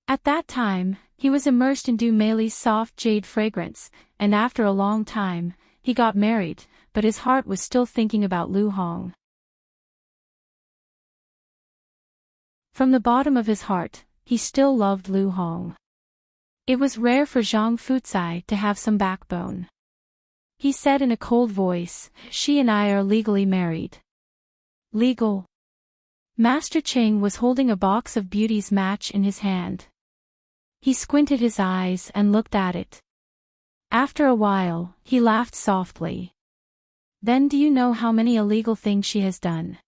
At that time, he was immersed in Du Mei's soft jade fragrance, and after a long time, he got married, but his heart was still thinking about Lu Hong. From the bottom of his heart, he still loved Lu Hong. It was rare for Zhang Fucai to have some backbone. He said in a cold voice, She and I are legally married. Legal? Master Cheng was holding a box of Beauty's Match in his hand. He squinted his eyes and looked at it. After a while, he laughed softly. Then do you know how many illegal things she has done?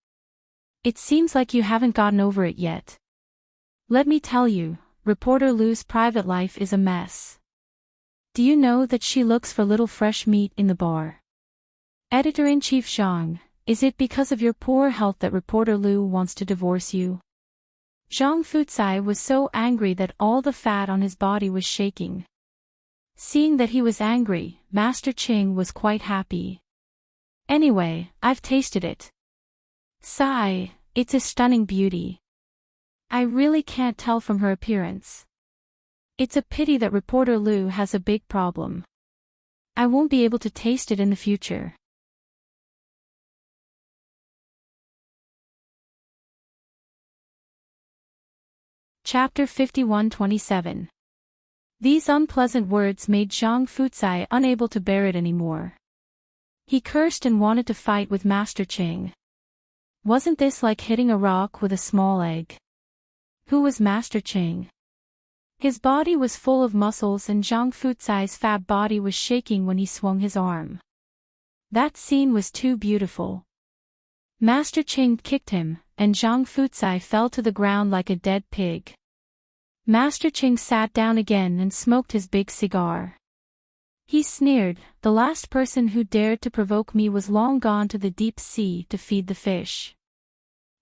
It seems like you haven't gotten over it yet. Let me tell you, Reporter Lou's private life is a mess. Do you know that she looks for little fresh meat in the bar? Editor-in-Chief Zhang, is it because of your poor health that Reporter Lou wants to divorce you? Zhang Fucai was so angry that all the fat on his body was shaking. Seeing that he was angry, Master Ching was quite happy. Anyway, I've tasted it. Sigh, it's a stunning beauty. I really can't tell from her appearance. It's a pity that Reporter Lou has a big problem. I won't be able to taste it in the future. Chapter 51-27. These unpleasant words made Zhang Fucai unable to bear it anymore. He cursed and wanted to fight with Master Ching. Wasn't this like hitting a rock with a small egg? Who was Master Ching? His body was full of muscles and Zhang Fucai's fat body was shaking when he swung his arm. That scene was too beautiful. Master Ching kicked him, and Zhang Fucai fell to the ground like a dead pig. Master Ching sat down again and smoked his big cigar. He sneered, the last person who dared to provoke me was long gone to the deep sea to feed the fish.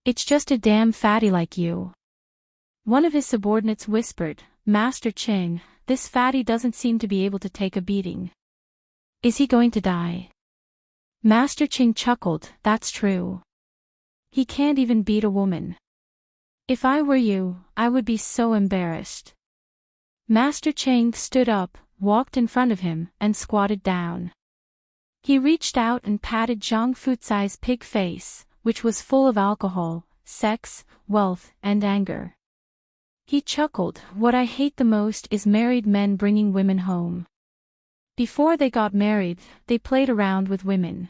It's just a damn fatty like you. One of his subordinates whispered, Master Ching, this fatty doesn't seem to be able to take a beating. Is he going to die? Master Ching chuckled, that's true. He can't even beat a woman. If I were you, I would be so embarrassed. Master Ching stood up, walked in front of him, and squatted down. He reached out and patted Zhang Fucai's pig face, which was full of alcohol, sex, wealth, and anger. He chuckled, what I hate the most is married men bringing women home. Before they got married, they played around with women.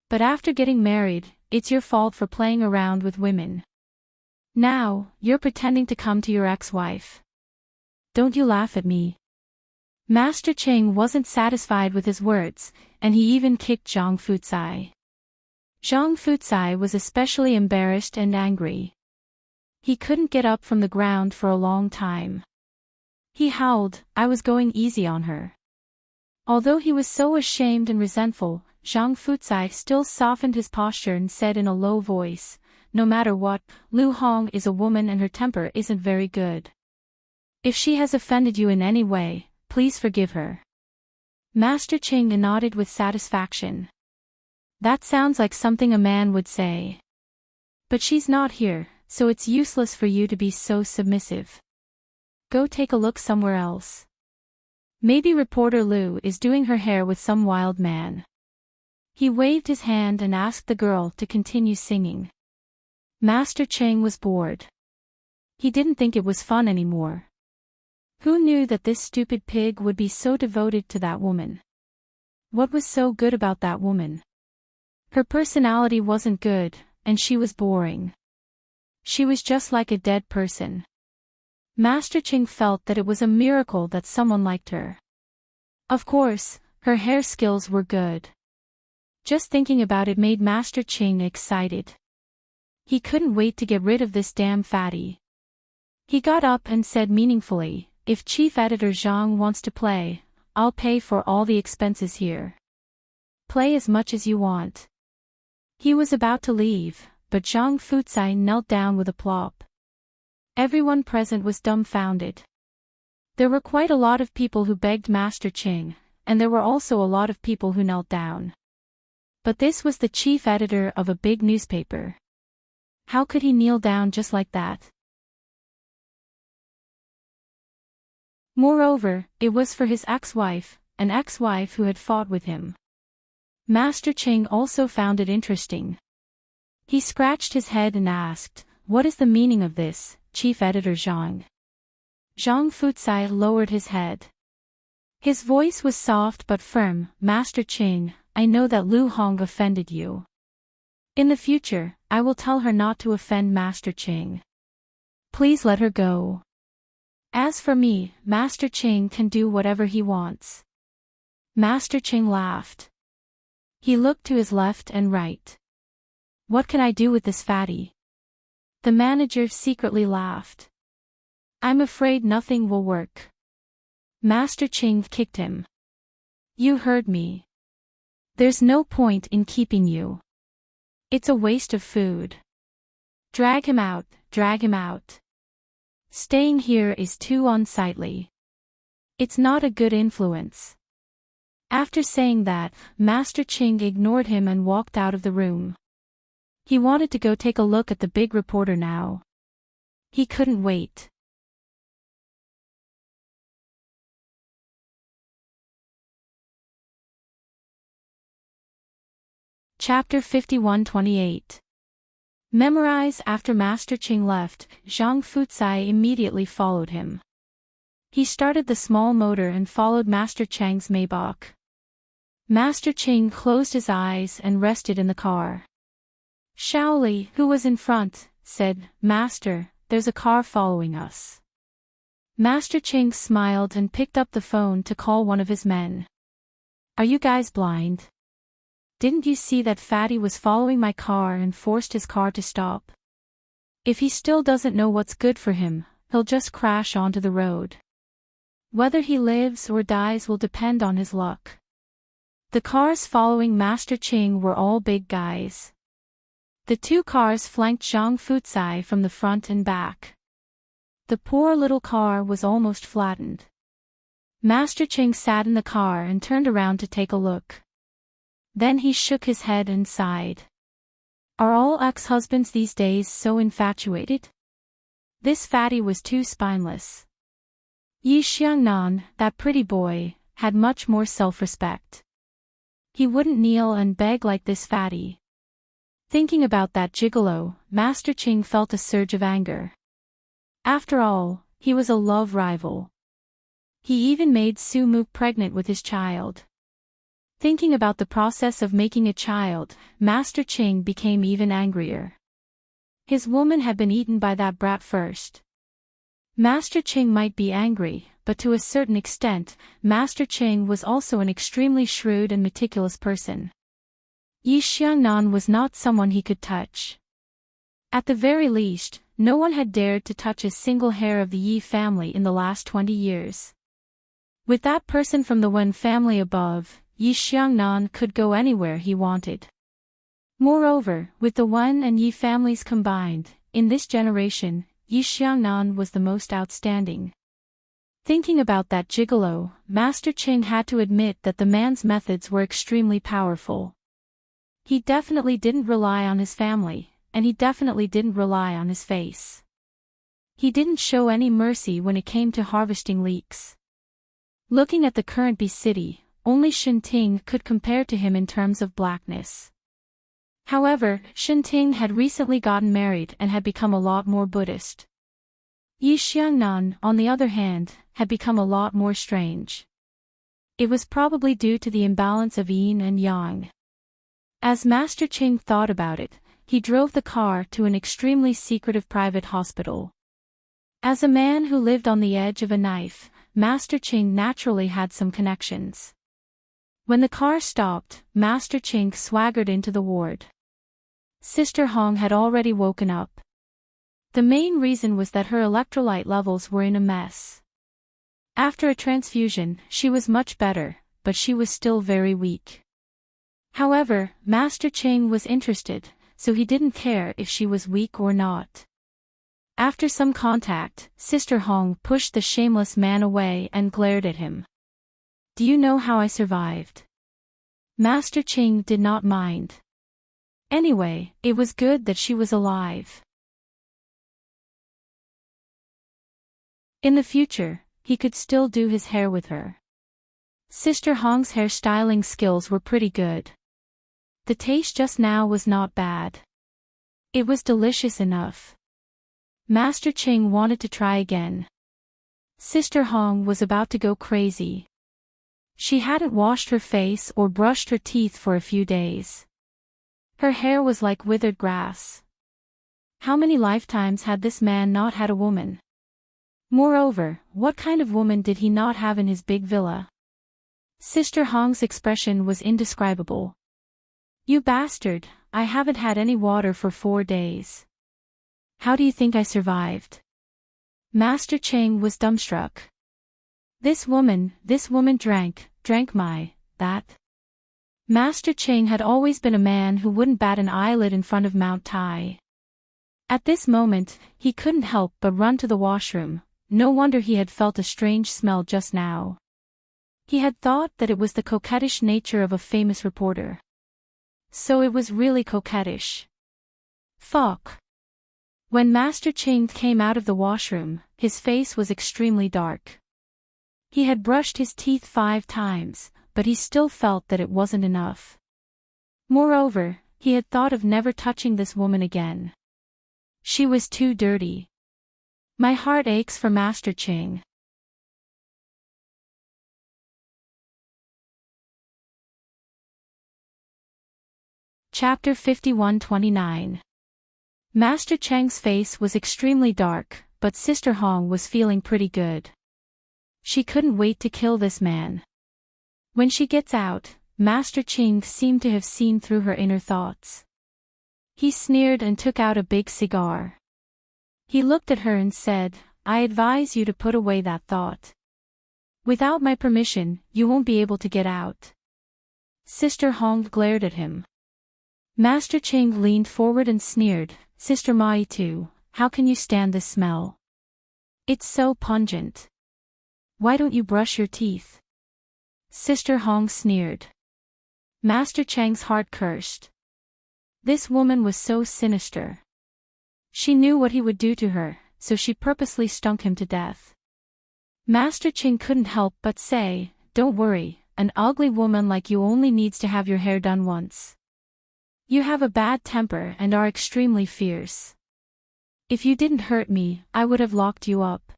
But after getting married, it's your fault for playing around with women. Now, you're pretending to come to your ex-wife. Don't you laugh at me. Master Ching wasn't satisfied with his words, and he even kicked Zhang Fucai. Zhang Fucai was especially embarrassed and angry. He couldn't get up from the ground for a long time. He howled, I was going easy on her. Although he was so ashamed and resentful, Zhang Fucai still softened his posture and said in a low voice, no matter what, Lu Hong is a woman and her temper isn't very good. If she has offended you in any way, please forgive her. Master Ching nodded with satisfaction. That sounds like something a man would say. But she's not here, so it's useless for you to be so submissive. Go take a look somewhere else. Maybe Reporter Lou is doing her hair with some wild man. He waved his hand and asked the girl to continue singing. Master Ching was bored. He didn't think it was fun anymore. Who knew that this stupid pig would be so devoted to that woman? What was so good about that woman? Her personality wasn't good, and she was boring. She was just like a dead person. Master Ching felt that it was a miracle that someone liked her. Of course, her hair skills were good. Just thinking about it made Master Ching excited. He couldn't wait to get rid of this damn fatty. He got up and said meaningfully, if Chief Editor Zhang wants to play, I'll pay for all the expenses here. Play as much as you want. He was about to leave, but Zhang Fucai knelt down with a plop. Everyone present was dumbfounded. There were quite a lot of people who begged Master Ching, and there were also a lot of people who knelt down. But this was the chief editor of a big newspaper. How could he kneel down just like that? Moreover, it was for his ex-wife, an ex-wife who had fought with him. Master Ching also found it interesting. He scratched his head and asked, what is the meaning of this, Chief Editor Zhang? Zhang Fucai lowered his head. His voice was soft but firm, Master Ching, I know that Lu Hong offended you. In the future, I will tell her not to offend Master Ching. Please let her go. As for me, Master Ching can do whatever he wants. Master Ching laughed. He looked to his left and right. What can I do with this fatty? The manager secretly laughed. I'm afraid nothing will work. Master Ching kicked him. You heard me. There's no point in keeping you. It's a waste of food. Drag him out, drag him out. Staying here is too unsightly. It's not a good influence. After saying that, Master Ching ignored him and walked out of the room. He wanted to go take a look at the big reporter now. He couldn't wait. Chapter 51-28. Memorize. After Master Ching left, Zhang Fucai immediately followed him. He started the small motor and followed Master Chang's Maybach. Master Ching closed his eyes and rested in the car. Shaoli, who was in front, said, Master, there's a car following us. Master Ching smiled and picked up the phone to call one of his men. Are you guys blind? Didn't you see that fatty was following my car and forced his car to stop? If he still doesn't know what's good for him, he'll just crash onto the road. Whether he lives or dies will depend on his luck. The cars following Master Ching were all big guys. The two cars flanked Zhang Fucai from the front and back. The poor little car was almost flattened. Master Ching sat in the car and turned around to take a look. Then he shook his head and sighed. Are all ex-husbands these days so infatuated? This fatty was too spineless. Yi Xiangnan, that pretty boy, had much more self-respect. He wouldn't kneel and beg like this fatty. Thinking about that gigolo, Master Ching felt a surge of anger. After all, he was a love rival. He even made Su Mu pregnant with his child. Thinking about the process of making a child, Master Ching became even angrier. His woman had been eaten by that brat first. Master Ching might be angry, but to a certain extent, Master Ching was also an extremely shrewd and meticulous person. Yi Xiangnan was not someone he could touch. At the very least, no one had dared to touch a single hair of the Yi family in the last 20 years. With that person from the Wen family above, Yi Xiangnan could go anywhere he wanted. Moreover, with the Wen and Yi families combined, in this generation, Yi Xiangnan was the most outstanding. Thinking about that gigolo, Master Ching had to admit that the man's methods were extremely powerful. He definitely didn't rely on his family, and he definitely didn't rely on his face. He didn't show any mercy when it came to harvesting leeks. Looking at the current Bee City, only Shenting could compare to him in terms of blackness. However, Shenting had recently gotten married and had become a lot more Buddhist. Yi Xiangnan, on the other hand, had become a lot more strange. It was probably due to the imbalance of yin and yang. As Master Ching thought about it, he drove the car to an extremely secretive private hospital. As a man who lived on the edge of a knife, Master Ching naturally had some connections. When the car stopped, Master Ching swaggered into the ward. Sister Hong had already woken up. The main reason was that her electrolyte levels were in a mess. After a transfusion, she was much better, but she was still very weak. However, Master Ching was interested, so he didn't care if she was weak or not. After some contact, Sister Hong pushed the shameless man away and glared at him. Do you know how I survived? Master Ching did not mind. Anyway, it was good that she was alive. In the future, he could still do his hair with her. Sister Hong's hairstyling skills were pretty good. The taste just now was not bad. It was delicious enough. Master Ching wanted to try again. Sister Hong was about to go crazy. She hadn't washed her face or brushed her teeth for a few days. Her hair was like withered grass. How many lifetimes had this man not had a woman? Moreover, what kind of woman did he not have in his big villa? Sister Hong's expression was indescribable. You bastard, I haven't had any water for 4 days. How do you think I survived? Master Chang was dumbstruck. This woman drank that. Master Chang had always been a man who wouldn't bat an eyelid in front of Mount Tai. At this moment, he couldn't help but run to the washroom. No wonder he had felt a strange smell just now. He had thought that it was the coquettish nature of a famous reporter. So it was really coquettish. Fuck. When Master Chang came out of the washroom, his face was extremely dark. He had brushed his teeth 5 times, but he still felt that it wasn't enough. Moreover, he had thought of never touching this woman again. She was too dirty. My heart aches for Master Chang. Chapter 51-29. Master Chang's face was extremely dark, but Sister Hong was feeling pretty good. She couldn't wait to kill this man. When she gets out, Master Chang seemed to have seen through her inner thoughts. He sneered and took out a big cigar. He looked at her and said, I advise you to put away that thought. Without my permission, you won't be able to get out. Sister Hong glared at him. Master Chang leaned forward and sneered, Sister Mai too, how can you stand this smell? It's so pungent. Why don't you brush your teeth? Sister Hong sneered. Master Chang's heart cursed. This woman was so sinister. She knew what he would do to her, so she purposely stunk him to death. Master Chang couldn't help but say, don't worry, an ugly woman like you only needs to have your hair done once. You have a bad temper and are extremely fierce. If you didn't hurt me, I would have locked you up.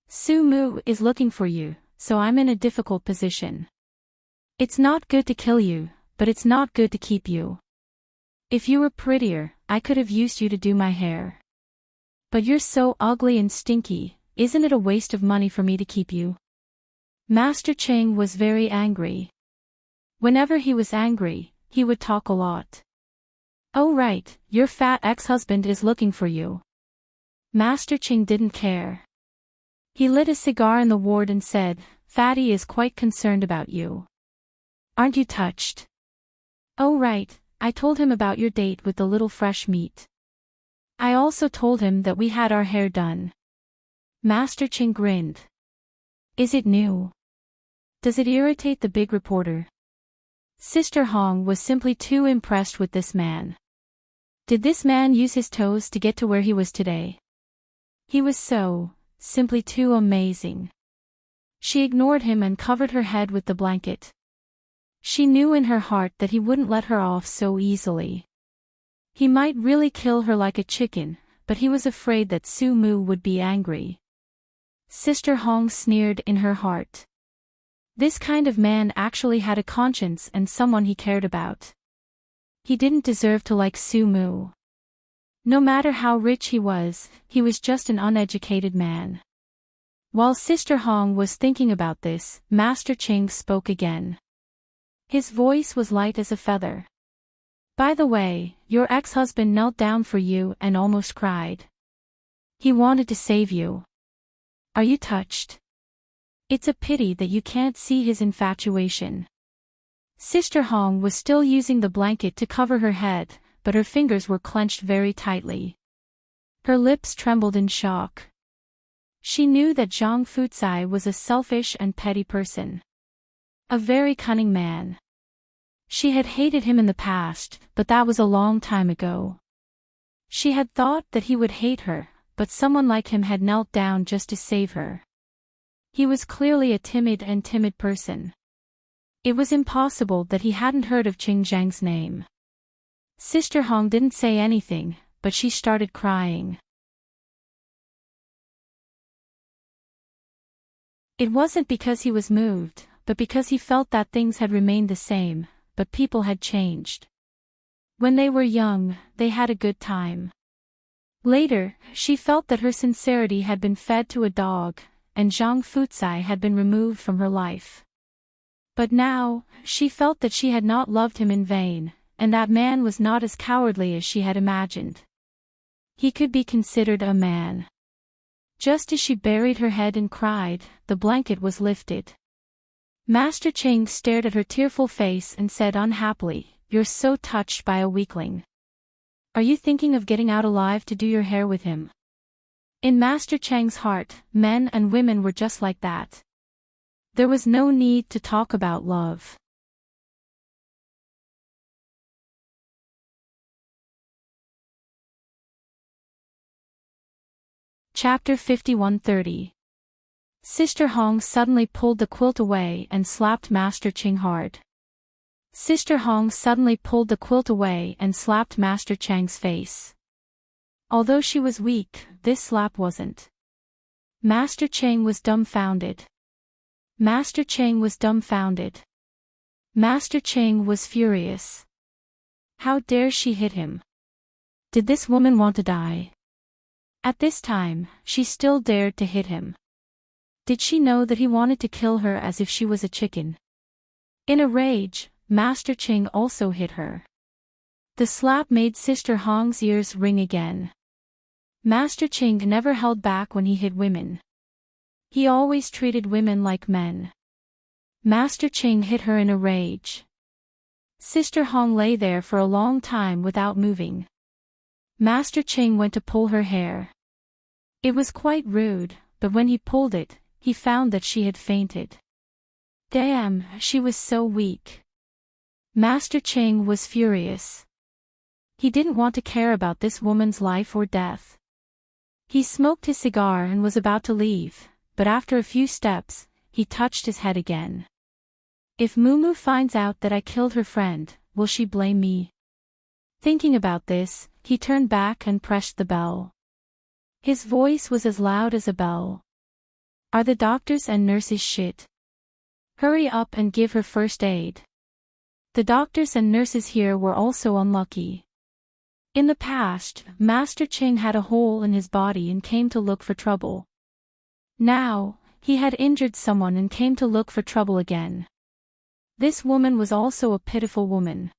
Su Mu is looking for you, so I'm in a difficult position. It's not good to kill you, but it's not good to keep you. If you were prettier, I could have used you to do my hair. But you're so ugly and stinky, isn't it a waste of money for me to keep you? Master Chang was very angry. Whenever he was angry, he would talk a lot. Oh right, your fat ex-husband is looking for you. Master Chang didn't care. He lit a cigar in the ward and said, Fatty is quite concerned about you. Aren't you touched? Oh right, I told him about your date with the little fresh meat. I also told him that we had our hair done. Master Chang grinned. Is it new? Does it irritate the big reporter? Sister Hong was simply too impressed with this man. Did this man use his toes to get to where he was today? He was simply too amazing. She ignored him and covered her head with the blanket. She knew in her heart that he wouldn't let her off so easily. He might really kill her like a chicken, but he was afraid that Su Mu would be angry. Sister Hong sneered in her heart. This kind of man actually had a conscience and someone he cared about. He didn't deserve to like Su Mu. No matter how rich he was just an uneducated man. While Sister Hong was thinking about this, Master Chang spoke again. His voice was light as a feather. By the way, your ex-husband knelt down for you and almost cried. He wanted to save you. Are you touched? It's a pity that you can't see his infatuation. Sister Hong was still using the blanket to cover her head, but her fingers were clenched very tightly. Her lips trembled in shock. She knew that Zhang Fucai was a selfish and petty person. A very cunning man. She had hated him in the past, but that was a long time ago. She had thought that he would hate her, but someone like him had knelt down just to save her. He was clearly a timid person. It was impossible that he hadn't heard of Qing Zhang's name. Sister Hong didn't say anything, but she started crying. It wasn't because he was moved, but because he felt that things had remained the same, but people had changed. When they were young, they had a good time. Later, she felt that her sincerity had been fed to a dog, and Zhang Fucai had been removed from her life. But now, she felt that she had not loved him in vain, and that man was not as cowardly as she had imagined. He could be considered a man. Just as she buried her head and cried, the blanket was lifted. Master Ching stared at her tearful face and said unhappily, "You're so touched by a weakling. Are you thinking of getting out alive to do your hair with him?" In Master Chang's heart, men and women were just like that. There was no need to talk about love. Chapter 51:30. Sister Hong suddenly pulled the quilt away and slapped Master Ching hard. Sister Hong suddenly pulled the quilt away and slapped Master Chang's face. Although she was weak, this slap wasn't. Master Chang was dumbfounded. Master Chang was dumbfounded. Master Chang was furious. How dare she hit him? Did this woman want to die? At this time, she still dared to hit him. Did she know that he wanted to kill her as if she was a chicken? In a rage, Master Ching also hit her. The slap made Sister Hong's ears ring again. Master Ching never held back when he hit women. He always treated women like men. Master Ching hit her in a rage. Sister Hong lay there for a long time without moving. Master Ching went to pull her hair. It was quite rude, but when he pulled it, he found that she had fainted. Damn, she was so weak. Master Ching was furious. He didn't want to care about this woman's life or death. He smoked his cigar and was about to leave, but after a few steps, he touched his head again. If Mumu finds out that I killed her friend, will she blame me? Thinking about this, he turned back and pressed the bell. His voice was as loud as a bell. Are the doctors and nurses shit? Hurry up and give her first aid. The doctors and nurses here were also unlucky. In the past, Master Ching had a hole in his body and came to look for trouble. Now, he had injured someone and came to look for trouble again. This woman was also a pitiful woman.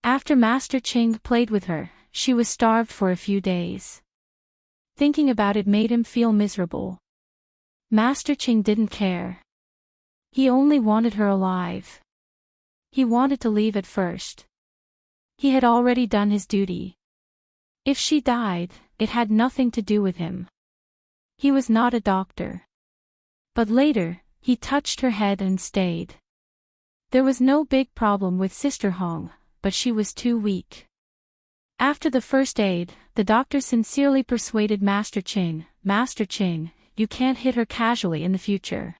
After Master Ching played with her, she was starved for a few days. Thinking about it made him feel miserable. Master Ching didn't care. He only wanted her alive. He wanted to leave at first. He had already done his duty. If she died, it had nothing to do with him. He was not a doctor. But later, he touched her head and stayed. There was no big problem with Sister Hong, but she was too weak. After the first aid, the doctor sincerely persuaded Master Ching, "Master Ching, you can't hit her casually in the future.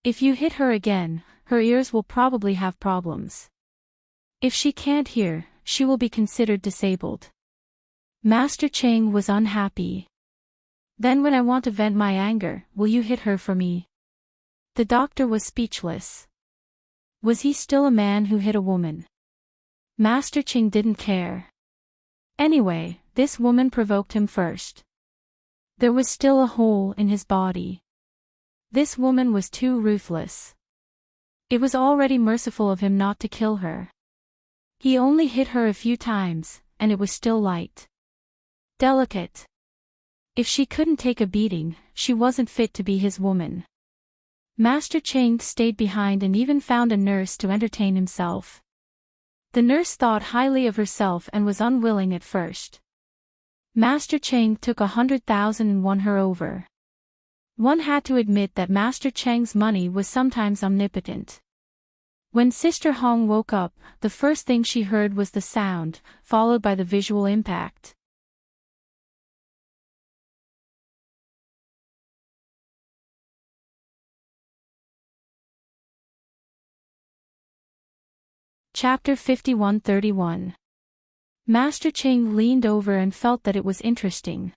If you hit her again, her ears will probably have problems. If she can't hear, she will be considered disabled." Master Ching was unhappy. "Then when I want to vent my anger, will you hit her for me?" The doctor was speechless. Was he still a man who hit a woman? Master Ching didn't care. Anyway, this woman provoked him first. There was still a hole in his body. This woman was too ruthless. It was already merciful of him not to kill her. He only hit her a few times, and it was still light. Delicate. If she couldn't take a beating, she wasn't fit to be his woman. Master Ching stayed behind and even found a nurse to entertain himself. The nurse thought highly of herself and was unwilling at first. Master Ching took 100,000 and won her over. One had to admit that Master Chang's money was sometimes omnipotent. When Sister Hong woke up, the first thing she heard was the sound, followed by the visual impact. Chapter 51:31. Master Ching leaned over and felt that it was interesting.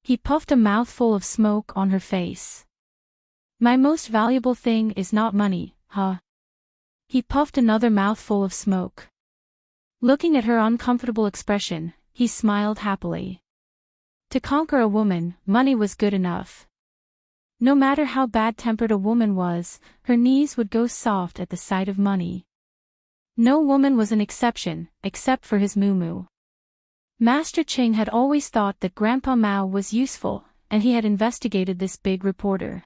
He puffed a mouthful of smoke on her face. "My most valuable thing is not money, huh?" He puffed another mouthful of smoke. Looking at her uncomfortable expression, he smiled happily. To conquer a woman, money was good enough. No matter how bad-tempered a woman was, her knees would go soft at the sight of money. No woman was an exception, except for his Mumu. Master Ching had always thought that Grandpa Mao was useful, and he had investigated this big reporter.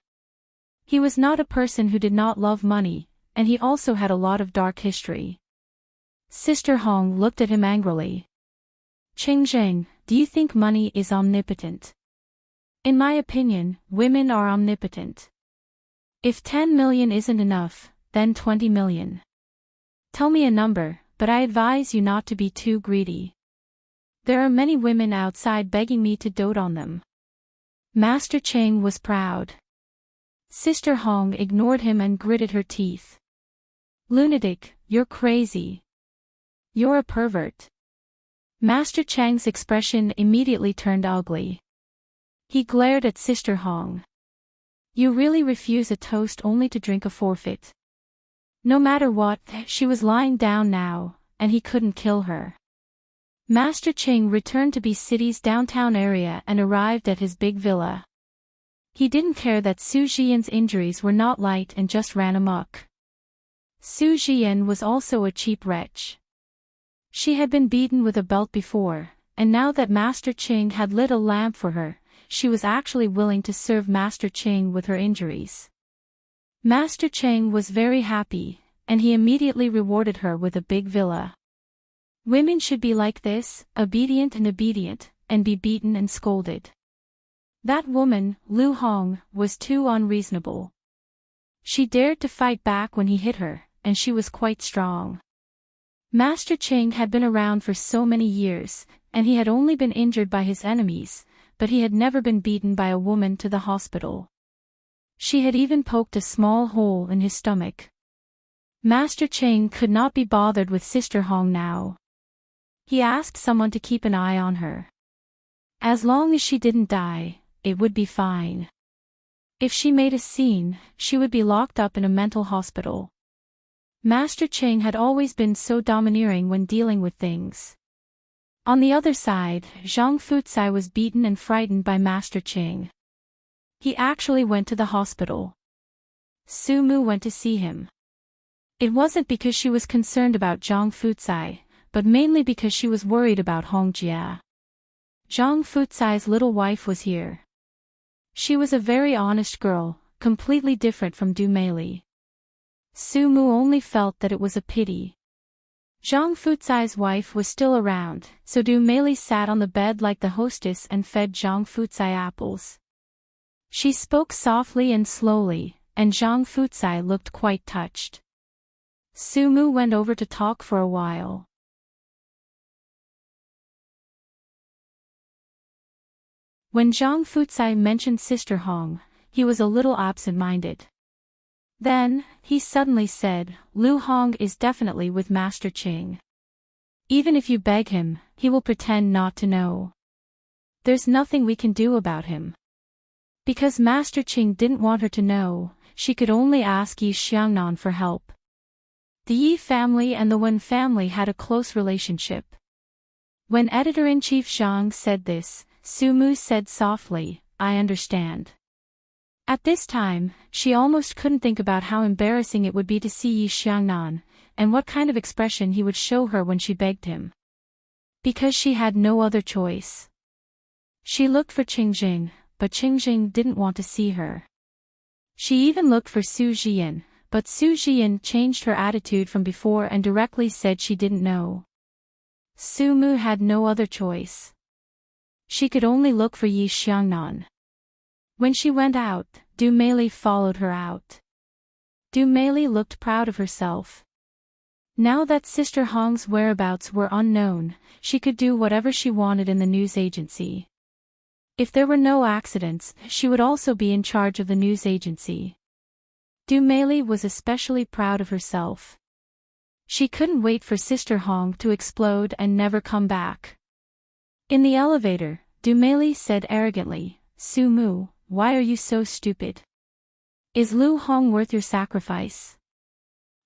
He was not a person who did not love money, and he also had a lot of dark history. Sister Hong looked at him angrily. Ching Zheng, do you think money is omnipotent? In my opinion, women are omnipotent. If 10 million isn't enough, then 20 million. Tell me a number, but I advise you not to be too greedy. There are many women outside begging me to dote on them. Master Cheng was proud. Sister Hong ignored him and gritted her teeth. Lunatic, you're crazy. You're a pervert. Master Chang's expression immediately turned ugly. He glared at Sister Hong. You really refuse a toast only to drink a forfeit. No matter what, she was lying down now, and he couldn't kill her. Master Ching returned to Bi City's downtown area and arrived at his big villa. He didn't care that Su Jian's injuries were not light and just ran amok. Su Jian was also a cheap wretch. She had been beaten with a belt before, and now that Master Ching had lit a lamp for her, she was actually willing to serve Master Ching with her injuries. Master Cheng was very happy, and he immediately rewarded her with a big villa. Women should be like this, obedient, and be beaten and scolded. That woman, Lu Hong, was too unreasonable. She dared to fight back when he hit her, and she was quite strong. Master Cheng had been around for so many years, and he had only been injured by his enemies, but he had never been beaten by a woman to the hospital. She had even poked a small hole in his stomach. Master Cheng could not be bothered with Sister Hong now. He asked someone to keep an eye on her. As long as she didn't die, it would be fine. If she made a scene, she would be locked up in a mental hospital. Master Cheng had always been so domineering when dealing with things. On the other side, Zhang Fucai was beaten and frightened by Master Cheng. He actually went to the hospital. Su Mu went to see him. It wasn't because she was concerned about Zhang Fucai, but mainly because she was worried about Hong Jia. Zhang Fucai's little wife was here. She was a very honest girl, completely different from Du Meili. Su Mu only felt that it was a pity. Zhang Fucai's wife was still around, so Du Meili sat on the bed like the hostess and fed Zhang Fucai apples. She spoke softly and slowly, and Zhang Fucai looked quite touched. Su Mu went over to talk for a while. When Zhang Fucai mentioned Sister Hong, he was a little absent-minded. Then, he suddenly said, Lu Hong is definitely with Master Ching. Even if you beg him, he will pretend not to know. There's nothing we can do about him. Because Master Ching didn't want her to know, she could only ask Yi Xiangnan for help. The Yi family and the Wen family had a close relationship. When Editor-in-Chief Zhang said this, Su Mu said softly, I understand. At this time, she almost couldn't think about how embarrassing it would be to see Yi Xiangnan, and what kind of expression he would show her when she begged him. Because she had no other choice. She looked for Qingjing, but Qingjing didn't want to see her. She even looked for Su Jian, but Su Jian changed her attitude from before and directly said she didn't know. Su Mu had no other choice. She could only look for Yi Xiangnan. When she went out, Du Meili followed her out. Du Meili looked proud of herself. Now that Sister Hong's whereabouts were unknown, she could do whatever she wanted in the news agency. If there were no accidents, she would also be in charge of the news agency. Du Meili was especially proud of herself. She couldn't wait for Sister Hong to explode and never come back. In the elevator, Du Meili said arrogantly, Su Mu, why are you so stupid? Is Lu Hong worth your sacrifice?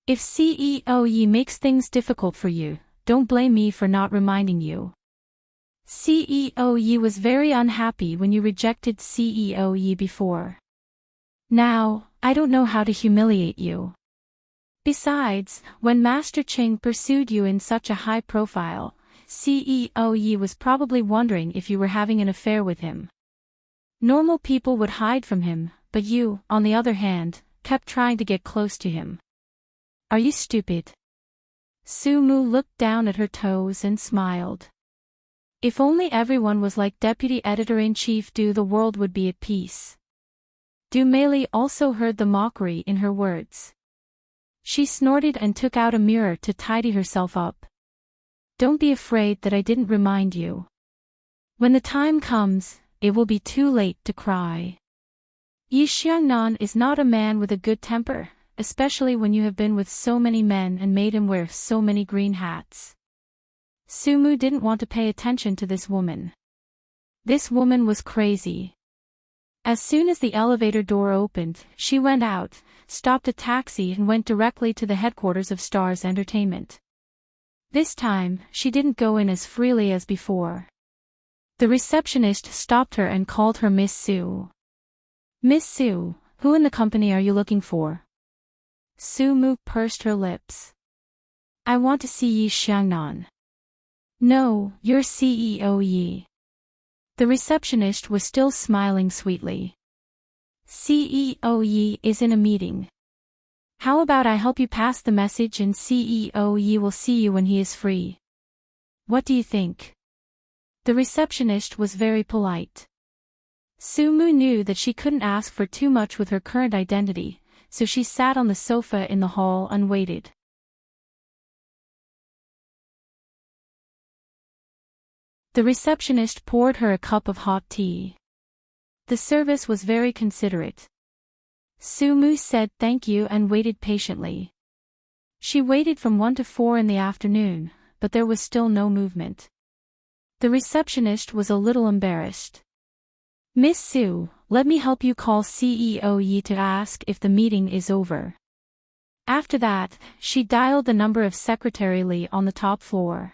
If CEO Yi makes things difficult for you, don't blame me for not reminding you. CEO Yi was very unhappy when you rejected CEO Yi before. Now, I don't know how to humiliate you. Besides, when Master Ching pursued you in such a high profile, CEO Yi was probably wondering if you were having an affair with him. Normal people would hide from him, but you, on the other hand, kept trying to get close to him. Are you stupid? Sumu looked down at her toes and smiled. If only everyone was like Deputy Editor-in-Chief Du, the world would be at peace. Du Meili also heard the mockery in her words. She snorted and took out a mirror to tidy herself up. Don't be afraid that I didn't remind you. When the time comes, it will be too late to cry. Yi Xiangnan is not a man with a good temper, especially when you have been with so many men and made him wear so many green hats. Sumu didn't want to pay attention to this woman. This woman was crazy. As soon as the elevator door opened, she went out, stopped a taxi and went directly to the headquarters of Stars Entertainment. This time, she didn't go in as freely as before. The receptionist stopped her and called her Miss Su. Miss Su, who in the company are you looking for? Sumu pursed her lips. I want to see Yi Xiangnan. No, you're CEO Yi. The receptionist was still smiling sweetly. CEO Yi is in a meeting. How about I help you pass the message and CEO Yi will see you when he is free? What do you think? The receptionist was very polite. Sumu knew that she couldn't ask for too much with her current identity, so she sat on the sofa in the hall and waited. The receptionist poured her a cup of hot tea. The service was very considerate. Sumu said thank you and waited patiently. She waited from 1 to 4 in the afternoon, but there was still no movement. The receptionist was a little embarrassed. Miss Su, let me help you call CEO Yi to ask if the meeting is over. After that, she dialed the number of Secretary Li on the top floor.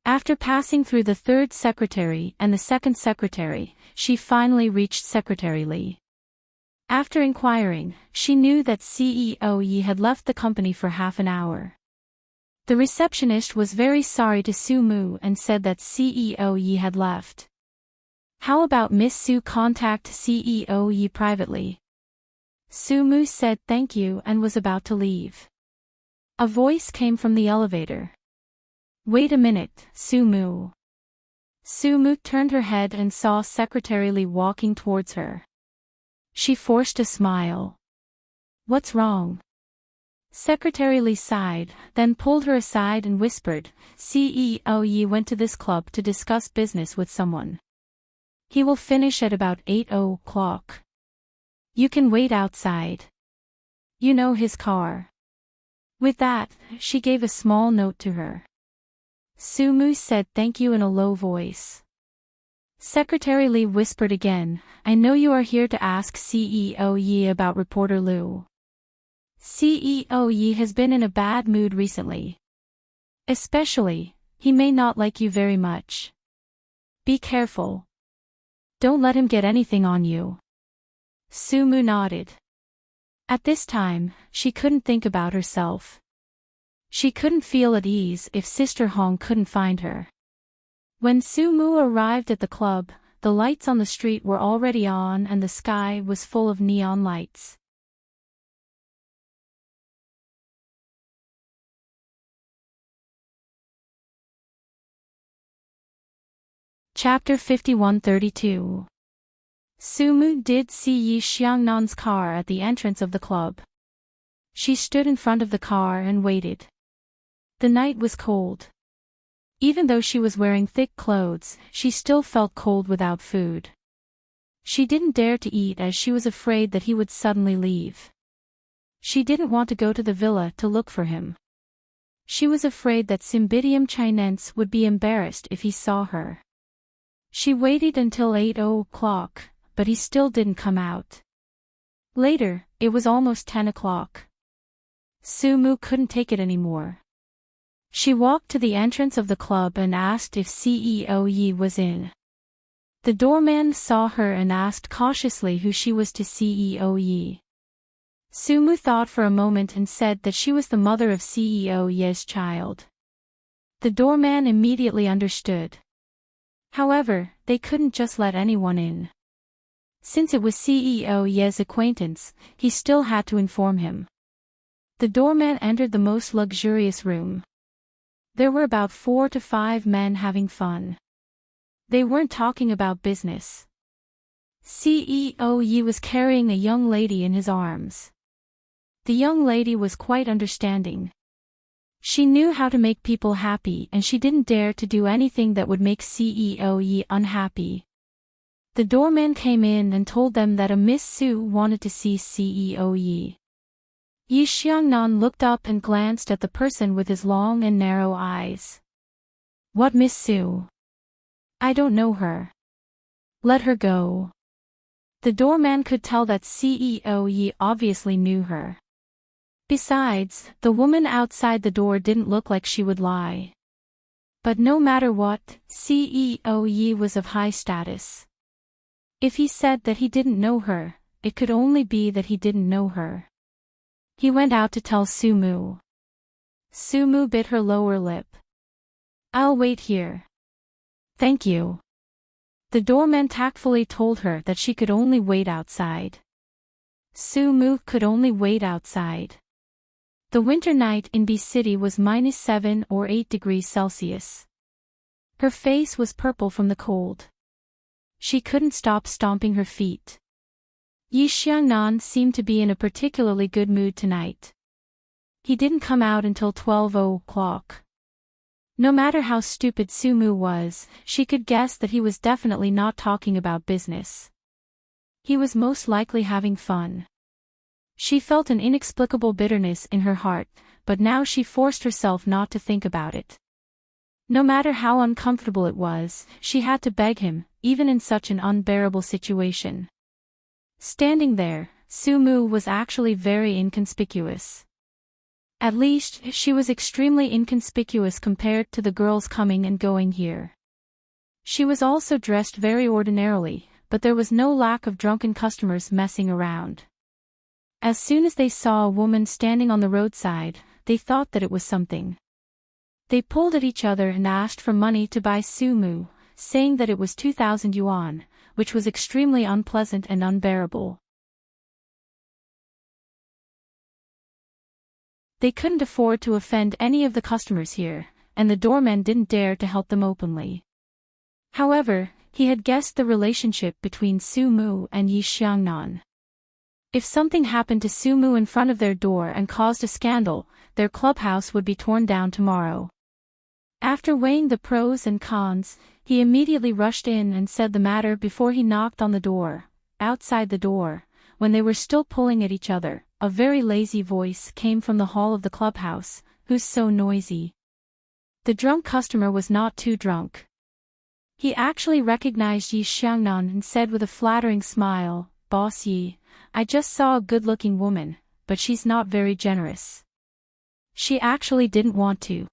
After passing through the third secretary and the second secretary, she finally reached Secretary Li. After inquiring, she knew that CEO Yi had left the company for half an hour. The receptionist was very sorry to Sumu and said that CEO Yi had left. How about Miss Su contact CEO Yi privately? Sumu said thank you and was about to leave. A voice came from the elevator. Wait a minute, Sumu. Sumu turned her head and saw Secretary Li walking towards her. She forced a smile. What's wrong? Secretary Li sighed, then pulled her aside and whispered, CEO Yi went to this club to discuss business with someone. He will finish at about 8 o'clock. You can wait outside. You know his car. With that, she gave a small note to her. Sumu said thank you in a low voice. Secretary Li whispered again, I know you are here to ask CEO Yi about reporter Liu. CEO Yi has been in a bad mood recently. Especially, he may not like you very much. Be careful. Don't let him get anything on you. Sumu nodded. At this time, she couldn't think about herself. She couldn't feel at ease if Sister Hong couldn't find her. When Sumu arrived at the club, the lights on the street were already on and the sky was full of neon lights. Chapter 5132. Sumu did see Yi Xiangnan's car at the entrance of the club. She stood in front of the car and waited. The night was cold. Even though she was wearing thick clothes, she still felt cold without food. She didn't dare to eat as she was afraid that he would suddenly leave. She didn't want to go to the villa to look for him. She was afraid that Cymbidium Chinense would be embarrassed if he saw her. She waited until 8 o'clock, but he still didn't come out. Later, it was almost 10 o'clock. Sumu couldn't take it anymore. She walked to the entrance of the club and asked if CEO Yi was in. The doorman saw her and asked cautiously who she was to CEO Yi. Sumu thought for a moment and said that she was the mother of CEO Ye's child. The doorman immediately understood. However, they couldn't just let anyone in. Since it was CEO Ye's acquaintance, he still had to inform him. The doorman entered the most luxurious room. There were about 4 to 5 men having fun. They weren't talking about business. CEO Ye was carrying a young lady in his arms. The young lady was quite understanding. She knew how to make people happy and she didn't dare to do anything that would make CEO Ye unhappy. The doorman came in and told them that a Miss Su wanted to see CEO Ye. Yi Xiangnan looked up and glanced at the person with his long and narrow eyes. What Miss Su? I don't know her. Let her go. The doorman could tell that CEO Yi obviously knew her. Besides, the woman outside the door didn't look like she would lie. But no matter what, CEO Yi was of high status. If he said that he didn't know her, it could only be that he didn't know her. He went out to tell Sumu. Sumu bit her lower lip. I'll wait here. Thank you. The doorman tactfully told her that she could only wait outside. Sumu could only wait outside. The winter night in B City was -7 or 8 degrees Celsius. Her face was purple from the cold. She couldn't stop stomping her feet. Yi Xiangnan seemed to be in a particularly good mood tonight. He didn't come out until 12 o'clock. No matter how stupid Sumu was, she could guess that he was definitely not talking about business. He was most likely having fun. She felt an inexplicable bitterness in her heart, but now she forced herself not to think about it. No matter how uncomfortable it was, she had to beg him, even in such an unbearable situation. Standing there, Sumu was actually very inconspicuous. At least, she was extremely inconspicuous compared to the girls coming and going here. She was also dressed very ordinarily, but there was no lack of drunken customers messing around. As soon as they saw a woman standing on the roadside, they thought that it was something. They pulled at each other and asked for money to buy Sumu, saying that it was 2,000 yuan, which was extremely unpleasant and unbearable. They couldn't afford to offend any of the customers here, and the doorman didn't dare to help them openly. However, he had guessed the relationship between Sumu and Yi Xiangnan. If something happened to Sumu in front of their door and caused a scandal, their clubhouse would be torn down tomorrow. After weighing the pros and cons, he immediately rushed in and said the matter before he knocked on the door. Outside the door, when they were still pulling at each other, a very lazy voice came from the hall of the clubhouse. Who's so noisy? The drunk customer was not too drunk. He actually recognized Yi Xiangnan and said with a flattering smile, Boss Yi, I just saw a good-looking woman, but she's not very generous. She actually didn't want to.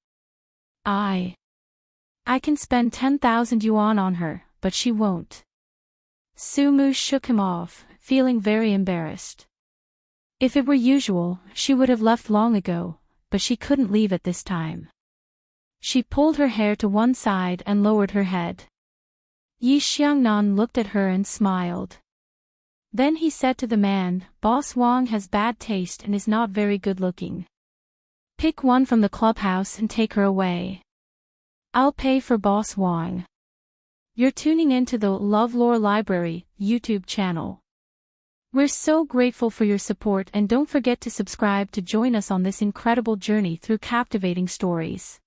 I can spend 10,000 yuan on her, but she won't. Sumu shook him off, feeling very embarrassed. If it were usual, she would have left long ago, but she couldn't leave at this time. She pulled her hair to one side and lowered her head. Yi Xiangnan looked at her and smiled. Then he said to the man, Boss Wang has bad taste and is not very good-looking. Pick one from the clubhouse and take her away. I'll pay for Boss Wang. You're tuning in to the LoveLore Library YouTube channel. We're so grateful for your support and don't forget to subscribe to join us on this incredible journey through captivating stories.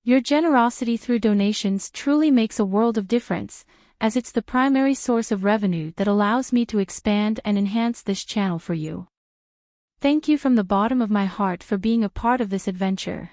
Your generosity through donations truly makes a world of difference, as it's the primary source of revenue that allows me to expand and enhance this channel for you. Thank you from the bottom of my heart for being a part of this adventure.